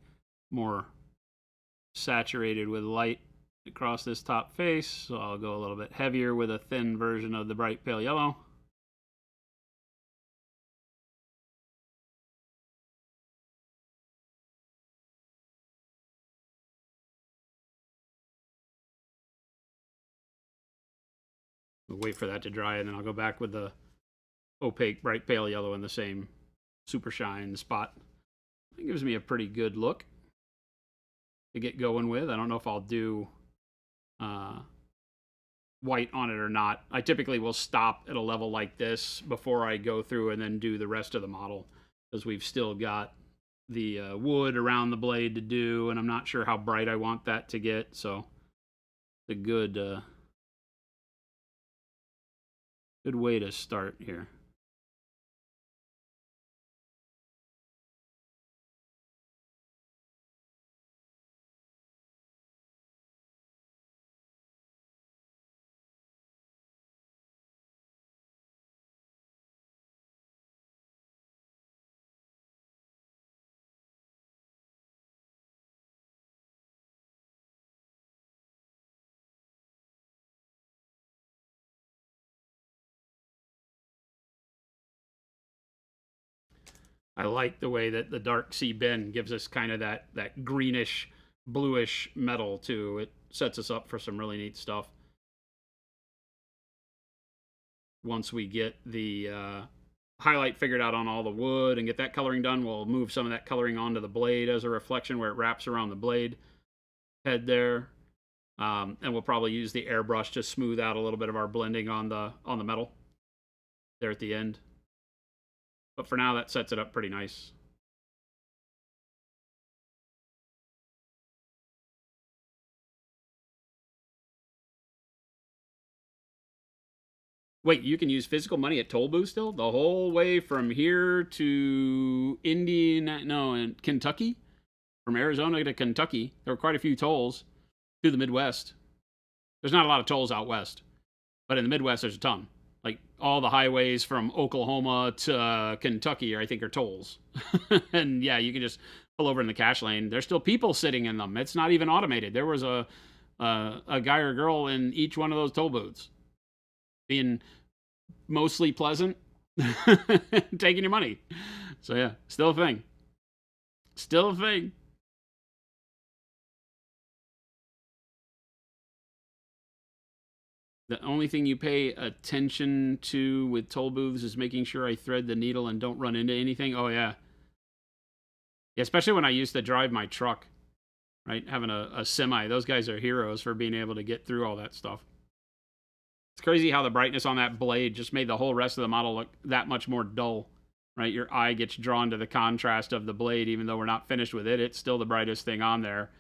Speaker 1: more saturated with light across this top face. So I'll go a little bit heavier with a thin version of the bright pale yellow. We'll wait for that to dry, and then I'll go back with the opaque bright pale yellow in the same super shine spot. It gives me a pretty good look to get going with. I don't know if I'll do white on it or not. I typically will stop at a level like this before I go through and then do the rest of the model, because we've still got the wood around the blade to do, and I'm not sure how bright I want that to get, so it's a good good way to start here. I like the way that the dark sea bend gives us kind of that greenish, bluish metal too. It sets us up for some really neat stuff. Once we get the highlight figured out on all the wood and get that coloring done, we'll move some of that coloring onto the blade as a reflection where it wraps around the blade head there. And we'll probably use the airbrush to smooth out a little bit of our blending on the metal there at the end. But for now, that sets it up pretty nice. Wait, you can use physical money at toll booths still? The whole way from here to and Kentucky? From Arizona to Kentucky, there were quite a few tolls to the Midwest. There's not a lot of tolls out west, but in the Midwest, there's a ton. Like all the highways from Oklahoma to Kentucky, I think, are tolls. And yeah, you can just pull over in the cash lane. There's still people sitting in them. It's not even automated. There was a guy or girl in each one of those toll booths, being mostly pleasant, taking your money. So yeah, still a thing. Still a thing. The only thing you pay attention to with toll booths is making sure I thread the needle and don't run into anything. Oh, yeah. Yeah, especially when I used to drive my truck, right? Having a semi. Those guys are heroes for being able to get through all that stuff. It's crazy how the brightness on that blade just made the whole rest of the model look that much more dull, right? Your eye gets drawn to the contrast of the blade, even though we're not finished with it. It's still the brightest thing on there.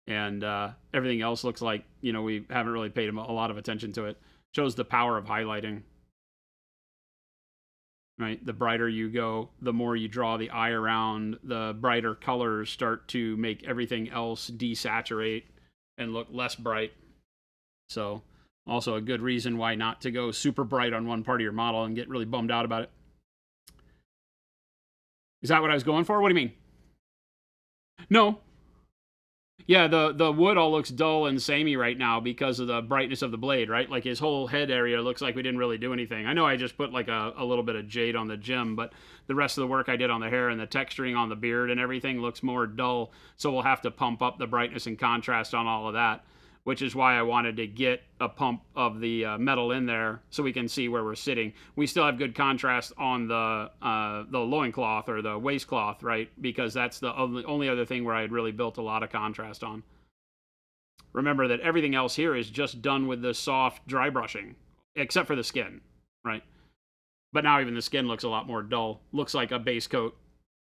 Speaker 1: And everything else looks like, we haven't really paid a lot of attention to it. Shows the power of highlighting, right? The brighter you go, the more you draw the eye around, the brighter colors start to make everything else desaturate and look less bright. So also a good reason why not to go super bright on one part of your model and get really bummed out about it. Is that what I was going for? What do you mean? No. Yeah, the wood all looks dull and samey right now because of the brightness of the blade, right? Like his whole head area looks like we didn't really do anything. I know I just put like a little bit of jade on the gem, but the rest of the work I did on the hair and the texturing on the beard and everything looks more dull. So we'll have to pump up the brightness and contrast on all of that, which is why I wanted to get a pump of the metal in there so we can see where we're sitting. We still have good contrast on the loincloth or the waistcloth, right? Because that's the only other thing where I had really built a lot of contrast on. Remember that everything else here is just done with the soft dry brushing, except for the skin, right? But now even the skin looks a lot more dull. Looks like a base coat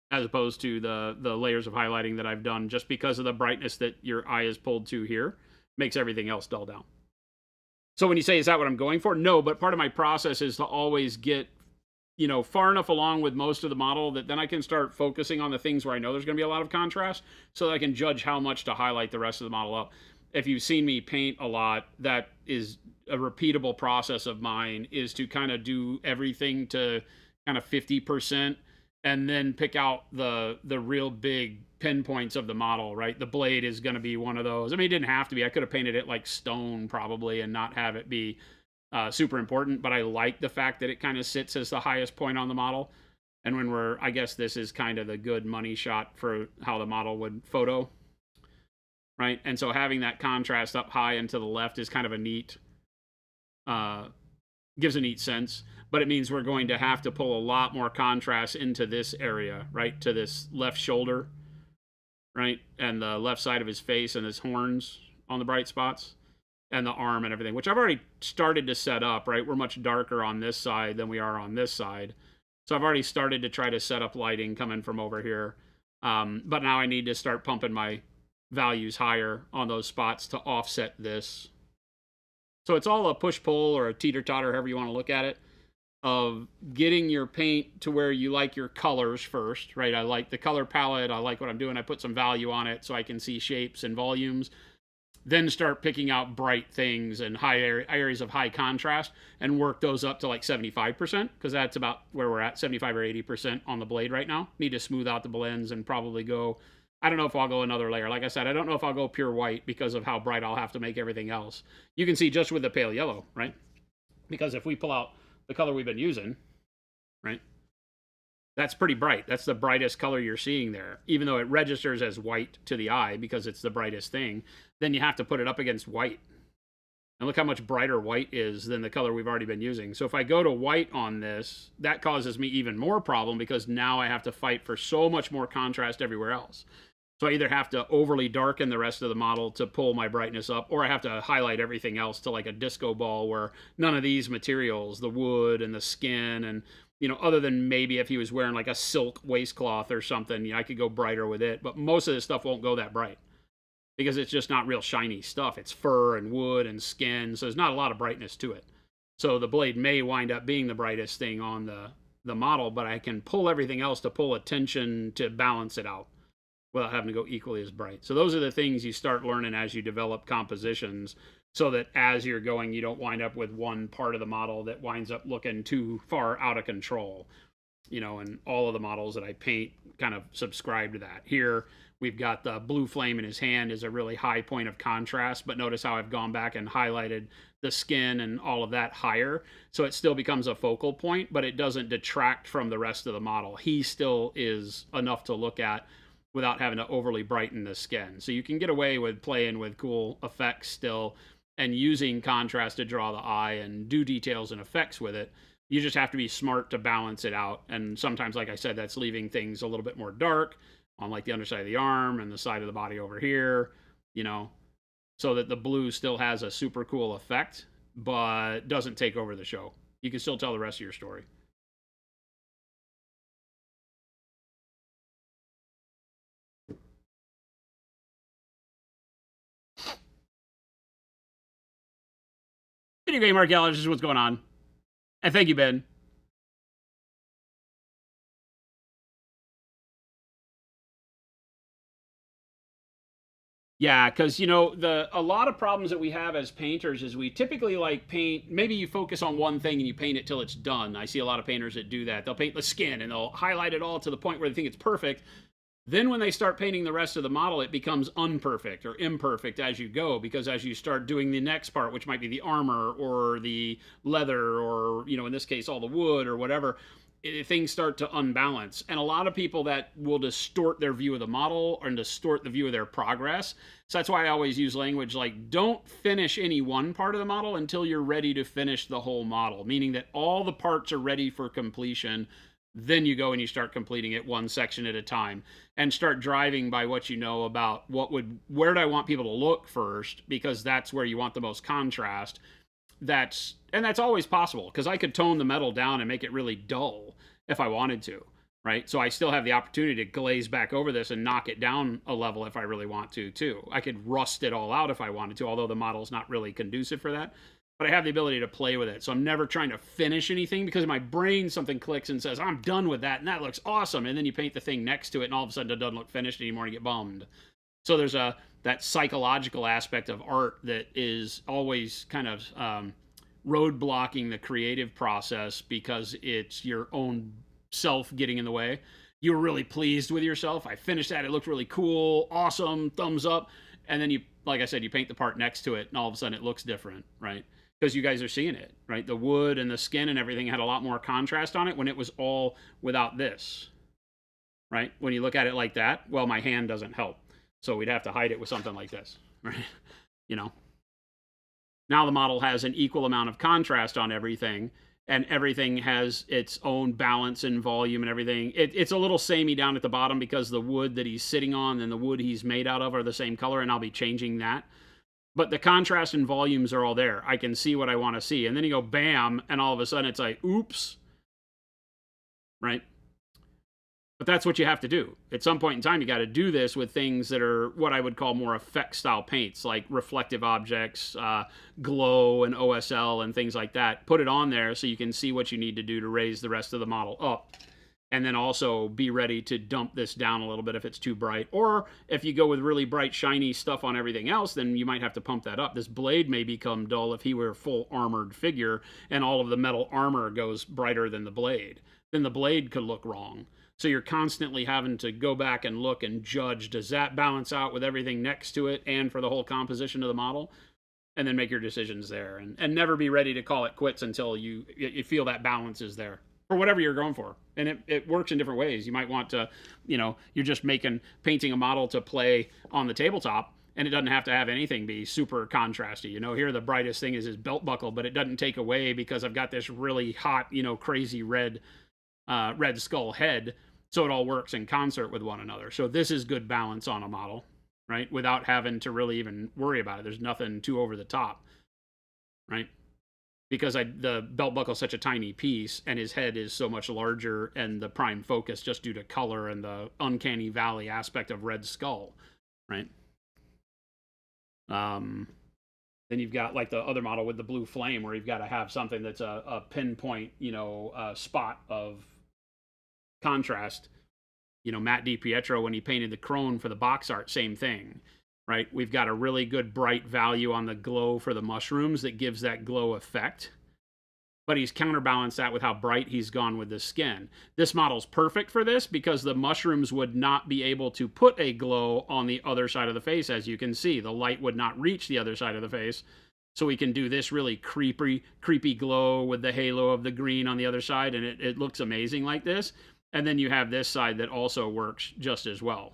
Speaker 1: as opposed to the layers of highlighting that I've done just because of the brightness that your eye is pulled to here. Makes everything else dull down. So when you say, is that what I'm going for? No, but part of my process is to always get, far enough along with most of the model that then I can start focusing on the things where I know there's going to be a lot of contrast so that I can judge how much to highlight the rest of the model up. If you've seen me paint a lot, that is a repeatable process of mine, is to kind of do everything to kind of 50% and then pick out the real big pinpoints of the model, right? The blade is going to be one of those. I mean, it didn't have to be. I could have painted it like stone probably and not have it be super important, but I like the fact that it kind of sits as the highest point on the model. And when I guess this is kind of the good money shot for how the model would photo, right? And so having that contrast up high and to the left is kind of a neat uh, gives a neat sense, but it means we're going to have to pull a lot more contrast into this area, right? To this left shoulder, right? And the left side of his face and his horns on the bright spots and the arm and everything, which I've already started to set up, right? We're much darker on this side than we are on this side. So I've already started to try to set up lighting coming from over here. But now I need to start pumping my values higher on those spots to offset this. So it's all a push-pull or a teeter-totter, however you want to look at it, of getting your paint to where you like your colors first, right? I like the color palette. I like what I'm doing. I put some value on it so I can see shapes and volumes. Then start picking out bright things and areas of high contrast and work those up to like 75%, because that's about where we're at, 75 or 80% on the blade right now. Need to smooth out the blends and probably go, I don't know if I'll go another layer. Like I said, I don't know if I'll go pure white because of how bright I'll have to make everything else. You can see just with the pale yellow, right? Because if we pull out the color we've been using, right? That's pretty bright. That's the brightest color you're seeing there, even though it registers as white to the eye because it's the brightest thing. Then you have to put it up against white. And look how much brighter white is than the color we've already been using. So if I go to white on this, that causes me even more problem because now I have to fight for so much more contrast everywhere else. So I either have to overly darken the rest of the model to pull my brightness up, or I have to highlight everything else to like a disco ball where none of these materials, the wood and the skin and, you know, other than maybe if he was wearing like a silk waistcloth or something, you know, I could go brighter with it. But most of this stuff won't go that bright because it's just not real shiny stuff. It's fur and wood and skin, so there's not a lot of brightness to it. So the blade may wind up being the brightest thing on the model, but I can pull everything else to pull attention to balance it out without having to go equally as bright. So those are the things you start learning as you develop compositions, so that as you're going, you don't wind up with one part of the model that winds up looking too far out of control. You know, and all of the models that I paint kind of subscribe to that. Here, we've got the blue flame in his hand is a really high point of contrast, but notice how I've gone back and highlighted the skin and all of that higher. So it still becomes a focal point, but it doesn't detract from the rest of the model. He still is enough to look at without having to overly brighten the skin. So you can get away with playing with cool effects still and using contrast to draw the eye and do details and effects with it. You just have to be smart to balance it out. And sometimes, like I said, that's leaving things a little bit more dark on like the underside of the arm and the side of the body over here, you know, so that the blue still has a super cool effect, but doesn't take over the show. You can still tell the rest of your story. Video game archaeologist, what's going on? And thank you, Ben. Yeah, because you know a lot of problems that we have as painters is we typically like paint. Maybe you focus on one thing and you paint it till it's done. I see a lot of painters that do that. They'll paint the skin and they'll highlight it all to the point where they think it's perfect. Then when they start painting the rest of the model, it becomes unperfect or imperfect as you go, because as you start doing the next part, which might be the armor or the leather or, you know, in this case, all the wood or whatever, things start to unbalance. And a lot of people that will distort their view of the model or distort the view of their progress. So that's why I always use language like, don't finish any one part of the model until you're ready to finish the whole model, meaning that all the parts are ready for completion. Then you go and you start completing it one section at a time and start driving by what you know about where do I want people to look first, because that's where you want the most contrast. That's always possible, because I could tone the metal down and make it really dull if I wanted to, right? So I still have the opportunity to glaze back over this and knock it down a level if I really want to too. I could rust it all out if I wanted to, although the model's not really conducive for that. But I have the ability to play with it. So I'm never trying to finish anything, because in my brain something clicks and says, I'm done with that and that looks awesome. And then you paint the thing next to it and all of a sudden it doesn't look finished anymore and you get bummed. So there's that psychological aspect of art that is always kind of road blocking the creative process, because it's your own self getting in the way. You were really pleased with yourself. I finished that. It looked really cool. Awesome. Thumbs up. And then you, like I said, you paint the part next to it and all of a sudden it looks different, right? Because you guys are seeing it, right? The wood and the skin and everything had a lot more contrast on it when it was all without this, right? When you look at it like that, well, my hand doesn't help. So we'd have to hide it with something like this, right? You know? Now the model has an equal amount of contrast on everything, and everything has its own balance and volume and everything. It's a little samey down at the bottom because the wood that he's sitting on and the wood he's made out of are the same color, and I'll be changing that. But the contrast and volumes are all there. I can see what I want to see. And then you go bam, and all of a sudden it's like, oops. Right? But that's what you have to do. At some point in time, you got to do this with things that are what I would call more effect style paints, like reflective objects, glow and OSL and things like that. Put it on there so you can see what you need to do to raise the rest of the model up. And then also be ready to dump this down a little bit if it's too bright. Or if you go with really bright, shiny stuff on everything else, then you might have to pump that up. This blade may become dull if he were a full armored figure and all of the metal armor goes brighter than the blade. Then the blade could look wrong. So you're constantly having to go back and look and judge, does that balance out with everything next to it and for the whole composition of the model? And then make your decisions there. And never be ready to call it quits until you feel that balance is there. For whatever you're going for. And it works in different ways. You might want to, you're just painting a model to play on the tabletop, and it doesn't have to have anything be super contrasty. Here the brightest thing is his belt buckle, but it doesn't take away because I've got this really hot, crazy red skull head, so it all works in concert with one another. So this is good balance on a model, right? Without having to really even worry about it. There's nothing too over the top, right? Because the belt buckle is such a tiny piece, and his head is so much larger, and the prime focus just due to color and the uncanny valley aspect of Red Skull, right? Then you've got like the other model with the blue flame, where you've got to have something that's a pinpoint, spot of contrast. Matt DiPietro, when he painted the crone for the box art, same thing, right? We've got a really good bright value on the glow for the mushrooms that gives that glow effect. But he's counterbalanced that with how bright he's gone with the skin. This model's perfect for this because the mushrooms would not be able to put a glow on the other side of the face, as you can see. The light would not reach the other side of the face. So we can do this really creepy glow with the halo of the green on the other side, and it looks amazing like this. And then you have this side that also works just as well.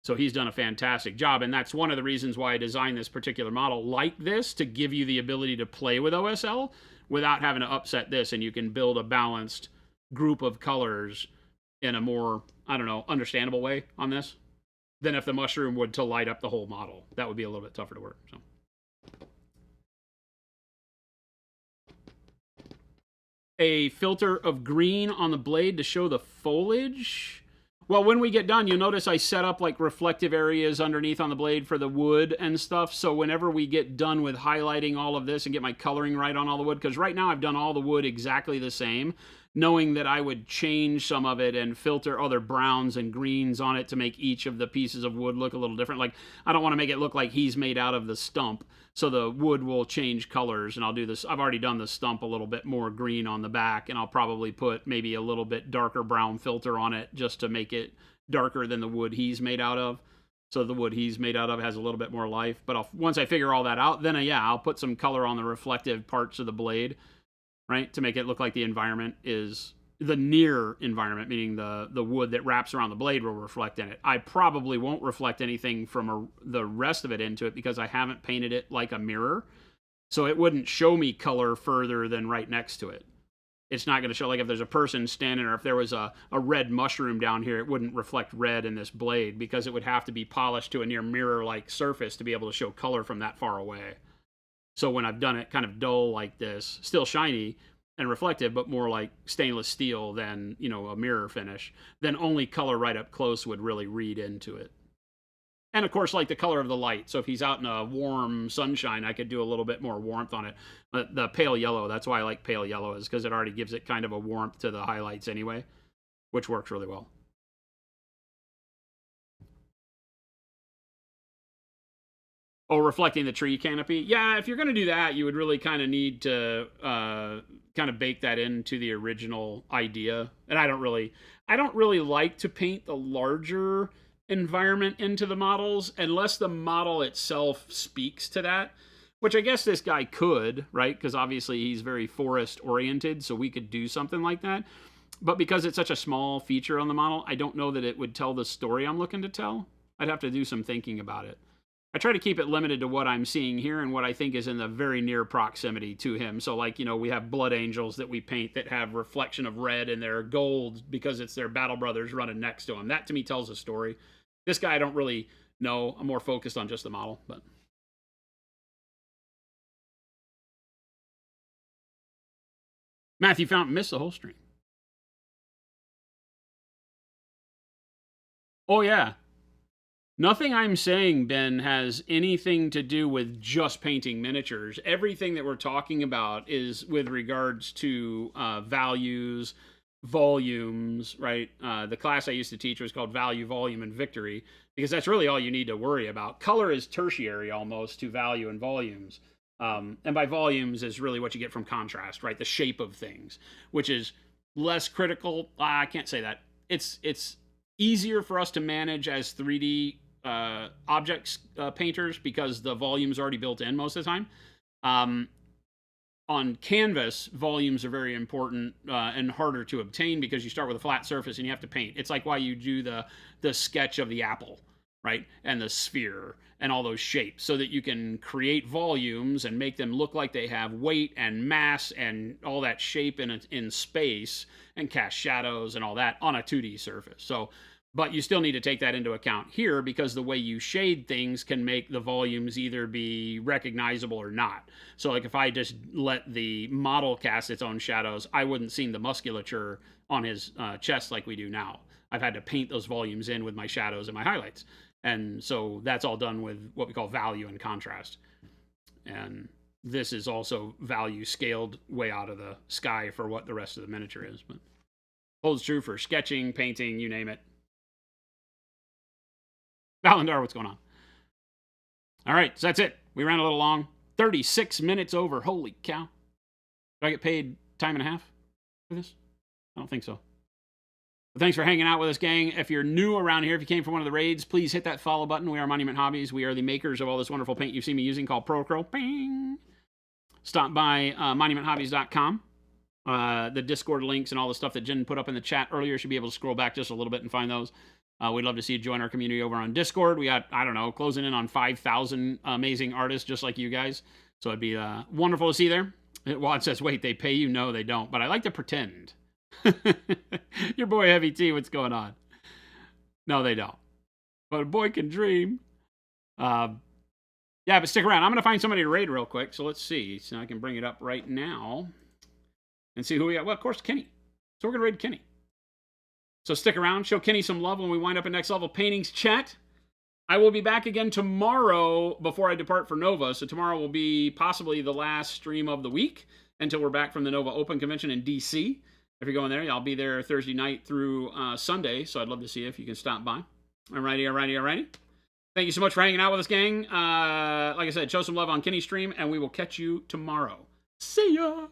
Speaker 1: So he's done a fantastic job, and that's one of the reasons why I designed this particular model like this, to give you the ability to play with OSL without having to upset this, and you can build a balanced group of colors in a more, understandable way on this than if the mushroom would to light up the whole model. That would be a little bit tougher to work. So. A filter of green on the blade to show the foliage. Well, when we get done, you'll notice I set up like reflective areas underneath on the blade for the wood and stuff. So whenever we get done with highlighting all of this and get my coloring right on all the wood, because right now I've done all the wood exactly the same, knowing that I would change some of it and filter other browns and greens on it to make each of the pieces of wood look a little different. Like, I don't want to make it look like he's made out of the stump, so the wood will change colors, and I'll do this. I've already done the stump a little bit more green on the back, and I'll probably put maybe a little bit darker brown filter on it just to make it darker than the wood he's made out of. So the wood he's made out of has a little bit more life. But once I figure all that out, then I'll put some color on the reflective parts of the blade, right, to make it look like the environment is the near environment, meaning the wood that wraps around the blade will reflect in it. I probably won't reflect anything from the rest of it into it because I haven't painted it like a mirror, so it wouldn't show me color further than right next to it. It's not going to show, like if there's a person standing, or if there was a red mushroom down here, it wouldn't reflect red in this blade because it would have to be polished to a near mirror-like surface to be able to show color from that far away. So when I've done it kind of dull like this, still shiny and reflective, but more like stainless steel than, a mirror finish, then only color right up close would really read into it. And of course, like the color of the light. So if he's out in a warm sunshine, I could do a little bit more warmth on it. But the pale yellow, that's why I like pale yellow, is because it already gives it kind of a warmth to the highlights anyway, which works really well. Oh, reflecting the tree canopy. Yeah, if you're going to do that, you would really kind of need to kind of bake that into the original idea. And I don't really like to paint the larger environment into the models unless the model itself speaks to that, which I guess this guy could, right? Because obviously he's very forest oriented, so we could do something like that. But because it's such a small feature on the model, I don't know that it would tell the story I'm looking to tell. I'd have to do some thinking about it. I try to keep it limited to what I'm seeing here and what I think is in the very near proximity to him. So, like, we have blood angels that we paint that have reflection of red and they're gold because it's their battle brothers running next to him. That to me tells a story. This guy I don't really know. I'm more focused on just the model, but. Matthew Fountain missed the whole stream. Oh, yeah. Nothing I'm saying, Ben, has anything to do with just painting miniatures. Everything that we're talking about is with regards to values, volumes, right? The class I used to teach was called Value, Volume, and Victory, because that's really all you need to worry about. Color is tertiary almost to value and volumes. And by volumes is really what you get from contrast, right? The shape of things, which is less critical. I can't say that. It's easier for us to manage as 3D objects painters because the volume's already built in most of the time. On canvas, volumes are very important and harder to obtain because you start with a flat surface and you have to paint. It's like why you do the sketch of the apple, right? And the sphere and all those shapes so that you can create volumes and make them look like they have weight and mass and all that shape in space and cast shadows and all that on a 2D surface. So, but you still need to take that into account here because the way you shade things can make the volumes either be recognizable or not. So like if I just let the model cast its own shadows, I wouldn't see the musculature on his chest like we do now. I've had to paint those volumes in with my shadows and my highlights. And so that's all done with what we call value and contrast. And this is also value scaled way out of the sky for what the rest of the miniature is. But holds true for sketching, painting, you name it. Valandar, what's going on? All right, so that's it. We ran a little long. 36 minutes over. Holy cow. Do I get paid time and a half for this? I don't think so. But thanks for hanging out with us, gang. If you're new around here, if you came from one of the raids, please hit that follow button. We are Monument Hobbies. We are the makers of all this wonderful paint you've seen me using called Procro. Bing. Stop by monumenthobbies.com. The Discord links and all the stuff that Jen put up in the chat earlier, should be able to scroll back just a little bit and find those. We'd love to see you join our community over on Discord. We got, I don't know, closing in on 5,000 amazing artists just like you guys. So it'd be wonderful to see there. Wad says, wait, they pay you? No, they don't. But I like to pretend. Your boy Heavy T, what's going on? No, they don't. But a boy can dream. Yeah, but stick around. I'm going to find somebody to raid real quick. So let's see. So I can bring it up right now and see who we got. Well, of course, Kenny. So we're going to raid Kenny. So stick around, show Kenny some love when we wind up in Next Level Paintings chat. I will be back again tomorrow before I depart for Nova. So tomorrow will be possibly the last stream of the week until we're back from the Nova Open Convention in DC. If you're going there, I'll be there Thursday night through Sunday. So I'd love to see you if you can stop by. Alrighty. Thank you so much for hanging out with us, gang. Like I said, show some love on Kenny's stream, and we will catch you tomorrow. See ya!